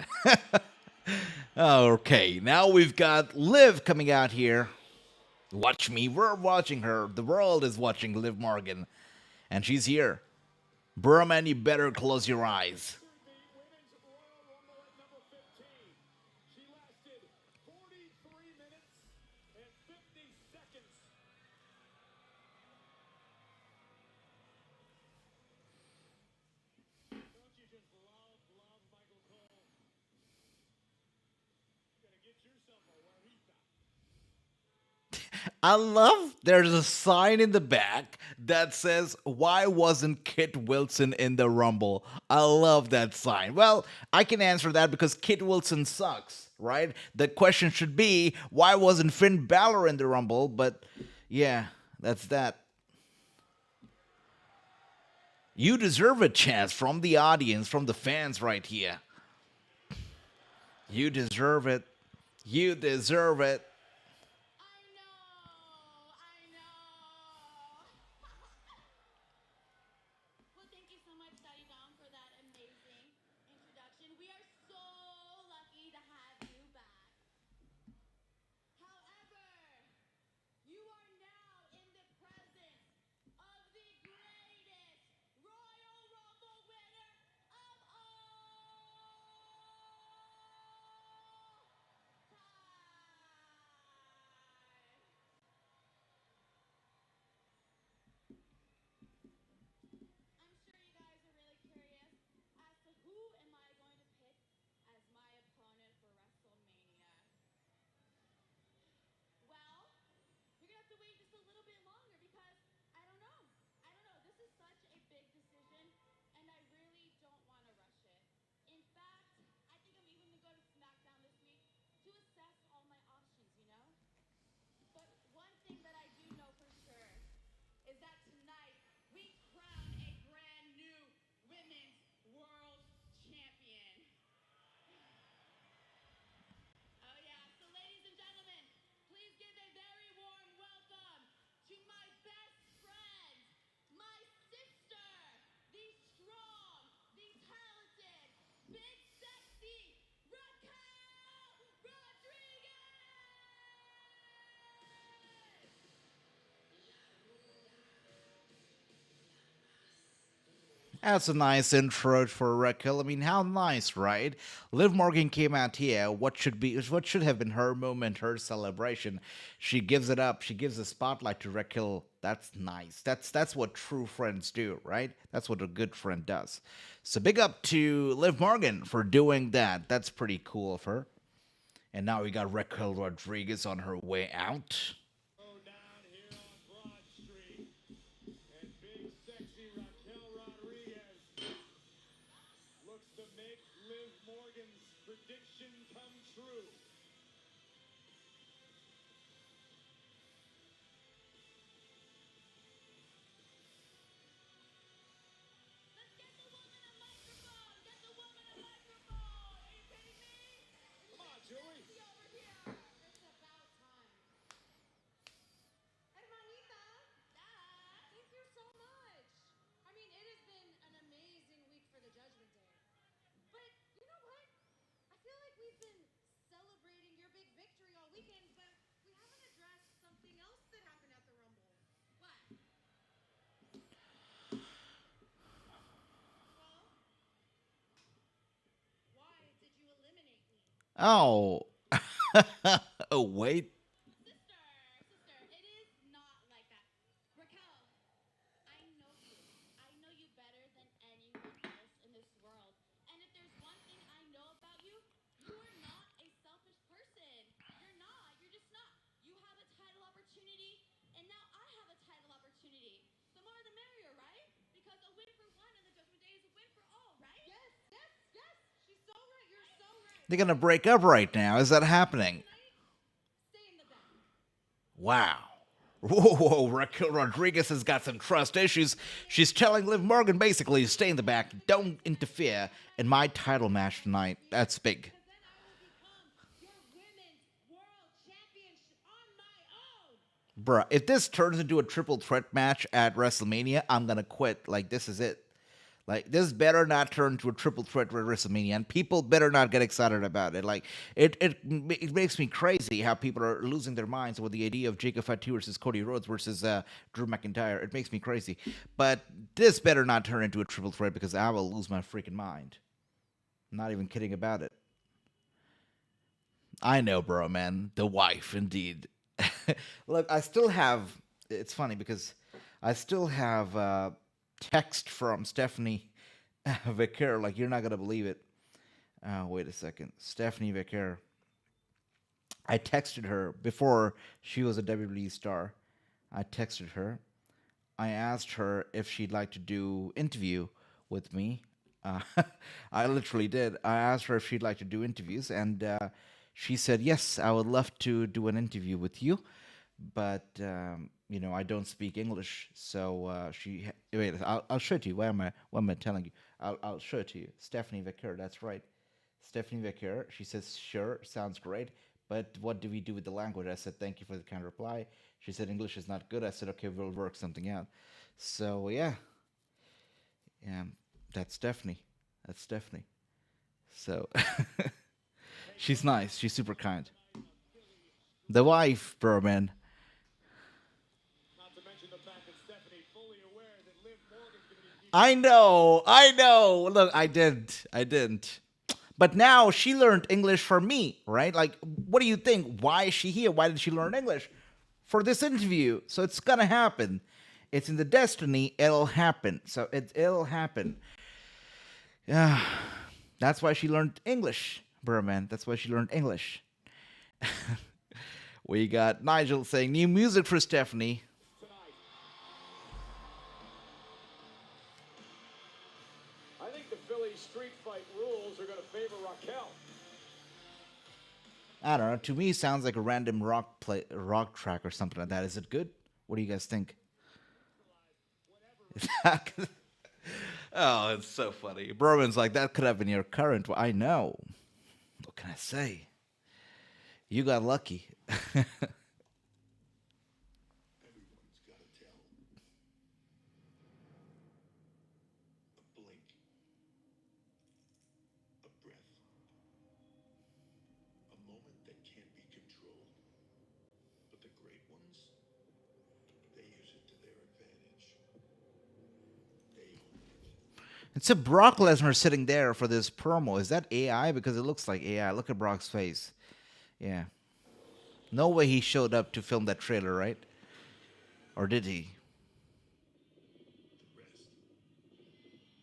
Okay, now we've got Liv coming out here. Watch me. We're watching her. The world is watching Liv Morgan. And she's here. Burman, you better close your eyes. The Women's Royal Rumble at number 15. She lasted 43 minutes and 50 seconds. I love there's a sign in the back that says, "Why wasn't Kit Wilson in the Rumble?" I love that sign. Well, I can answer that because Kit Wilson sucks, right? The question should be, why wasn't Finn Balor in the Rumble? But yeah, that's that. You deserve a chance from the audience, from the fans right here. You deserve it. You deserve it. I know, I know. Well, thank you so much, Daddy Dom, for that amazing introduction. We are so lucky to have you back. However, you are now in the presence of the greatest Royal Rumble winner of all time. I'm sure you guys are really curious as to who am I going to pick as my opponent for WrestleMania. Well, you're gonna have to wait just a little bit longer because I don't know. I don't know. This is such a big decision, and I really don't want to rush it. In fact, I think I'm even gonna go to SmackDown this week to assess all my options, you know? But one thing that I do know for sure is that tonight we crown a brand new women's world champion. Oh, yeah. So, ladies and gentlemen, please give a very warm welcome to my best friend, my sister, the strong, the talented, big sexy Raquel Rodriguez! That's a nice intro for Raquel. I mean, how nice, right? Liv Morgan came out here. What should have been her moment, her celebration. She gives it up. She gives the spotlight to Raquel. That's nice. That's what true friends do, right? That's what a good friend does. So big up to Liv Morgan for doing that. That's pretty cool of her. And now we got Raquel Rodriguez on her way out. Go down here on Broad Street, and big sexy Raquel Rodriguez looks to make Liv Morgan's prediction come true. Let's get the woman a microphone! Get the woman a microphone! Are you kidding me? Come on, Julie. Sexy over here! It's about time. Hermanita! Thank you so much. I mean, it has been an amazing week for the Judgment Day. But you know what? I feel like we've been celebrating your big victory all weekend, but we haven't addressed something else that happened at the Rumble. What? Well, why did you eliminate me? Oh. Oh, wait. Sister, it is not like that. Raquel, I know you. I know you better than anyone else in this world. And if there's one thing I know about you, you are not a selfish person. You're not. You're just not. You have a title opportunity, and now I have a title opportunity. The more the merrier, right? Because a win for one in the Judgment Day is a win for all, right? Yes, yes, yes. She's so right. You're so right. They're gonna break up right now. Is that happening? Tonight, stay in the back. Wow. Whoa, Raquel Rodriguez has got some trust issues. She's telling Liv Morgan basically, stay in the back, don't interfere in my title match tonight. That's big. Because then I will become your women's world champion on my own. Bruh, if this turns into a triple threat match at WrestleMania, I'm gonna quit. Like, this is it. Like, this better not turn into a triple threat at WrestleMania, and people better not get excited about it. Like, it makes me crazy how people are losing their minds with the idea of Jacob Fatu versus Cody Rhodes versus Drew McIntyre. It makes me crazy. But this better not turn into a triple threat because I will lose my freaking mind. I'm not even kidding about it. I know, bro, man. The wife, indeed. Look, I still have. It's funny because I still have text from Stephanie Vaquer. Like, you're not gonna believe it. Wait a second, Stephanie Vaquer. I texted her before she was a WWE star. I texted her. I asked her if she'd like to do interview with me. Uh, I literally did. I asked her if she'd like to do interviews, and she said yes. I would love to do an interview with you, but I don't speak English. So wait. I'll show it to you. Why am I telling you? I'll show it to you. Stephanie Vaquer. That's right. Stephanie Vaquer. She says sure, sounds great. But what do we do with the language? I said thank you for the kind reply. She said English is not good. I said okay, we'll work something out. So yeah, that's Stephanie. That's Stephanie. So she's nice. She's super kind. The wife, bro, man. Not to mention the fact that Stephanie fully aware that Liv Morgan's going to be I know. Look, I didn't. But now she learned English for me, right? Like, what do you think? Why is she here? Why did she learn English? For this interview. So it's gonna happen. It's in the destiny. It'll happen. So it'll happen. Yeah, that's why she learned English, bro, man. That's why she learned English. We got Nigel saying new music for Stephanie. tonight. I think the Philly street fight rules are going to favor Raquel. I don't know. To me, it sounds like a random rock track or something like that. Is it good? What do you guys think? Oh, it's so funny. Berman's like, that could have been your current. Well, I know. What can I say? You got lucky. Everyone's got to tell. A blink. A breath. A moment that can't be controlled. But the great ones, they use it to their advantage. They own it. It's a Brock Lesnar sitting there for this promo. Is that AI? Because it looks like AI. Look at Brock's face. Yeah. No way he showed up to film that trailer, right? Or did he? The rest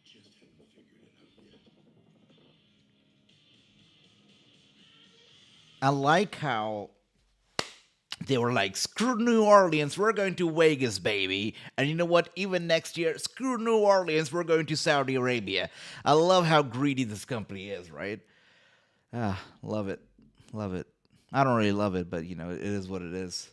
just haven't figured it out yet. I like how they were like, screw New Orleans, we're going to Vegas, baby. And you know what? Even next year, screw New Orleans, we're going to Saudi Arabia. I love how greedy this company is, right? Love it. Love it. I don't really love it, but it is what it is.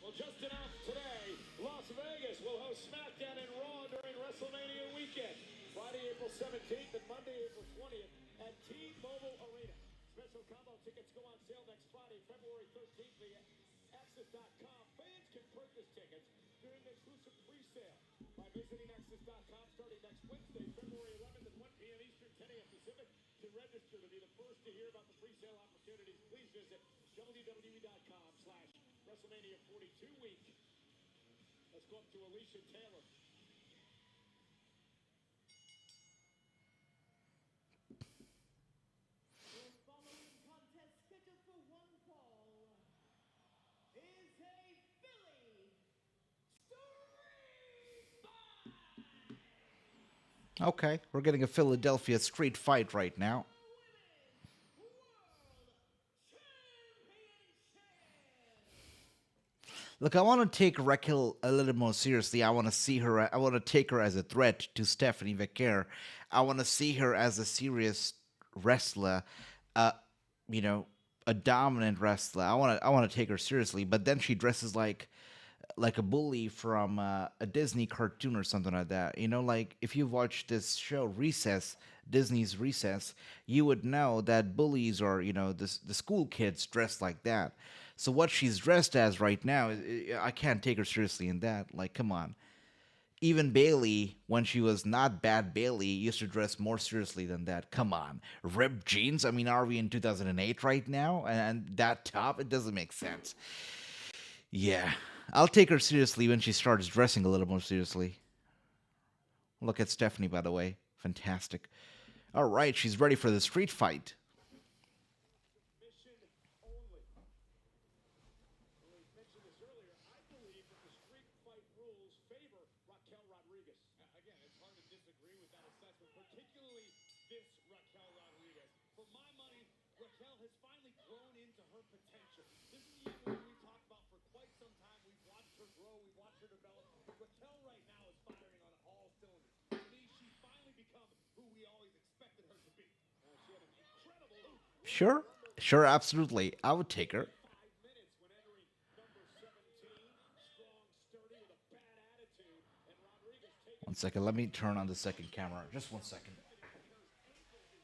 Well, just announced today, Las Vegas will host SmackDown and Raw during WrestleMania weekend. Friday, April 17th and Monday, April 20th at T-Mobile Arena. Special combo tickets go on sale next Friday, February 13th via Access.com. Fans can purchase tickets during the exclusive pre-sale by visiting Access.com starting next Wednesday, February 11th at 1 p.m. Eastern, 10 a.m. Pacific. To register to be the first to hear about the pre-sale opportunities, please visit WWE.com/WrestleMania 42 week. Let's go up to Alicia Taylor. The following contest scheduled for one fall is a Philly street fight. Okay, we're getting a Philadelphia street fight right now. Look, I want to take Raquel a little more seriously. I want to see her. I want to take her as a threat to Stephanie Vaquer. I want to see her as a serious wrestler. A dominant wrestler. I want to take her seriously. But then she dresses like a bully from a Disney cartoon or something like that. Like if you watch this show Recess, Disney's Recess, you would know that bullies or the school kids dress like that. So what she's dressed as right now, I can't take her seriously in that. Like, come on. Even Bailey, when she was not Bad Bailey, used to dress more seriously than that. Come on. Ripped jeans? I mean, are we in 2008 right now? And that top? It doesn't make sense. Yeah. I'll take her seriously when she starts dressing a little more seriously. Look at Stephanie, by the way. Fantastic. All right, she's ready for the street fight. Mission only. We mentioned this earlier. I believe that the street fight rules favor Raquel Rodriguez. Again, it's hard to disagree with that assessment, particularly this Raquel Rodriguez. For my money, Raquel has finally grown into her potential. This is the young woman we've talked about for quite some time. We've watched her grow, we've watched her develop. Raquel right now is firing on all cylinders. To me, she's finally become who we always expected her to be. She had an incredible Sure, sure, absolutely. I would take her. 5 minutes when entering number 17. Strong, sturdy, with a bad attitude. And Rodriguez taking 1 second, let me turn on the second camera. Just 1 second. Right now, Vaquer is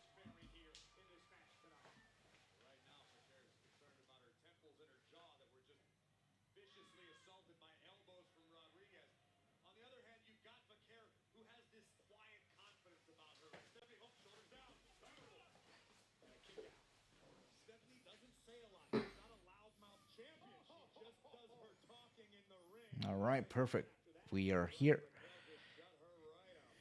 concerned about her temples and her jaw that were just viciously assaulted by elbows from Rodriguez. On the other hand, you've got Vaquer, who has this quiet confidence about her. Stephanie, shoulders down. And a kick out. Stephanie doesn't say a lot. She's not a loudmouth champion. She just does her talking in the ring. All right, perfect. We are here. Shut her right up.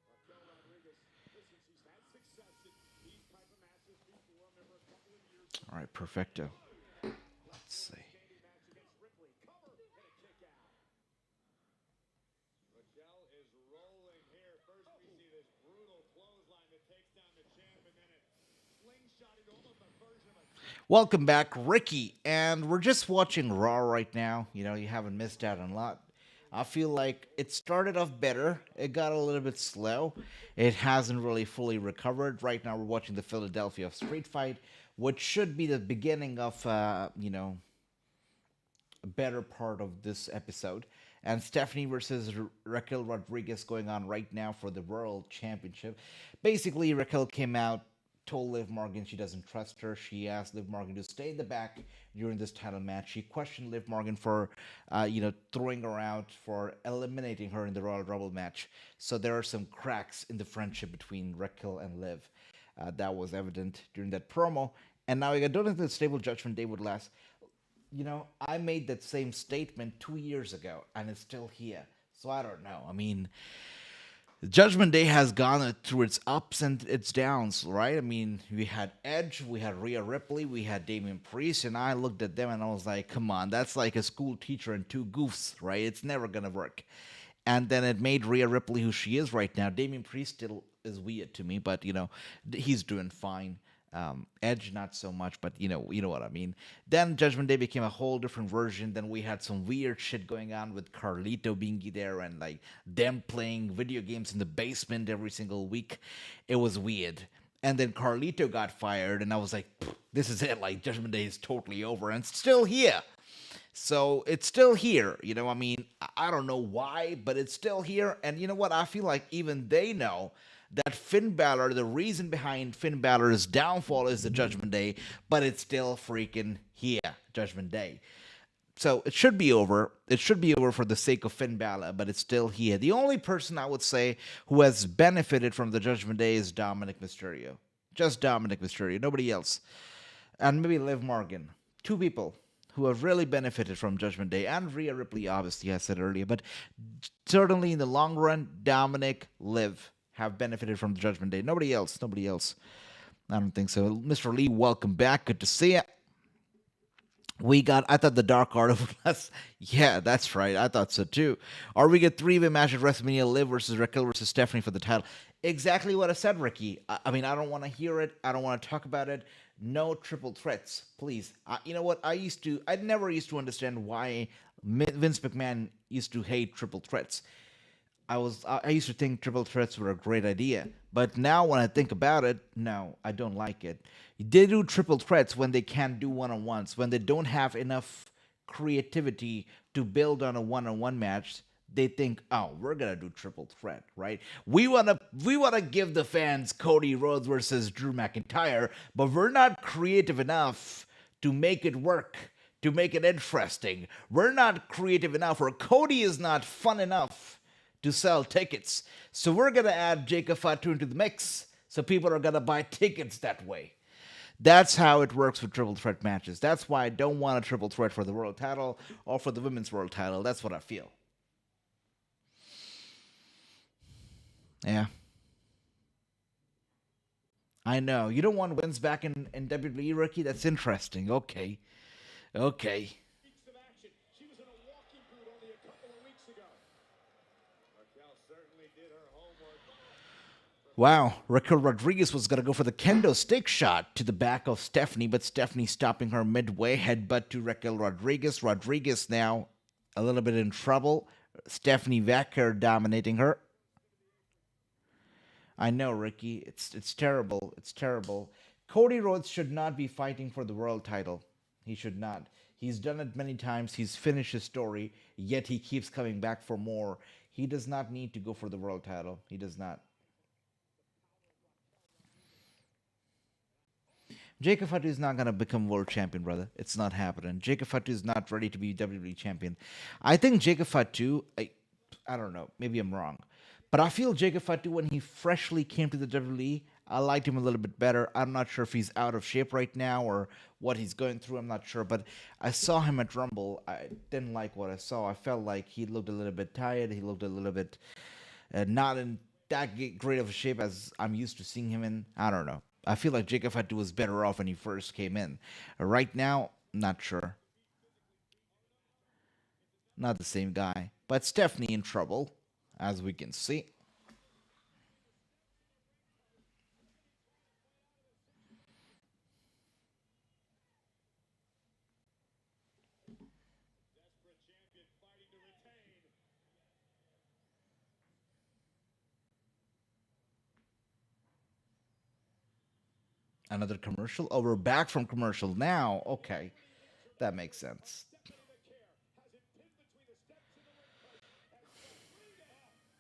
Raquel Rodriguez, listen, she's had success in these type of matches before. Remember a couple of years ago. All right, perfecto. Let's see. Standing match against Ripley. Cover and a kick out. Raquel is rolling here. First we see this brutal clothesline that takes down the champ, and then a slingshot into almost a version of a Welcome back, Ricky. And we're just watching Raw right now. You know, you haven't missed out on a lot. I feel like it started off better. It got a little bit slow. It hasn't really fully recovered. Right now, we're watching the Philadelphia Street Fight, which should be the beginning of, you know, a better part of this episode. And Stephanie versus Raquel Rodriguez going on right now for the World Championship. Basically, Raquel came out, told Liv Morgan she doesn't trust her. She asked Liv Morgan to stay in the back during this title match. She questioned Liv Morgan for, you know, throwing her out, for eliminating her in the Royal Rumble match. So there are some cracks in the friendship between Raquel and Liv. That was evident during that promo. And now I don't think the Stable Judgment Day would last. You know, I made that same statement 2 years ago, and it's still here. So I don't know. I mean, Judgment Day has gone through its ups and its downs, right? I mean, we had Edge, we had Rhea Ripley, we had Damian Priest, and I looked at them and I was like, come on, that's like a school teacher and two goofs, right? It's never going to work. And then it made Rhea Ripley who she is right now. Damian Priest still is weird to me, but, you know, he's doing fine. Edge not so much, but you know what I mean. Then Judgment Day became a whole different version. Then we had some weird shit going on with Carlito being there and like them playing video games in the basement every single week. It was weird. And then Carlito got fired, and I was like, this is it. Like Judgment Day is totally over, and it's still here. So it's still here, you know. I mean, I don't know why, but it's still here. And you know what? I feel like even they know that Finn Balor, the reason behind Finn Balor's downfall is the Judgment Day, but it's still freaking here, Judgment Day. So it should be over. It should be over for the sake of Finn Balor, but it's still here. The only person I would say who has benefited from the Judgment Day is Dominic Mysterio. Just Dominic Mysterio, nobody else. And maybe Liv Morgan. Two people who have really benefited from Judgment Day, and Rhea Ripley, obviously, I said earlier. But certainly in the long run, Dominic, Liv have benefited from the Judgment Day. Nobody else. I don't think so. Mr. Lee, welcome back. Good to see you. I thought the Dark Art of us. Yeah, that's right. I thought so too. Or we get 3-way match at WrestleMania, Liv versus Raquel versus Stephanie for the title. Exactly what I said, Ricky. I mean, I don't want to hear it. I don't want to talk about it. No triple threats, please. You know what? I never used to understand why Vince McMahon used to hate triple threats. I used to think triple threats were a great idea, but now when I think about it, no, I don't like it. They do triple threats when they can't do one-on-ones, when they don't have enough creativity to build on a one-on-one match. They think, oh, we're gonna do triple threat, right? We wanna give the fans Cody Rhodes versus Drew McIntyre, but we're not creative enough to make it work, to make it interesting. We're not creative enough, or Cody is not fun enough to sell tickets. So we're going to add Jacob Fatu into the mix, so people are going to buy tickets that way. That's how it works with triple threat matches. That's why I don't want a triple threat for the world title or for the women's world title. That's what I feel. Yeah. I know. You don't want wins back in WWE, Ricky? That's interesting. Okay. weeks of action. She was in a walking boot only a couple of weeks ago. Raquel certainly did her homework. Wow, Raquel Rodriguez was going to go for the kendo stick shot to the back of Stephanie, but Stephanie stopping her midway, headbutt to Raquel Rodriguez. Rodriguez now a little bit in trouble. Stephanie Vaquer dominating her. I know, Ricky. It's terrible. It's terrible. Cody Rhodes should not be fighting for the world title. He should not. He's done it many times. He's finished his story, yet he keeps coming back for more. He does not need to go for the world title. He does not. Jacob Fatu is not going to become world champion, brother. It's not happening. Jacob Fatu is not ready to be WWE champion. I think Jacob Fatu, I don't know, maybe I'm wrong. But I feel Jacob Fatu, when he freshly came to the WWE, I liked him a little bit better. I'm not sure if he's out of shape right now or what he's going through. I'm not sure. But I saw him at Rumble. I didn't like what I saw. I felt like he looked a little bit tired. He looked a little bit not in that great of a shape as I'm used to seeing him in. I don't know. I feel like Jacob Fatu was better off when he first came in. Right now, not sure. Not the same guy. But Stephanie in trouble, as we can see. Another commercial? Oh, we're back from commercial now. Okay. That makes sense.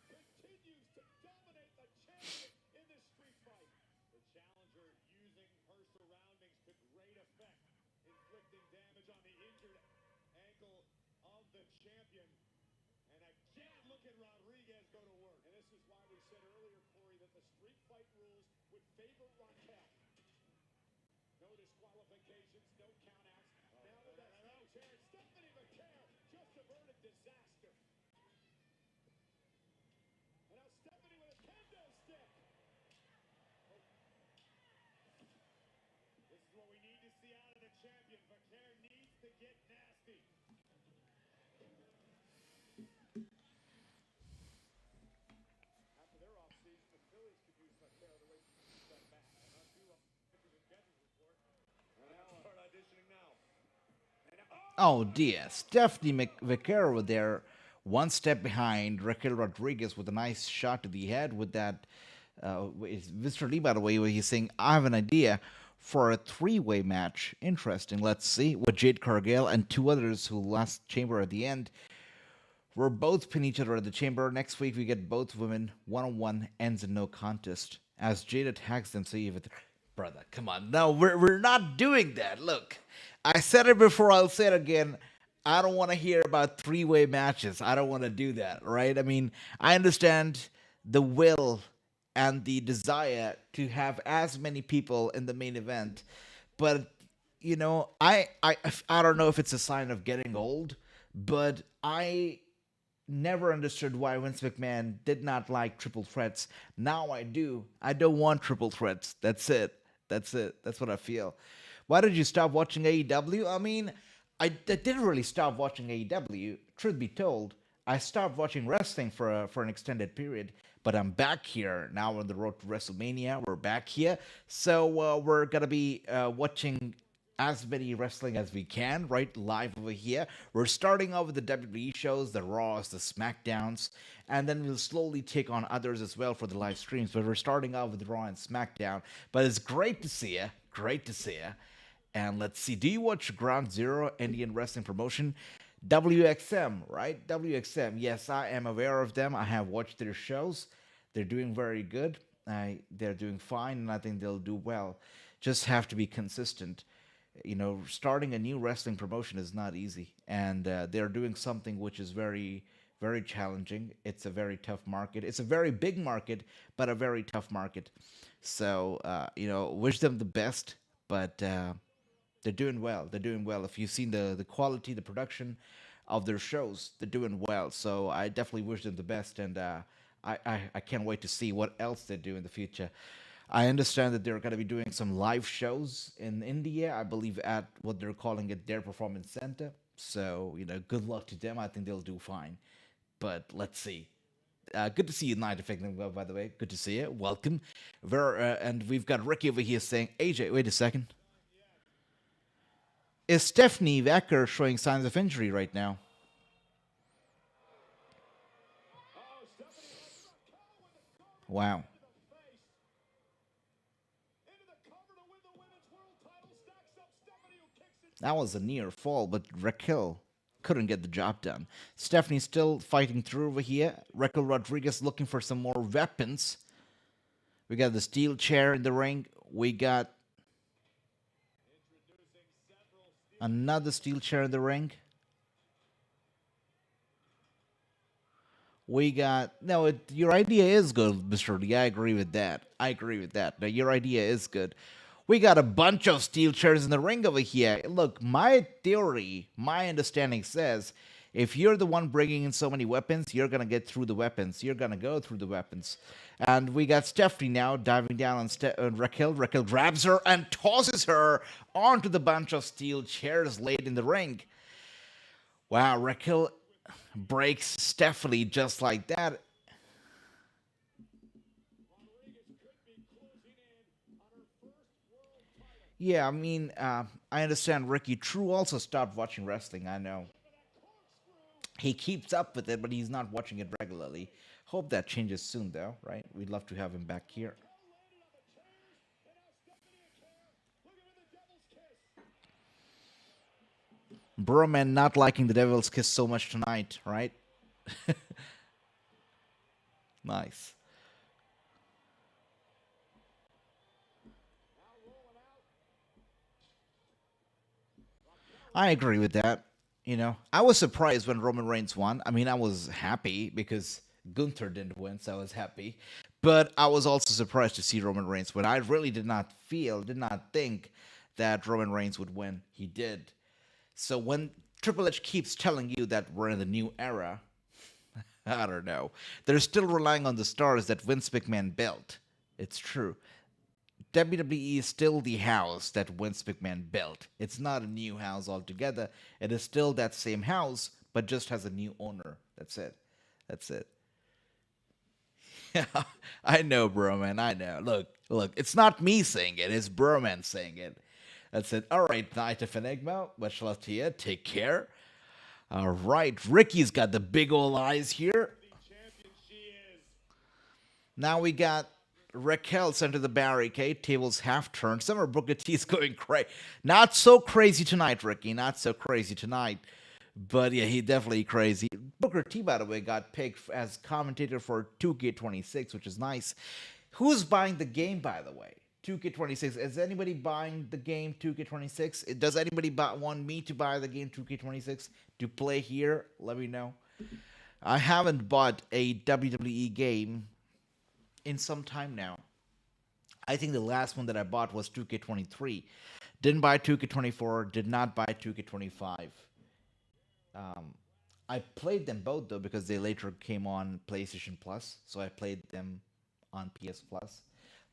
Continues to dominate the champion in this street fight. The challenger using her surroundings to great effect, inflicting damage on the injured ankle of the champion. And again, look at Rodriguez go to work. And this is why we said earlier, Corey, that the street fight rules would favor Raquel. No disqualifications, no countouts. Now with that huge chair, Stephanie Vaquer just averted disaster. And now Stephanie with a kendo stick. Oh. This is what we need to see out of the champion. Vaquer needs to get nasty. After their offseason, the Phillies could use Vaquer the way she got back. And not too long. And now start auditioning now. Oh dear. Stephanie Vaquer over there, one step behind Raquel Rodriguez with a nice shot to the head with that. It's Mr. Lee, by the way, where he's saying, I have an idea for a three-way match. Interesting. Let's see. With Jade Cargill and two others who lost chamber at the end. We're both pin each other at the chamber. Next week, we get both women one-on-one, ends in no contest. As Jade attacks them, see if it. Brother, come on. No, we're not doing that. Look, I said it before, I'll say it again. I don't want to hear about three-way matches. I don't want to do that, right? I mean, I understand the will and the desire to have as many people in the main event, but I don't know if it's a sign of getting old, but I never understood why Vince McMahon did not like triple threats. Now I do. I don't want triple threats. That's it. That's it. That's what I feel. Why did you stop watching AEW? I mean, I didn't really stop watching AEW. Truth be told, I stopped watching wrestling for an extended period. But I'm back here now on the road to WrestleMania. We're back here, so we're gonna be watching as many wrestling as we can, right, live over here. We're starting off with the WWE shows, the Raws, the SmackDowns, and then we'll slowly take on others as well for the live streams. But we're starting off with Raw and SmackDown. But it's great to see you. Great to see you. And let's see, do you watch Ground Zero, Indian Wrestling Promotion? WXM, right? WXM. Yes, I am aware of them. I have watched their shows. They're doing very good. They're doing fine, and I think they'll do well. Just have to be consistent. Starting a new wrestling promotion is not easy, and they're doing something which is very, very challenging. It's a very tough market. It's a very big market, but a very tough market. So, wish them the best, but they're doing well. They're doing well. If you've seen the quality, the production of their shows, they're doing well. So I definitely wish them the best, and I can't wait to see what else they do in the future. I understand that they're going to be doing some live shows in India, I believe, at what they're calling it their performance center. So, good luck to them. I think they'll do fine. But let's see. Good to see you, Night Effect, by the way. Good to see you. Welcome. And we've got Ricky over here saying, AJ, wait a second. Is Stephanie Vaquer showing signs of injury right now? Wow. That was a near fall, but Raquel couldn't get the job done. Stephanie's still fighting through over here. Raquel Rodriguez looking for some more weapons. We got the steel chair in the ring. We got another steel chair in the ring. We got your idea is good, Mr. Lee. I agree with that. Now, your idea is good. We got a bunch of steel chairs in the ring over here. Look, my theory, my understanding says, if you're the one bringing in so many weapons, you're gonna get through the weapons. You're gonna go through the weapons. And we got Stephanie now diving down on Raquel. Raquel grabs her and tosses her onto the bunch of steel chairs laid in the ring. Wow, Raquel breaks Stephanie just like that. Yeah, I mean, I understand Ricky True also stopped watching wrestling, I know. He keeps up with it, but he's not watching it regularly. Hope that changes soon, though, right? We'd love to have him back here. Broman not liking the Devil's Kiss so much tonight, right? Nice. I agree with that. I was surprised when Roman Reigns won. I mean, I was happy because Gunther didn't win, so I was happy. But I was also surprised to see Roman Reigns win. I really did not think that Roman Reigns would win. He did. So when Triple H keeps telling you that we're in the new era, I don't know. They're still relying on the stars that Vince McMahon built. It's true. WWE is still the house that Vince McMahon built. It's not a new house altogether. It is still that same house, but just has a new owner. That's it. Yeah, I know, bro, man. I know. Look. It's not me saying it. It's Broman saying it. That's it. All right, Night of Enigma. Much love to you. Take care. All right, Ricky's got the big old eyes here. Now we got Raquel sent to the barricade. Tables half turned. Summer Booker T's going crazy. Not so crazy tonight, Ricky. Not so crazy tonight. But yeah, he definitely crazy. Booker T, by the way, got picked as commentator for 2K26, which is nice. Who's buying the game, by the way? 2K26. Is anybody buying the game 2K26? Does anybody want me to buy the game 2K26 to play here? Let me know. I haven't bought a WWE game in some time now. I think the last one that I bought was 2K23. Didn't buy 2K24. Did not buy 2K25. I played them both though because they later came on PlayStation Plus, so I played them on PS Plus,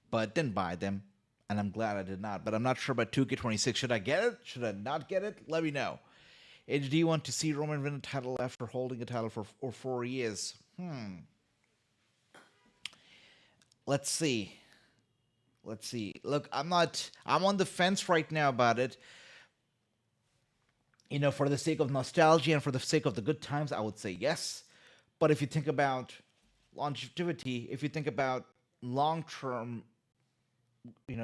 but didn't buy them, and I'm glad I did not. But I'm not sure about 2K26. Should I get it? Should I not get it? Let me know. Do you want to see Roman win a title after holding a title for 4 years? Let's see. Look, I'm on the fence right now about it. For the sake of nostalgia and for the sake of the good times, I would say yes. But if you think about longevity, if you think about long-term,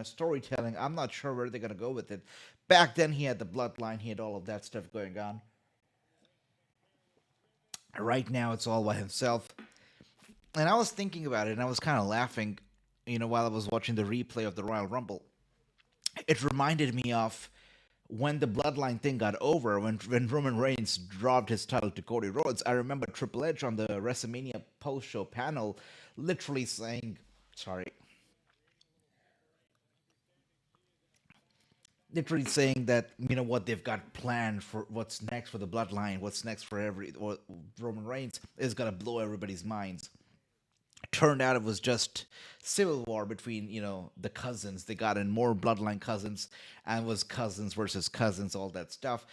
storytelling, I'm not sure where they're going to go with it. Back then, he had the bloodline. He had all of that stuff going on. Right now, it's all by himself. And I was thinking about it, and I was kind of laughing, while I was watching the replay of the Royal Rumble. It reminded me of when the bloodline thing got over, when Roman Reigns dropped his title to Cody Rhodes. I remember Triple H on the WrestleMania post-show panel literally saying, that, what they've got planned for what's next for the bloodline, what's next for Roman Reigns is going to blow everybody's minds. Turned out it was just civil war between, the cousins. They got in more bloodline cousins, and it was cousins versus cousins, all that stuff.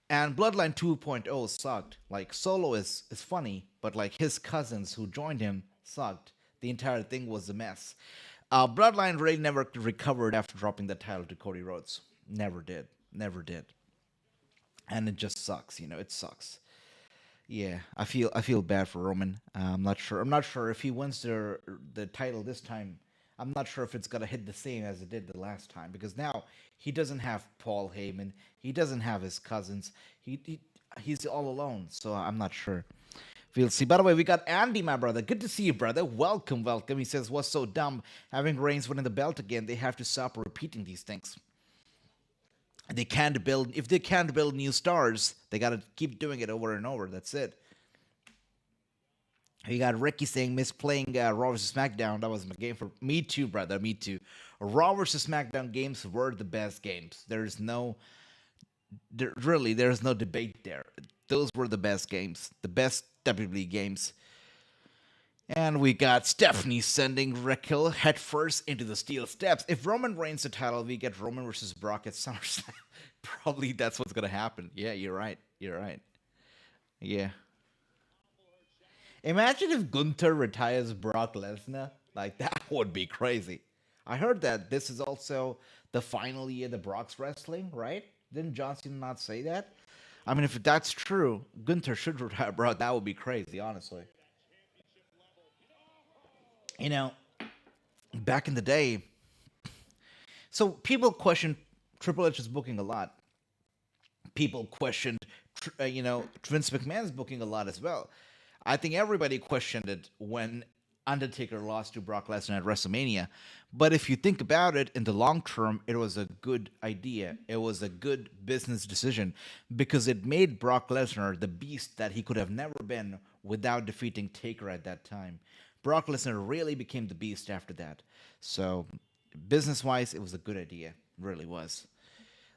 And Bloodline 2.0 sucked. Like, Solo is funny, but like his cousins who joined him Sucked. The entire thing was a mess. Bloodline really never recovered after dropping the title to Cody Rhodes. Never did. Never did. And it just sucks. It sucks. Yeah, I feel bad for Roman. I'm not sure. I'm not sure if he wins the title this time. I'm not sure if it's gonna hit the same as it did the last time because now he doesn't have Paul Heyman. He doesn't have his cousins. He's all alone. So I'm not sure. We'll see. By the way, we got Andy, my brother. Good to see you, brother. Welcome, welcome. He says, "What's so dumb? Having Reigns winning the belt again, they have to stop repeating these things. They can't build. If they can't build new stars, they gotta keep doing it over and over. That's it." You got Ricky saying, "Miss playing Raw vs. SmackDown. That was my game for me too, brother. Me too. Raw vs. SmackDown games were the best games. There's no debate there. Those were the best games, the best WWE games." And we got Stephanie sending Raquel headfirst into the steel steps. If Roman reigns the title, we get Roman versus Brock at SummerSlam. Probably that's what's gonna happen. Yeah, you're right. You're right. Yeah. Imagine if Gunther retires Brock Lesnar. Like, that would be crazy. I heard that this is also the final year that Brock's wrestling, right? Didn't John Cena not say that? I mean, if that's true, Gunther should retire Brock. That would be crazy, honestly. You know, back in the day, so people questioned Triple H's booking a lot. People questioned, Vince McMahon's booking a lot as well. I think everybody questioned it when Undertaker lost to Brock Lesnar at WrestleMania. But if you think about it, in the long term, it was a good idea. It was a good business decision because it made Brock Lesnar the beast that he could have never been without defeating Taker at that time. Brock Lesnar really became the beast after that. So, business-wise, it was a good idea. It really was.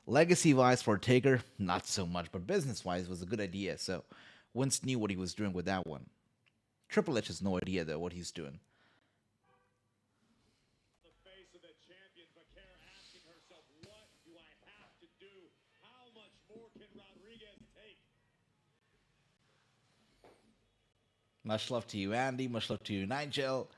Legacy-wise for Taker, not so much, but business-wise, it was a good idea. So, Vince knew what he was doing with that one. Triple H has no idea, though, what he's doing. The face of the champion, Vaquer asking herself, what do I have to do? How much more can Rodriguez take? Much love to you, Andy. Much love to you, Nigel.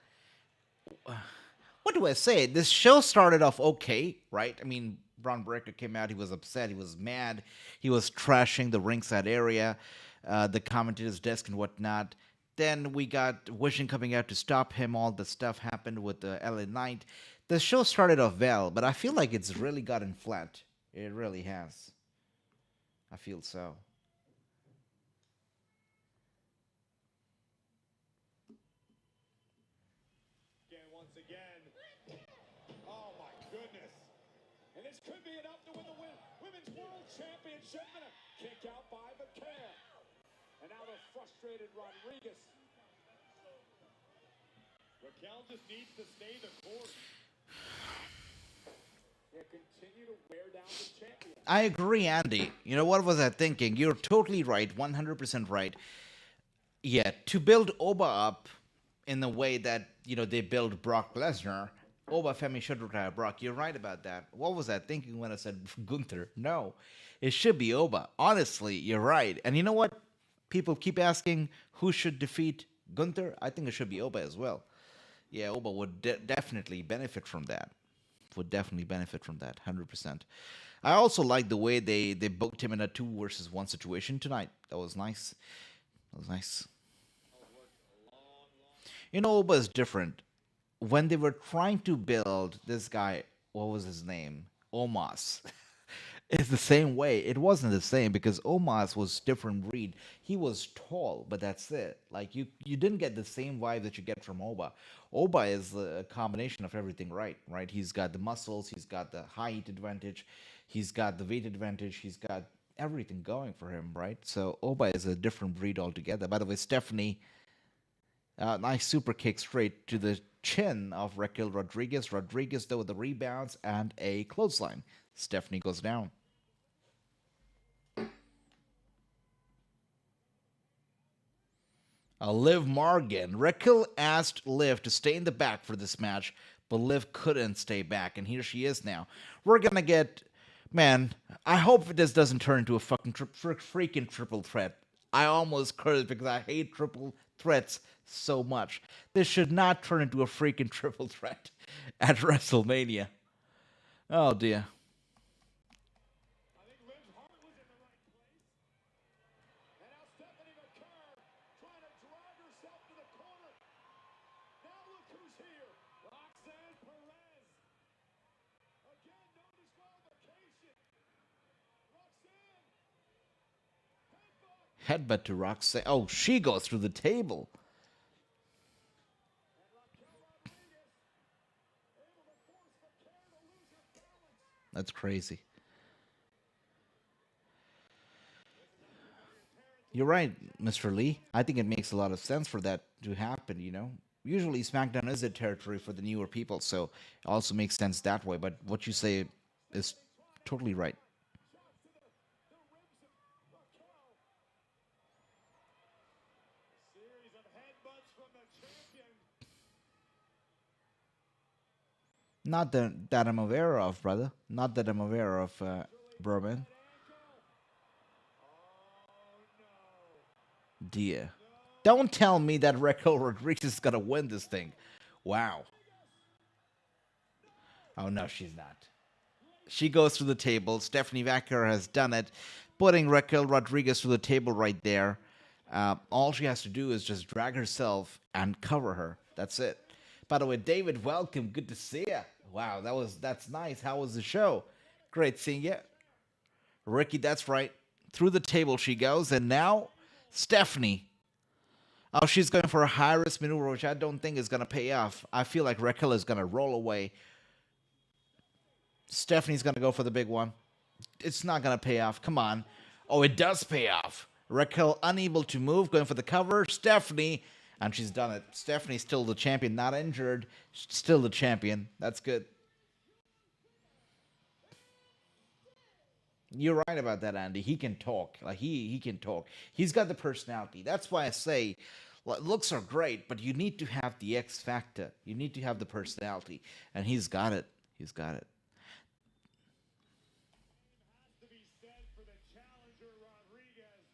What do I say? This show started off okay, right? I mean, Braun Breaker came out. He was upset. He was mad. He was trashing the ringside area, the commentator's desk and whatnot. Then we got Wishing coming out to stop him. All the stuff happened with the LA Knight. The show started off well, but I feel like it's really gotten flat. It really has. I feel so. Once again. Oh my goodness. And this could be enough to win the Women's World Championship. And a kick out by Vaquer. And now the frustrated Rodriguez. Raquel just needs to stay the course. Yeah, continue to wear down the champion. I agree, Andy. You know, what was I thinking? You're totally right, 100% right. Yeah, to build Oba up in the way that, they build Brock Lesnar, Oba Femi should retire Brock. You're right about that. What was I thinking when I said Gunther? No, it should be Oba. Honestly, you're right. And you know what? People keep asking who should defeat Gunther. I think it should be Oba as well. Yeah, Oba would definitely benefit from that. Would definitely benefit from that, 100%. I also like the way they booked him in a 2 versus 1 situation tonight. That was nice. That was nice. Oba is different. When they were trying to build this guy, what was his name? Omos. It's the same way. It wasn't the same because Omos was different breed. He was tall, but that's it. Like you didn't get the same vibe that you get from Oba. Oba is a combination of everything, right? Right? He's got the muscles, he's got the height advantage, he's got the weight advantage, he's got everything going for him, right? So Oba is a different breed altogether. By the way, Stephanie, nice super kick straight to the chin of Raquel Rodriguez. Rodriguez, though, with the rebounds and a clothesline. Stephanie goes down. Liv Morgan. Raquel asked Liv to stay in the back for this match, but Liv couldn't stay back, and here she is now. We're gonna get... Man, I hope this doesn't turn into a fucking freaking triple threat. I almost cursed because I hate triple threats so much. This should not turn into a freaking triple threat at WrestleMania. Oh dear. I think Liv's heart was in the right place. And now Stephanie Vaquer trying to drag herself to the corner. Now look who's here. Roxanne Perez. Again, no disqualification. Roxanne. Headbutt. Headbutt to Roxanne. Oh, she goes through the table. And Raquel Rodriguez able to force Vaquer to lose her balance. That's crazy. You're right, Mr. Lee. I think it makes a lot of sense for that to happen, you know? Usually SmackDown is a territory for the newer people, so it also makes sense that way. But what you say is totally right. Shots to the ribs of Raquel. A series of headbutts from the champion. Not that I'm aware of, brother. Not that I'm aware of, Berman. Dear. Don't tell me that Raquel Rodriguez is gonna win this thing. Wow. Oh no, she's not. She goes through the table. Stephanie Vaquer has done it, putting Raquel Rodriguez through the table right there. All she has to do is just drag herself and cover her. That's it. By the way, David, welcome. Good to see you. Wow, that's nice. How was the show? Great seeing you. Ricky, that's right. Through the table she goes, and now Stephanie. Oh, she's going for a high-risk maneuver, which I don't think is going to pay off. I feel like Raquel is going to roll away. Stephanie's going to go for the big one. It's not going to pay off. Come on. Oh, it does pay off. Raquel unable to move, going for the cover. Stephanie, and she's done it. Stephanie's still the champion, not injured. Still the champion. That's good. You're right about that, Andy. He can talk. Like he can talk. He's got the personality. That's why I say looks are great, but you need to have the X factor. You need to have the personality, and he's got it. He's got it. Has to be said for the challenger Rodriguez,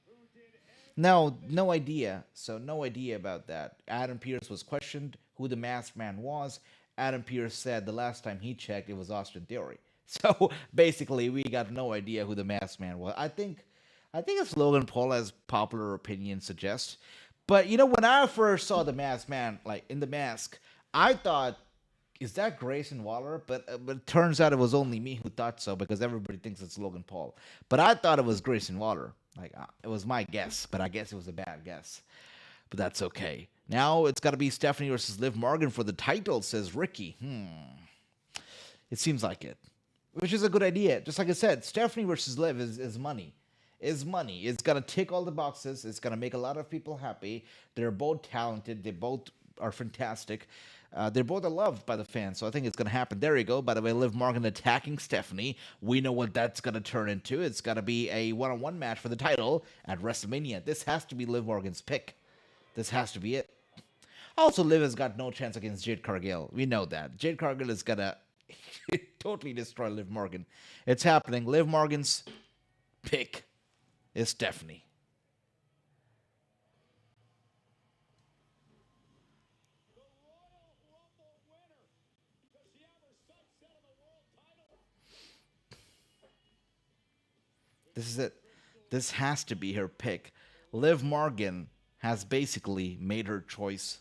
who did No idea. So no idea about that. Adam Pearce was questioned who the masked man was. Adam Pearce said the last time he checked, it was Austin Theory. So basically, we got no idea who the masked man was. I think it's Logan Paul, as popular opinion suggests. But you know, when I first saw the masked man, like in the mask, I thought, is that Grayson Waller? But it turns out it was only me who thought so, because everybody thinks it's Logan Paul. But I thought it was Grayson Waller. Like it was my guess, but I guess it was a bad guess. But that's okay. Now it's got to be Stephanie versus Liv Morgan for the title, says Ricky. It seems like it. Which is a good idea. Just like I said, Stephanie versus Liv is money. Is money. It's going to tick all the boxes. It's going to make a lot of people happy. They're both talented. They both are fantastic. They're both loved by the fans. So I think it's going to happen. There you go. By the way, Liv Morgan attacking Stephanie. We know what that's going to turn into. It's going to be a one-on-one match for the title at WrestleMania. This has to be Liv Morgan's pick. This has to be it. Also, Liv has got no chance against Jade Cargill. We know that. Jade Cargill is going to totally destroy Liv Morgan. It's happening. Liv Morgan's pick is Stephanie. the Royal Rumble winner. Does she have her sights set on the world title? This is it. This has to be her pick. Liv Morgan has basically made her choice.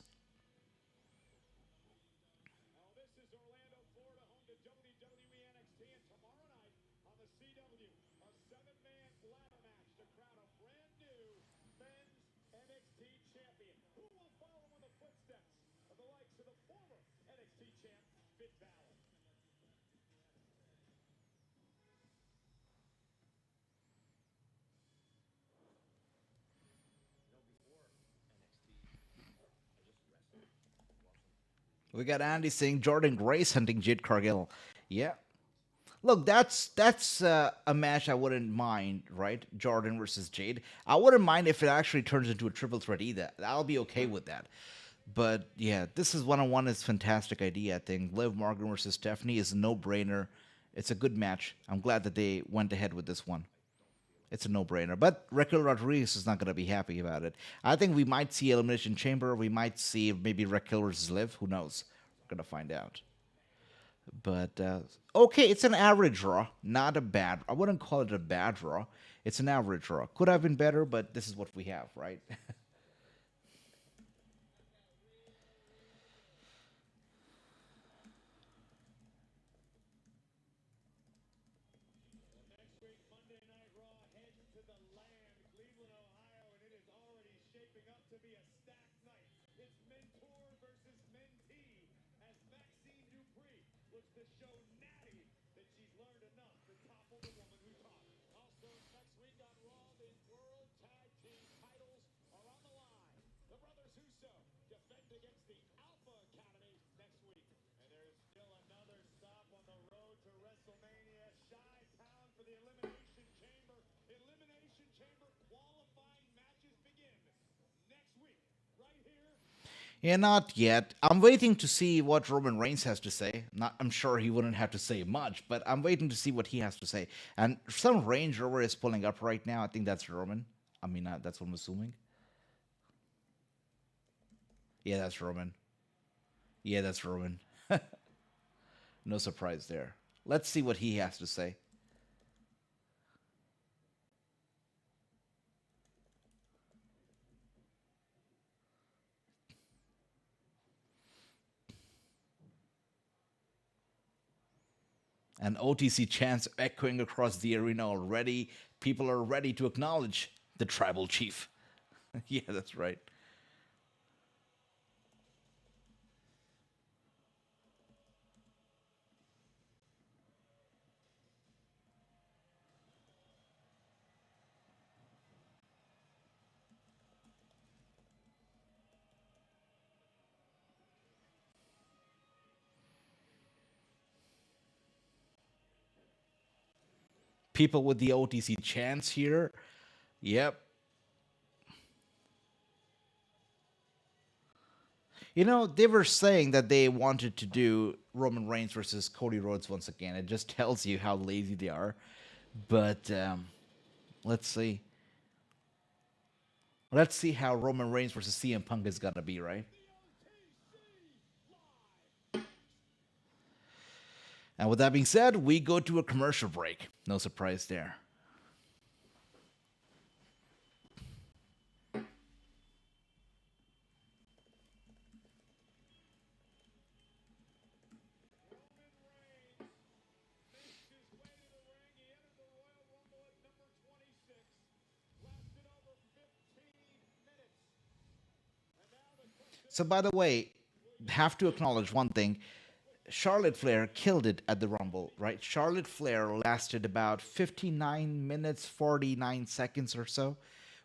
Now this is Orlando, Florida, home to WWE NXT, and tomorrow night on the CW, a 7-man ladder match to crown a brand new men's NXT champion. Who will follow in the footsteps of the likes of the former NXT champ, Finn Balor? We got Andy saying Jordan Grace hunting Jade Cargill. Yeah. Look, that's a match I wouldn't mind, right? Jordan versus Jade. I wouldn't mind if it actually turns into a triple threat either. I'll be okay with that. But yeah, this is one-on-one is a fantastic idea, I think. Liv Morgan versus Stephanie is a no-brainer. It's a good match. I'm glad that they went ahead with this one. It's a no-brainer. But Raquel Rodriguez is not going to be happy about it. I think we might see Elimination Chamber. We might see maybe Raquel versus Liv. Who knows? We're going to find out. But, okay, it's an average Raw. Not a bad... I wouldn't call it a bad Raw. It's an average Raw. Could have been better, but this is what we have, right? Next week, Monday Night Raw heads to the land, Cleveland, Ohio, and it is already shaping up to be a stacked night. It's mentor versus mentee as Maxine Dupree looks to show Natty that she's learned enough to topple the woman who taught her. Also, next week on Raw, the World Tag Team titles are on the line. The Brothers Husso defend against the Alpha Academy next week. And there's still another stop on the road to WrestleMania, Chi-Town for the Elimination Chamber. Elimination Chamber qualifying matches begin next week, right here. Yeah, not yet. I'm waiting to see what Roman Reigns has to say. I'm sure he wouldn't have to say much, but I'm waiting to see what he has to say. And some Range Rover is pulling up right now. I think that's Roman. I mean, that's what I'm assuming. Yeah, that's Roman. Yeah, that's Roman. No surprise there. Let's see what he has to say. And OTC chants echoing across the arena already. People are ready to acknowledge the tribal chief. Yeah, that's right. People with the OTC chants here. Yep. You know, they were saying that they wanted to do Roman Reigns versus Cody Rhodes once again. It just tells you how lazy they are. But let's see. Let's see how Roman Reigns versus CM Punk is going to be, right? And with that being said, we go to a commercial break. No surprise there. So, by the way, have to acknowledge one thing. Charlotte Flair killed it at the Rumble, right? Charlotte Flair lasted about 59 minutes, 49 seconds or so,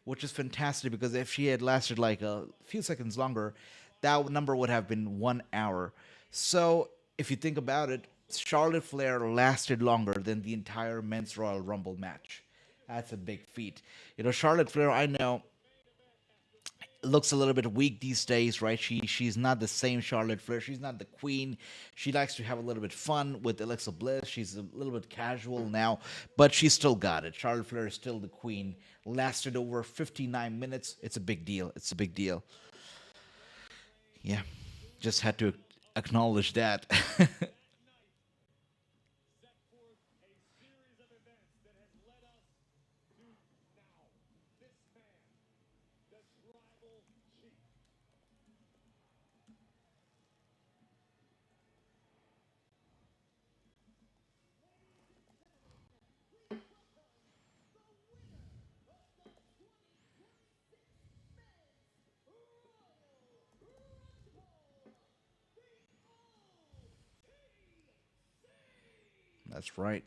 which is fantastic because if she had lasted like a few seconds longer, that number would have been 1 hour. So, if you think about it, Charlotte Flair lasted longer than the entire Men's Royal Rumble match. That's a big feat. You know, Charlotte Flair, I know, looks a little bit weak these days, right? She's not the same Charlotte Flair. She's not the queen. She likes to have a little bit fun with Alexa Bliss. She's a little bit casual now, but she's still got it. Charlotte Flair is still the queen. Lasted over 59 minutes. It's a big deal. It's a big deal. Yeah, just had to acknowledge that. That's right.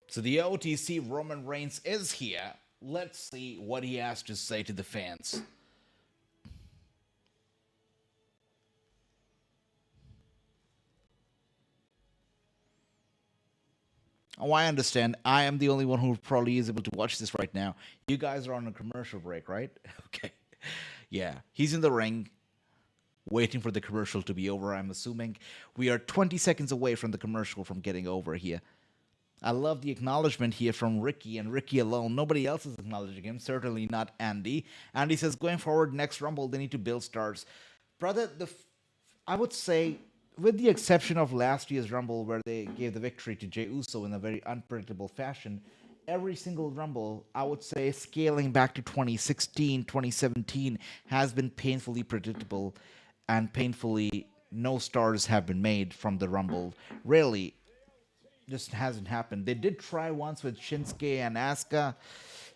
So the OTC Roman Reigns is here. Let's see what he has to say to the fans. Oh, I understand. I am the only one who probably is able to watch this right now. You guys are on a commercial break, right? Okay. Yeah, he's in the ring, waiting for the commercial to be over, I'm assuming. We are 20 seconds away from the commercial from getting over here. I love the acknowledgement here from Ricky and Ricky alone. Nobody else is acknowledging him. Certainly not Andy. Andy says, going forward, next Rumble, they need to build stars. Brother, I would say, with the exception of last year's Rumble, where they gave the victory to Jey Uso in a very unpredictable fashion, every single Rumble, I would say, scaling back to 2016, 2017, has been painfully predictable and painfully no stars have been made from the Rumble. Really, just hasn't happened. They did try once with Shinsuke and Asuka.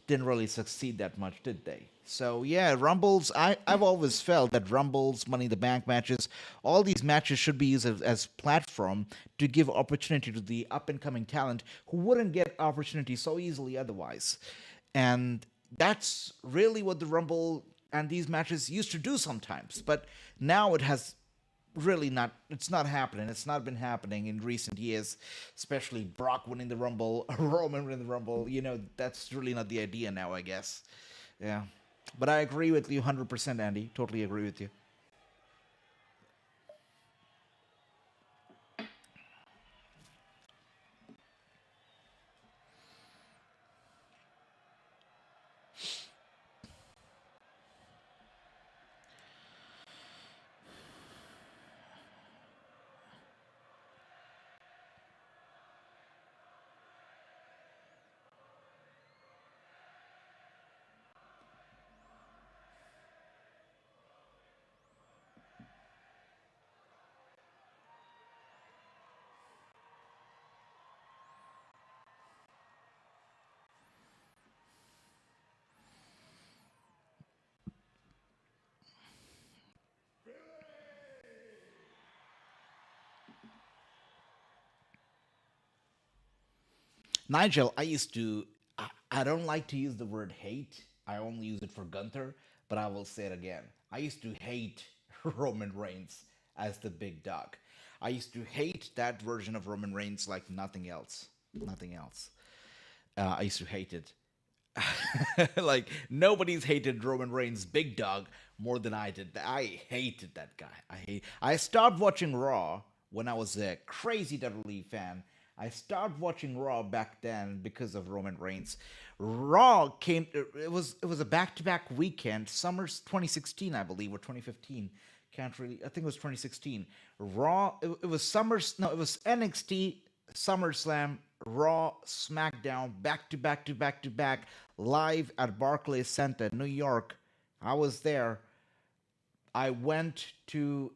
Didn't really succeed that much, did they? So yeah, Rumbles, I've always felt that Rumbles, Money in the Bank matches, all these matches should be used as platform to give opportunity to the up and coming talent who wouldn't get opportunity so easily otherwise. And that's really what the Rumble and these matches used to do sometimes. But now it has really not, it's not happening. It's not been happening in recent years, especially Brock winning the Rumble, Roman winning the Rumble. That's really not the idea now, I guess. Yeah. But I agree with you 100%, Andy. Totally agree with you. Nigel, I don't like to use the word hate. I only use it for Gunther, but I will say it again. I used to hate Roman Reigns as the big dog. I used to hate that version of Roman Reigns like nothing else. Nothing else. I used to hate it. Like nobody's hated Roman Reigns big dog more than I did. I hated that guy. I stopped watching Raw when I was a crazy WWE fan. I stopped watching Raw back then because of Roman Reigns. Raw came it was a back-to-back weekend, summer 2016 I believe or 2015. Can't really, I think it was 2016. Raw it was it was NXT, SummerSlam, Raw, SmackDown, back to back to back to back, live at Barclays Center, New York. I was there. I went to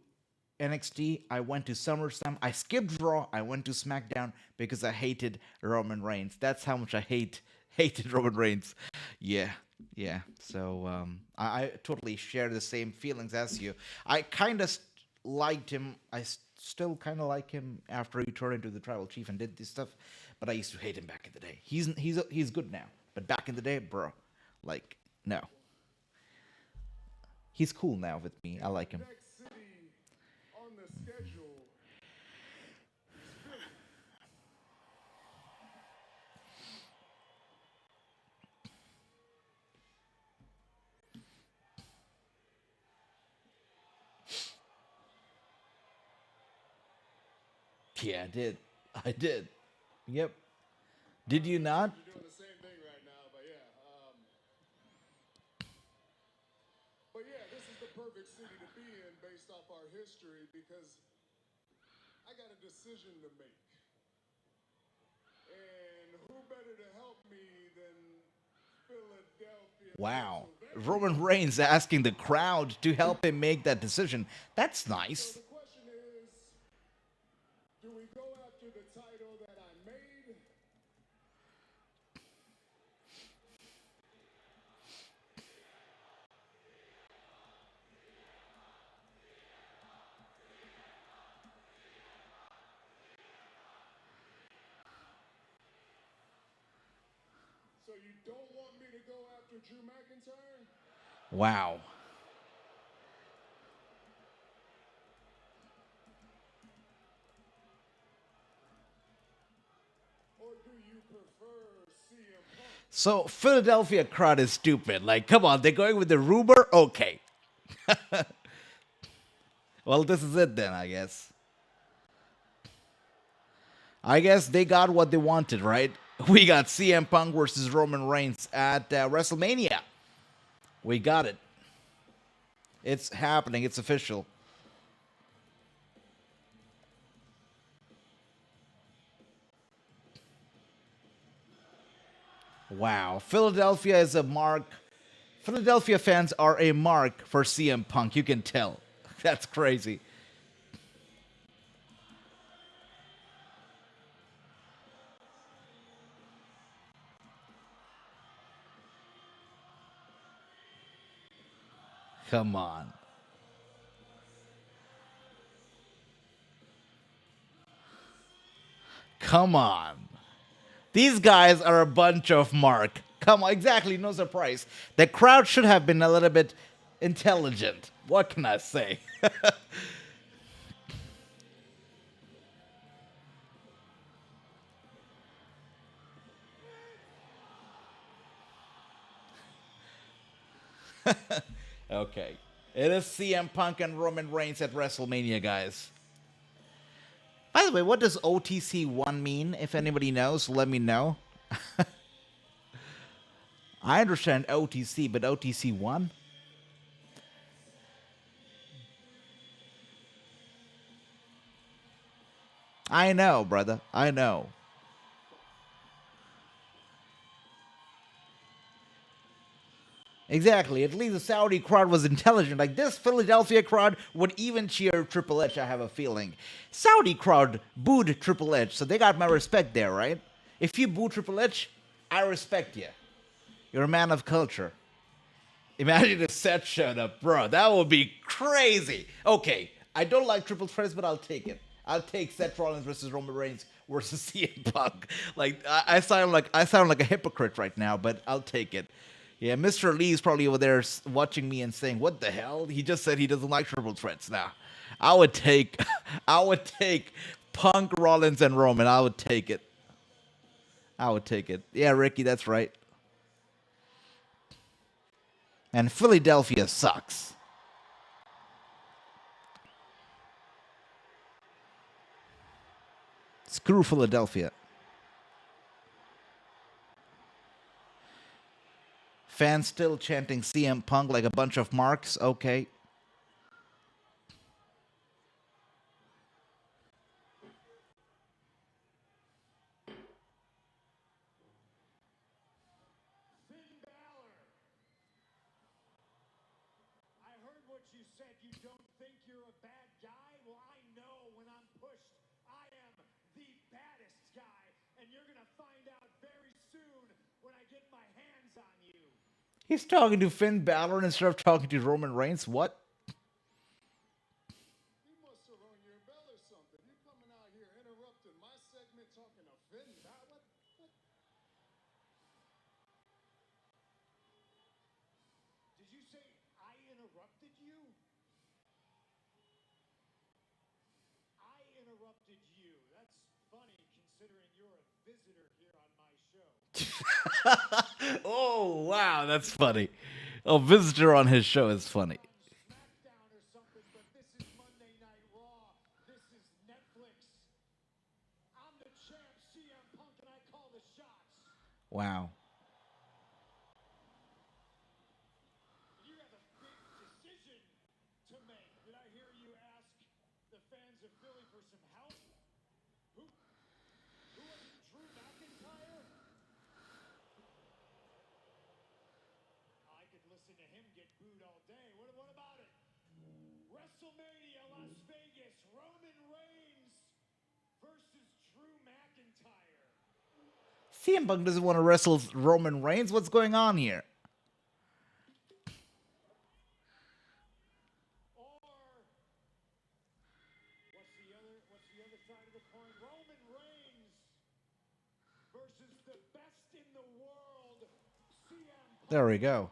NXT. I went to SummerSlam. I skipped Raw. I went to SmackDown because I hated Roman Reigns. That's how much I hated Roman Reigns. Yeah, yeah. So I totally share the same feelings as you. I kind of liked him. Still kind of like him after he turned into the tribal chief and did this stuff. But I used to hate him back in the day. He's good now, but back in the day, bro, like no. He's cool now with me. I like him. Next city on the schedule is Philly. Yeah, I did. I did. Yep. Did you not? You're doing the same thing right now, but yeah. But yeah, this is the perfect city to be in based off our history because I got a decision to make. And who better to help me than Philadelphia? Wow. Pennsylvania? Roman Reigns asking the crowd to help him make that decision. That's nice. So the question is, do we go after the title that I made? So you don't want me to go after Drew McIntyre? Wow. Or do you prefer CM Punk? So Philadelphia crowd is stupid. Like, come on, they're going with the rumor? Okay. Well, this is it then, I guess. I guess they got what they wanted, right? We got CM Punk versus Roman Reigns at WrestleMania. We got it. It's happening. It's official. Wow. Philadelphia is a mark. Philadelphia fans are a mark for CM Punk. You can tell. That's crazy. Come on. Come on. These guys are a bunch of mark. Come on, exactly, no surprise. The crowd should have been a little bit intelligent. What can I say? Okay. It is CM Punk and Roman Reigns at WrestleMania, guys. By the way, what does OTC1 mean? If anybody knows, let me know. I understand OTC, but OTC1? I know, brother. I know. Exactly. At least the Saudi crowd was intelligent. Like this Philadelphia crowd would even cheer Triple H, I have a feeling. Saudi crowd booed Triple H, so they got my respect there, right? If you boo Triple H, I respect you. You're a man of culture. Imagine if Seth showed up, bro. That would be crazy. Okay, I don't like triple threats, but I'll take it. I'll take Seth Rollins versus Roman Reigns versus CM Punk. Like I sound like a hypocrite right now, but I'll take it. Yeah, Mr. Lee's probably over there watching me and saying, "What the hell?" He just said he doesn't like triple threats. Now, I would take Punk, Rollins, and Roman. I would take it. I would take it. Yeah, Ricky, that's right. And Philadelphia sucks. Screw Philadelphia. Fans still chanting CM Punk like a bunch of marks. Okay. Finn Balor. I heard what you said. You don't think you're a bad guy? Well, I know when I'm pushed, I am the baddest guy. And you're going to find out very soon when I get my hands on you. He's talking to Finn Balor instead of talking to Roman Reigns. What? You must have rung your bell or something. You coming out here interrupting my segment talking to Finn Balor? What? Did you say I interrupted you? I interrupted you. That's funny considering you're a visitor here on my show. Oh, wow, that's funny. A visitor on his show is funny. SmackDown or something, but this is Monday Night Raw. This is Netflix. I'm the champ, CM Punk, and I call the shots. Wow. You have a big decision to make. Did I hear you ask the fans of Philly for some help? Who was it, Drew McIntyre? I could listen to him get booed all day. What about it? WrestleMania, Las Vegas, Roman Reigns versus Drew McIntyre. CM Punk doesn't want to wrestle Roman Reigns. What's going on here? Or what's the other side of the coin? Roman Reigns versus the best in the world, CM Punk. There we go.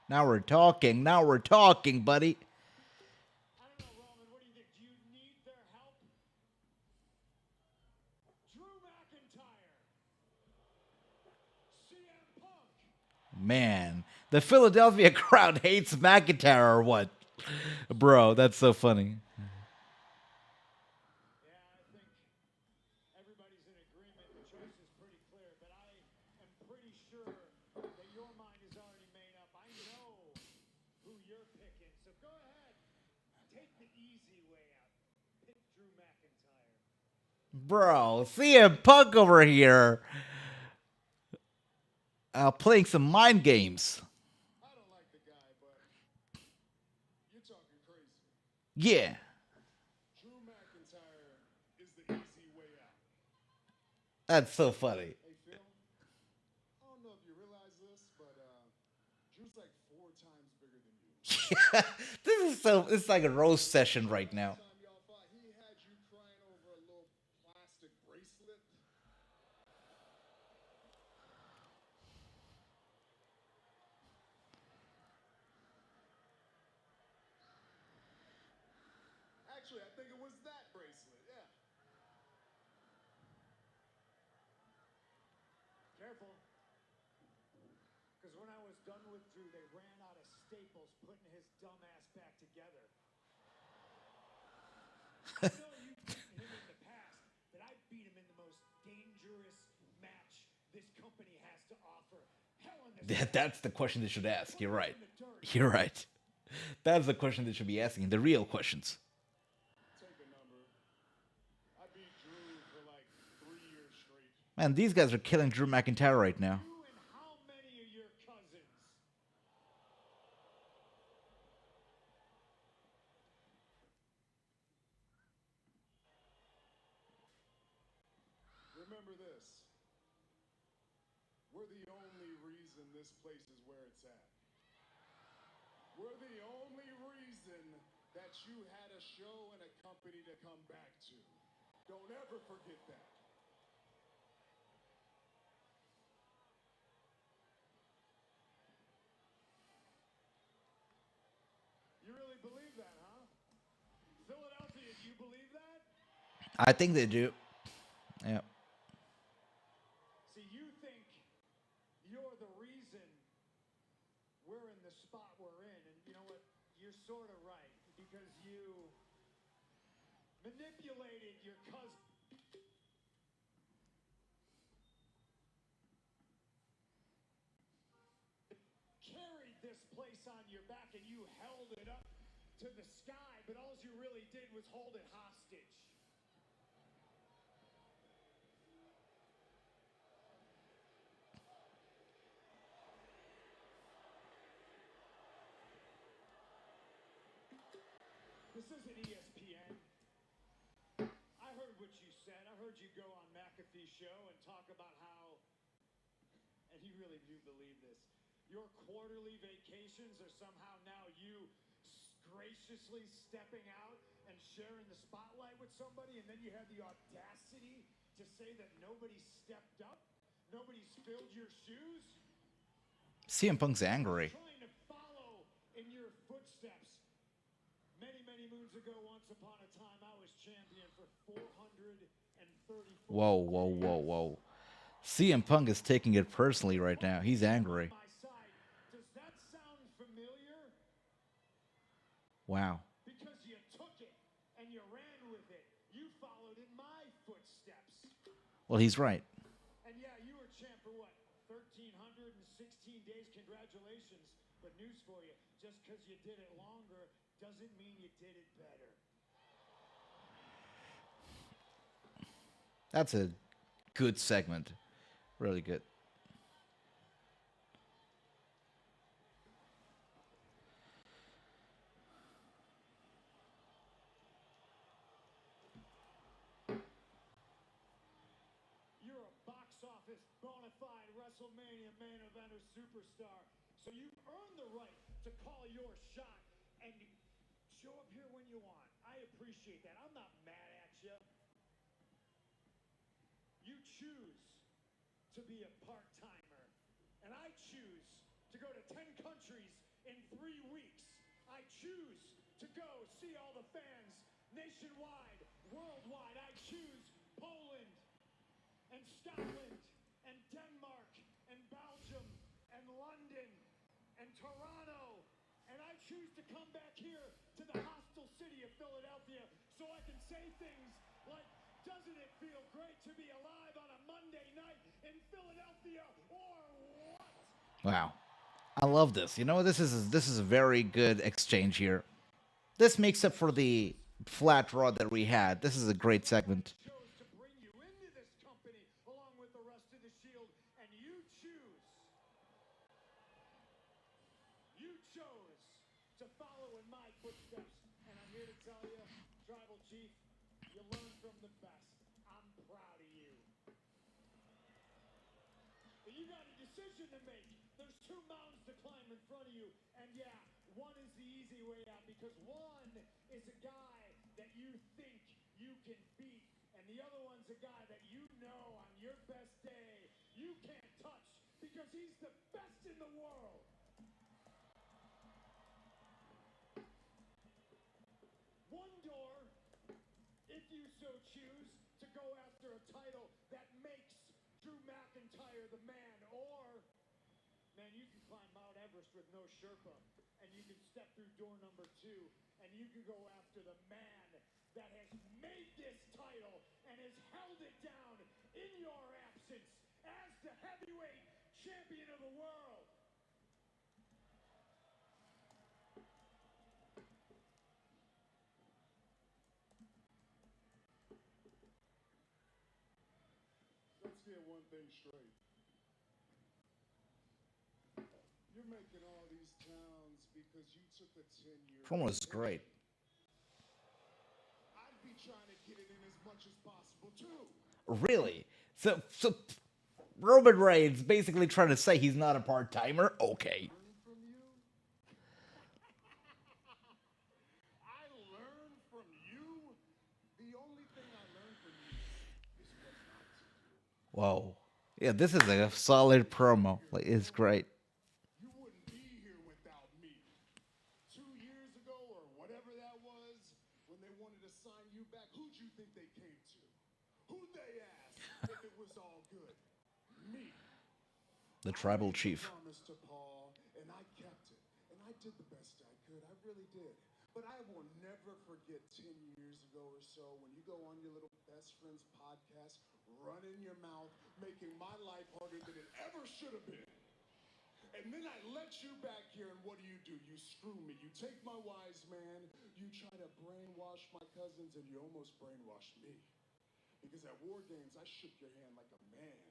Now we're talking. Now we're talking, buddy. I don't know, Roman, what do you think? Do you need their help? Drew McIntyre. CM Punk. Man, the Philadelphia crowd hates McIntyre or what? Bro, that's so funny. Yeah, I think everybody's in sure that your mind is already made up. I know who you're picking. So go ahead. Take the easy way out. Pick Drew McIntyre. Bro, CM Punk over here. Playing some mind games. I don't like the guy, but you're talking crazy. Yeah. Drew McIntyre is the easy way out. That's so funny. Hey, Phil, I don't know if you realize this, but Drew's like 4 times bigger than you. It's like a roast session right now. Time y'all fought, he had you crying over a little plastic bracelet. Actually, I think it was that bracelet, yeah. Careful. Because when I was done with Drew, they ran out of staples putting his dumb ass back together. I know you've beaten him in the past, but I beat him in the most dangerous match this company has to offer. Hell in the That's the question they should ask. You're right. You're right. That's the question they should be asking. The real questions. Take a number. I beat Drew for like 3 years straight. Man, these guys are killing Drew McIntyre right now. You and how many of your cousins? Remember this. We're the only reason this place is where it's at. We're the only reason that you had a show and a company to come back to. Don't ever forget that. You really believe that, huh? Philadelphia, do you believe that? I think they do. Yeah. See, you think you're the reason we're in the spot we're in. And you know what? You're sort of right. Because you manipulated your cousin. Carried this place on your back and you held it up to the sky. But all you really did was hold it hostage. This isn't ESPN. I heard what you said. I heard you go on McAfee's show and talk about how, and you really do believe this, your quarterly vacations are somehow now you graciously stepping out and sharing the spotlight with somebody, and then you have the audacity to say that nobody stepped up, nobody filled your shoes. CM Punk's angry. Trying to follow in your footsteps. Many, many moons ago, once upon a time, I was champion for 434. Whoa, whoa, whoa, whoa. CM Punk is taking it personally right now. He's angry. My side. Does that sound familiar? Wow. Because you took it and you ran with it. You followed in my footsteps. Well, he's right. And yeah, you were champ for what? 1,316 days. Congratulations. But news for you, just because you did it longer doesn't mean you did it better. That's a good segment. Really good. You're a box office bona fide WrestleMania main eventer superstar. So you've earned the right to call your shot and show up here when you want. I appreciate that. I'm not mad at you. You choose to be a part-timer. And I choose to go to 10 countries in 3 weeks. I choose to go see all the fans nationwide, worldwide. I choose Poland and Scotland and Denmark and Belgium and London and Toronto. And I choose to come back here to the hostile city of Philadelphia so I can say things like, doesn't it feel great to be alive on a Monday night in Philadelphia or what? Wow. I love this. You know, this is a very good exchange here. This makes up for the flat rod that we had. This is a great segment. chose to bring you into this company along with the rest of the Shield, and you chose to follow in my footsteps. And I'm here to tell you, Tribal Chief, you learn from the best. I'm proud of you. But you got a decision to make. There's two mountains to climb in front of you, and yeah, one is the easy way out because one is a guy that you think you can beat, and the other one's a guy that you know on your best day you can't touch because he's the best in the world. One door, if you so choose, to go after a title that makes Drew McIntyre the man, or, man, you can climb Mount Everest with no Sherpa, and you can step through door number 2, and you can go after the man that has made this title and has held it down in your absence as the heavyweight champion of the world. Let's get one thing straight. You're making all these towns because you took a 10-year. Promo is great. I'd be trying to get it in as much as possible too. Really? So Roman Reigns basically trying to say he's not a part-timer? Okay. Learn from you? I learn from you? The only thing I learned from you is what not to do. Whoa. Yeah, this is a solid promo. Like, it's great. You wouldn't be here without me. 2 years ago or whatever that was, when they wanted to sign you back, who'd you think they came to? Who'd they ask if it was all good? Me. The Tribal Chief. I promised to Paul, and I kept it. And I did the best I could. I really did. But I will never forget 10 years ago or so when you go on your little best friend's podcast, running your mouth, making my life harder than it ever should have been. And then I let you back here, and what do? You screw me. You take my wise man, you try to brainwash my cousins, and you almost brainwashed me. Because at War Games, I shook your hand like a man.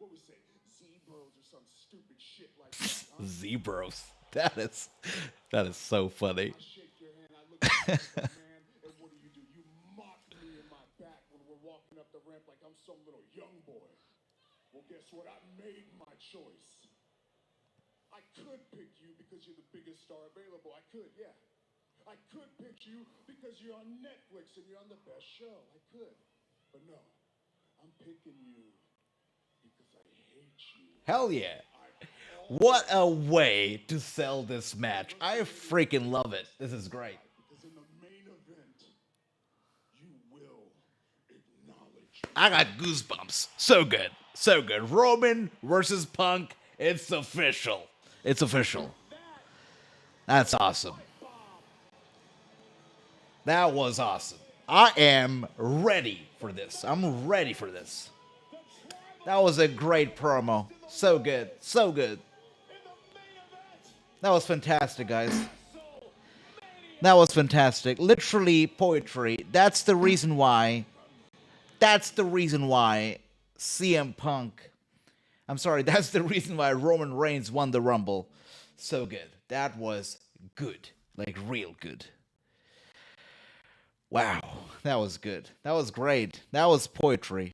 What we say, Z-Bros or some stupid shit like that, huh? Zebros. That is so funny. I shake your hand, I look at you like a man, and what do? You mock me in my back when we're walking up the ramp like I'm some little young boy. Well, guess what? I made my choice. I could pick you because you're the biggest star available. I could, yeah. I could pick you because you're on Netflix and you're on the best show. I could. But no, I'm picking you because I hate you. Hell yeah. What a way to sell this match. I freaking love it. This is great. Because in the main event, you will acknowledge. I got goosebumps. So good. So good. Roman versus Punk. It's official. It's official. That's awesome. That was awesome. I am ready for this. I'm ready for this. That was a great promo. So good. So good. That was fantastic, guys. That was fantastic. Literally poetry. That's the reason why. That's the reason why CM Punk. I'm sorry. That's the reason why Roman Reigns won the Rumble. So good. That was good. Like real good. Wow. That was good. That was great. That was poetry.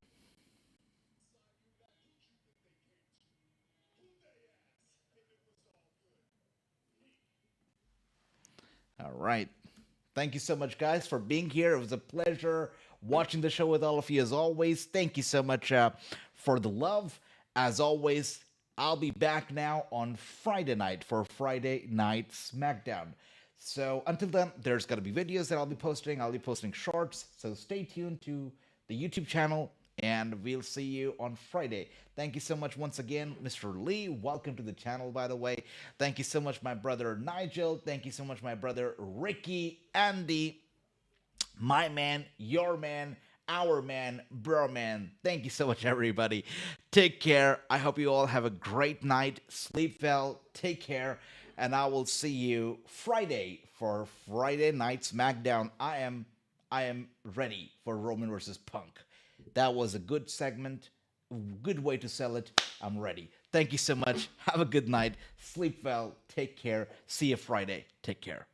All right. Thank you so much, guys, for being here. It was a pleasure watching the show with all of you as always. Thank you so much for the love. As always, I'll be back now on Friday night for Friday Night SmackDown. So until then, there's going to be videos that I'll be posting. I'll be posting shorts. So stay tuned to the YouTube channel, and we'll see you on Friday. Thank you so much once again, Mr. Lee. Welcome to the channel, by the way. Thank you so much, my brother Nigel. Thank you so much, my brother Ricky, Andy, my man, your man, our man, bro man. Thank you so much, everybody. Take care. I hope you all have a great night. Sleep well. Take care. And I will see you Friday for Friday Night SmackDown. I am ready for Roman versus Punk. That was a good segment. Good way to sell it. I'm ready. Thank you so much. Have a good night. Sleep well. Take care. See you Friday. Take care.